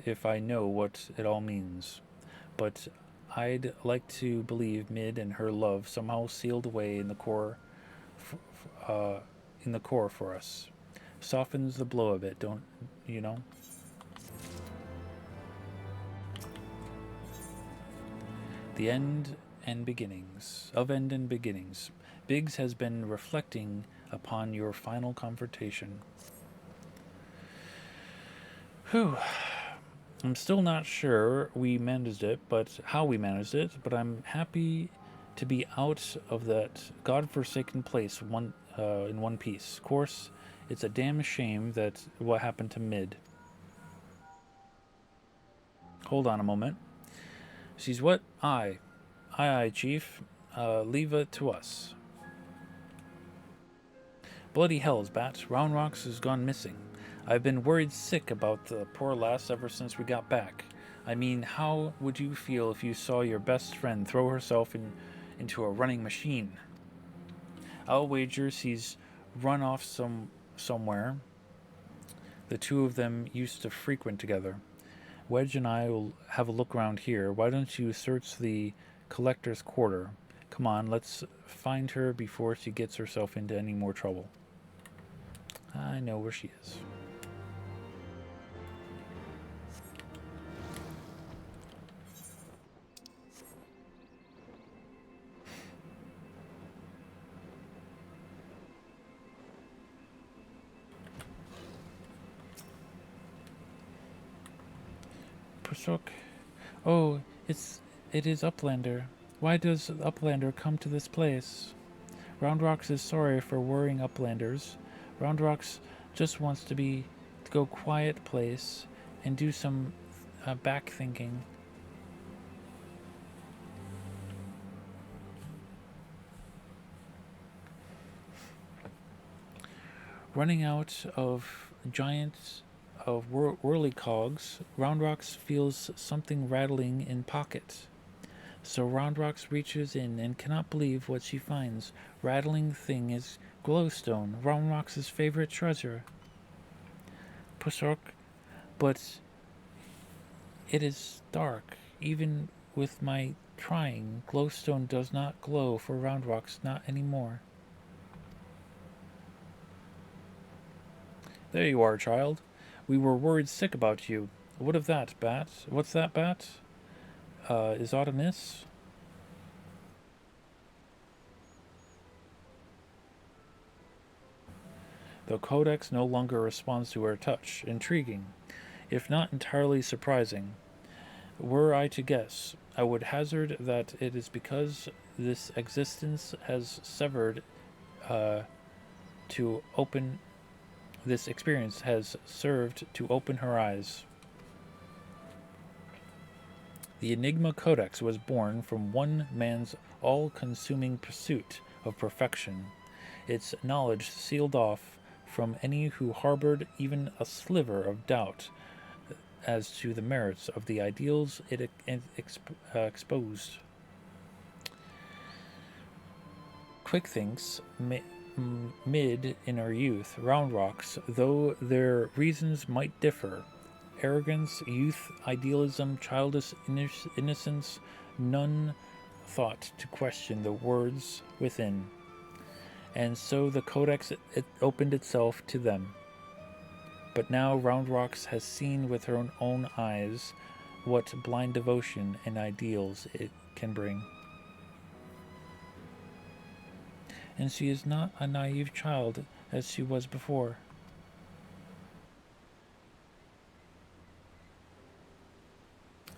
if I know what it all means. But I'd like to believe Mid and her love somehow sealed away in the core for us. Softens the blow a bit, don't you know? The end and beginnings. Biggs has been reflecting upon your final confrontation. Whew. I'm still not sure how we managed it, but I'm happy to be out of that godforsaken place in one piece. Of course, it's a damn shame that what happened to Mid. Hold on a moment. She's what? Aye, Chief. Leave it to us. Bloody hells, Bat. Round Rocks has gone missing. I've been worried sick about the poor lass ever since we got back. I mean, how would you feel if you saw your best friend throw herself into a running machine? I'll wager she's run off somewhere. The two of them used to frequent together. Wedge and I will have a look around here. Why don't you search the collector's quarter? Come on, let's find her before she gets herself into any more trouble. I know where she is. Pushok. Oh, it is Uplander. Why does Uplander come to this place? Roundrocks is sorry for worrying Uplanders. Roundrocks just wants to go quiet place and do some back thinking. Running out of giants of whirly cogs, Roundrocks feels something rattling in pocket. So Roundrocks reaches in and cannot believe what she finds. Rattling thing is glowstone, Roundrocks' favorite treasure. Pushok, but it is dark. Even with my trying, glowstone does not glow for Roundrocks, not anymore. There you are, child. We were worried sick about you. What of that, Bat? What's that, Bat? Is aught amiss? The Codex no longer responds to her touch. Intriguing, if not entirely surprising. Were I to guess, I would hazard that it is because this existence has severed to open. This experience has served to open her eyes. The Enigma Codex was born from one man's all-consuming pursuit of perfection, its knowledge sealed off from any who harbored even a sliver of doubt as to the merits of the ideals it exposed. Quick thinks, Mid in her youth, Roundrocks, though their reasons might differ, arrogance, youth, idealism, childish innocence, none thought to question the words within. And so the Codex it opened itself to them. But now Roundrocks has seen with her own eyes what blind devotion and ideals it can bring. And she is not a naive child as she was before.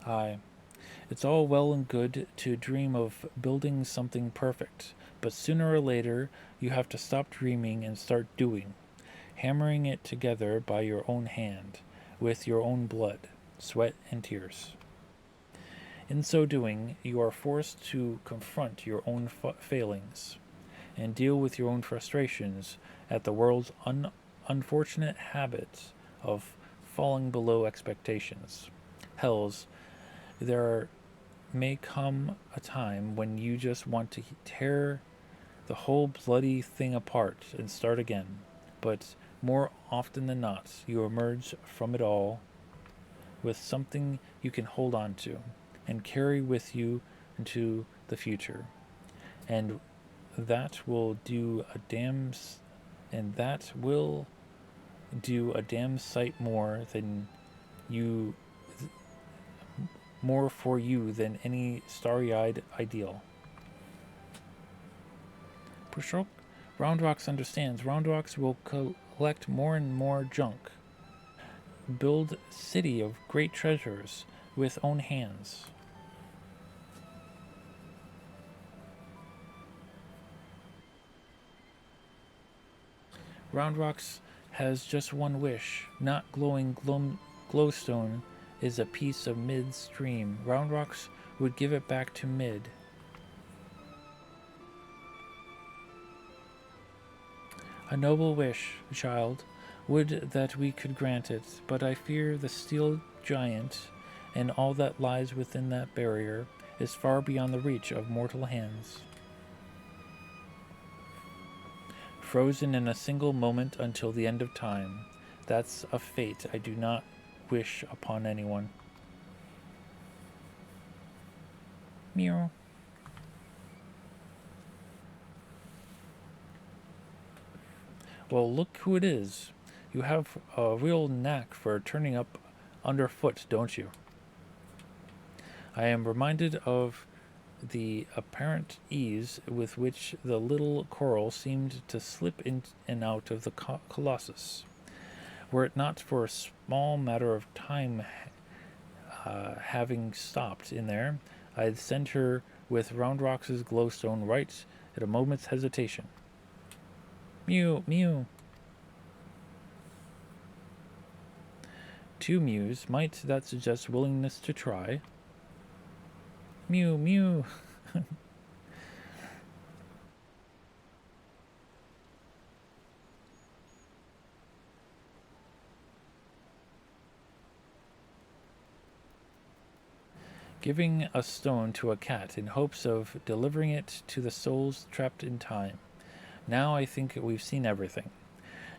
Aye, it's all well and good to dream of building something perfect, but sooner or later you have to stop dreaming and start doing, hammering it together by your own hand, with your own blood, sweat, and tears. In so doing, you are forced to confront your own failings and deal with your own frustrations at the world's unfortunate habit of falling below expectations. Hells, there may come a time when you just want to tear the whole bloody thing apart and start again, but more often than not, you emerge from it all with something you can hold on to and carry with you into the future. And that will do a damn sight more for you than any starry-eyed ideal. Pushok, Roundrocks understands. Roundrocks will collect more and more junk. Build city of great treasures with own hands. Round Rocks has just one wish. Not glowing glowstone is a piece of midstream. Round Rocks would give it back to Mid. A noble wish, child. Would that we could grant it, but I fear the steel giant and all that lies within that barrier is far beyond the reach of mortal hands. Frozen in a single moment until the end of time. That's a fate I do not wish upon anyone. Meow. Well, look who it is. You have a real knack for turning up underfoot, don't you? I am reminded of the apparent ease with which the little coral seemed to slip in and out of the colossus. Were it not for a small matter of time having stopped in there, I'd send her with Round Rock's glowstone right at a moment's hesitation. Mew, mew. 2 mews. Might that suggest willingness to try? Mew, mew. Giving a stone to a cat in hopes of delivering it to the souls trapped in time. Now I think we've seen everything.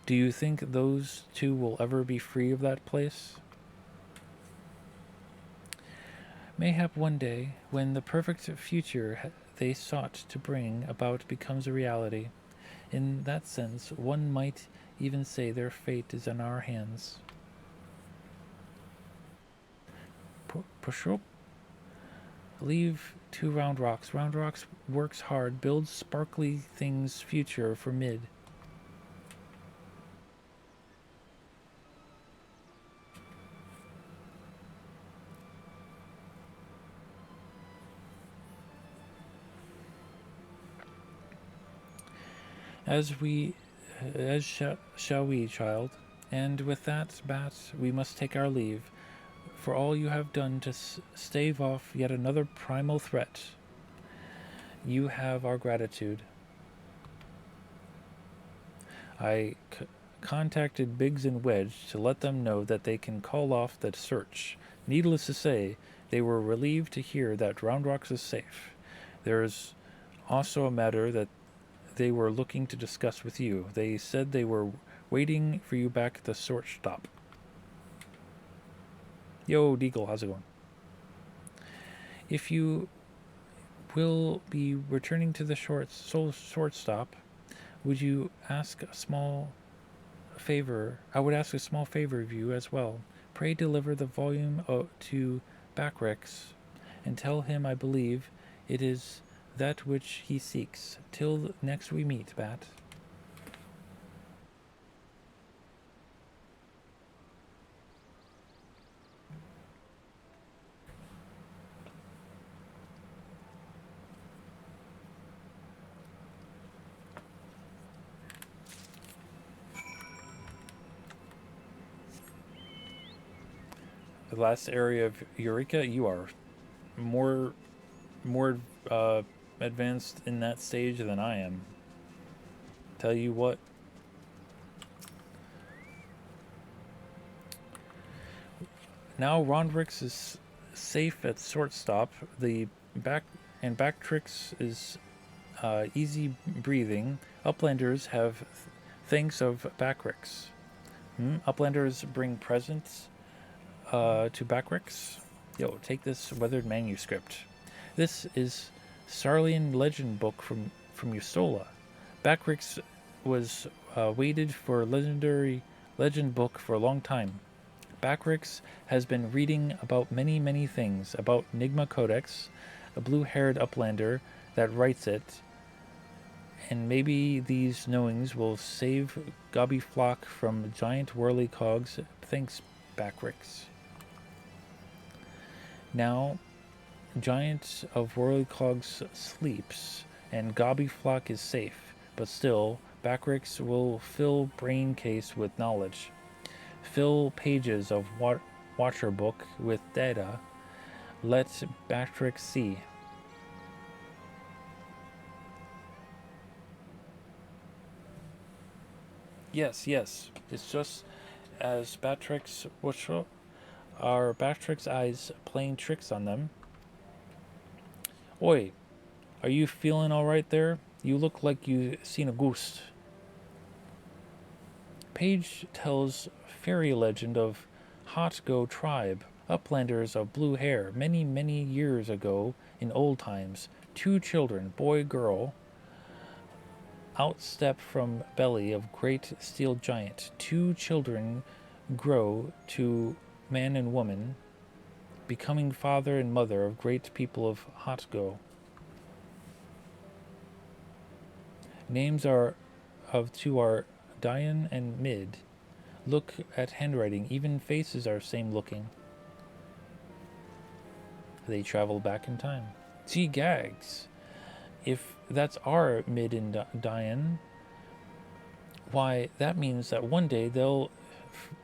Do you think those two will ever be free of that place? Mayhap one day, when the perfect future they sought to bring about becomes a reality. In that sense, one might even say their fate is in our hands. Pushop. Leave to Round Rocks. Round Rocks works hard, builds sparkly things future for Mid. As shall we, child. And with that, Bat, we must take our leave, for all you have done to stave off yet another primal threat. You have our gratitude. I contacted Biggs and Wedge to let them know that they can call off the search. Needless to say, they were relieved to hear that Round Rocks is safe. There's also a matter that they were looking to discuss with you. They said they were waiting for you back at the sort stop. Yo, Deagle, how's it going? If you will be returning to the short stop, would you ask a small favor? I would ask a small favor of you as well. Pray deliver the volume to Backrex, and tell him I believe it is that which he seeks. Till next we meet, Bat. The last area of Eureka, you are more advanced in that stage than I am. Tell you what. Now Rondrix is safe at shortstop. The Backtrix is easy breathing. Uplanders have thanks of Backrix. Uplanders bring presents to Backrix. Yo, take this weathered manuscript. This is Sarlian legend book from Usola. Backrix was waited for legendary legend book for a long time. Backrix has been reading about many things, about Nigma Codex, a blue-haired uplander that writes it, and maybe these knowings will save Gobby Flock from giant whirly cogs. Thanks, Backrix. Now, Giant of Whirly Cogs sleeps, and Gobby Flock is safe, but still, Backrix will fill brain case with knowledge. Fill pages of Watcher book with data. Let Backrix see. Yes, yes. It's just as Backrix are Backrix eyes playing tricks on them. Oi, are you feeling alright there? You look like you seen a ghost. Page tells fairy legend of Hot Go tribe, uplanders of blue hair, many, many years ago in old times. 2 children, boy, girl, outstep from belly of great steel giant. 2 children grow to man and woman, becoming father and mother of great people of Hot Go. Names are of 2 are Dian and Mid. Look at handwriting, even faces are same looking. They travel back in time. Gee gags. If that's our Mid and Dian, why, that means that one day they'll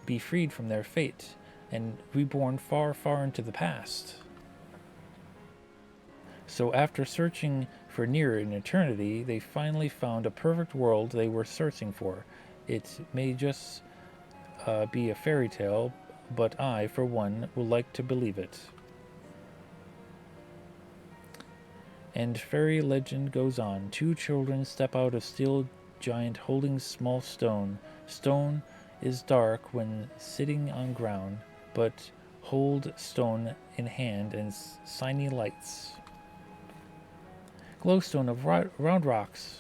be freed from their fate and reborn far, far into the past. So after searching for near an eternity, they finally found a perfect world they were searching for. It may just be a fairy tale, but I, for one, would like to believe it. And fairy legend goes on. 2 children step out of steel giant holding small stone. Stone is dark when sitting on ground, but hold stone in hand and shiny lights. Glowstone of round rocks.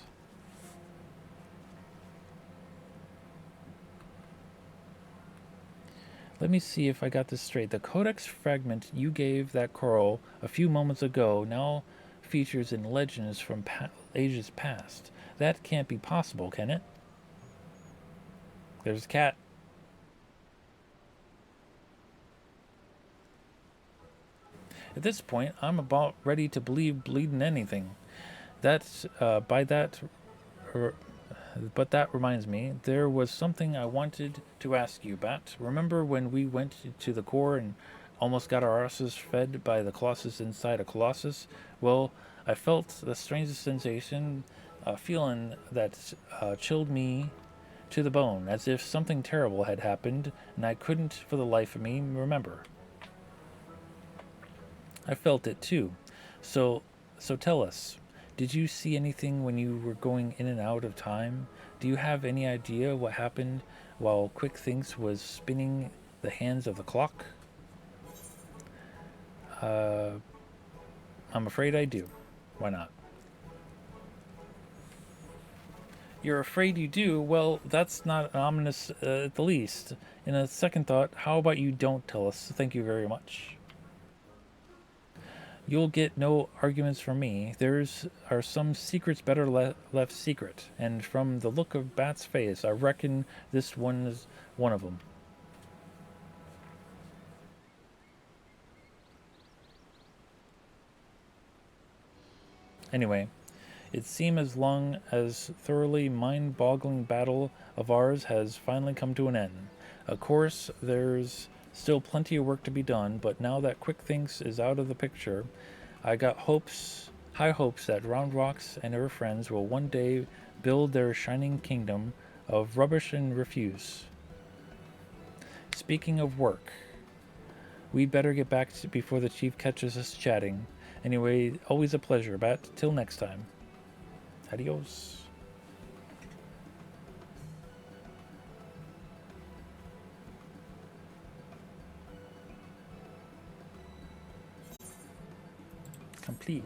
Let me see if I got this straight. The codex fragment you gave that coral a few moments ago now features in legends from ages past. That can't be possible, can it? There's a cat. At this point, I'm about ready to believe bleeding anything. That's but that reminds me, there was something I wanted to ask you, Bat. Remember when we went to the core and almost got our asses fed by the colossus inside a colossus? Well, I felt the strangest sensation, a feeling that chilled me to the bone, as if something terrible had happened, and I couldn't for the life of me remember. I felt it too. So tell us, did you see anything when you were going in and out of time? Do you have any idea what happened while Quick Thinks was spinning the hands of the clock? I'm afraid I do. Why not? You're afraid you do? Well, that's not ominous at the least. In a second thought, how about you don't tell us? Thank you very much. You'll get no arguments from me. Are some secrets better left secret, and from the look of Bat's face, I reckon this one is one of them. Anyway, it seems as long as thoroughly mind-boggling battle of ours has finally come to an end. Of course, there's still plenty of work to be done, but now that Quick Thinks is out of the picture, I got high hopes that Round Rocks and her friends will one day build their shining kingdom of rubbish and refuse. Speaking of work, we'd better get back before the chief catches us chatting. Anyway, always a pleasure, Bat. Till next time. Adios. Complete.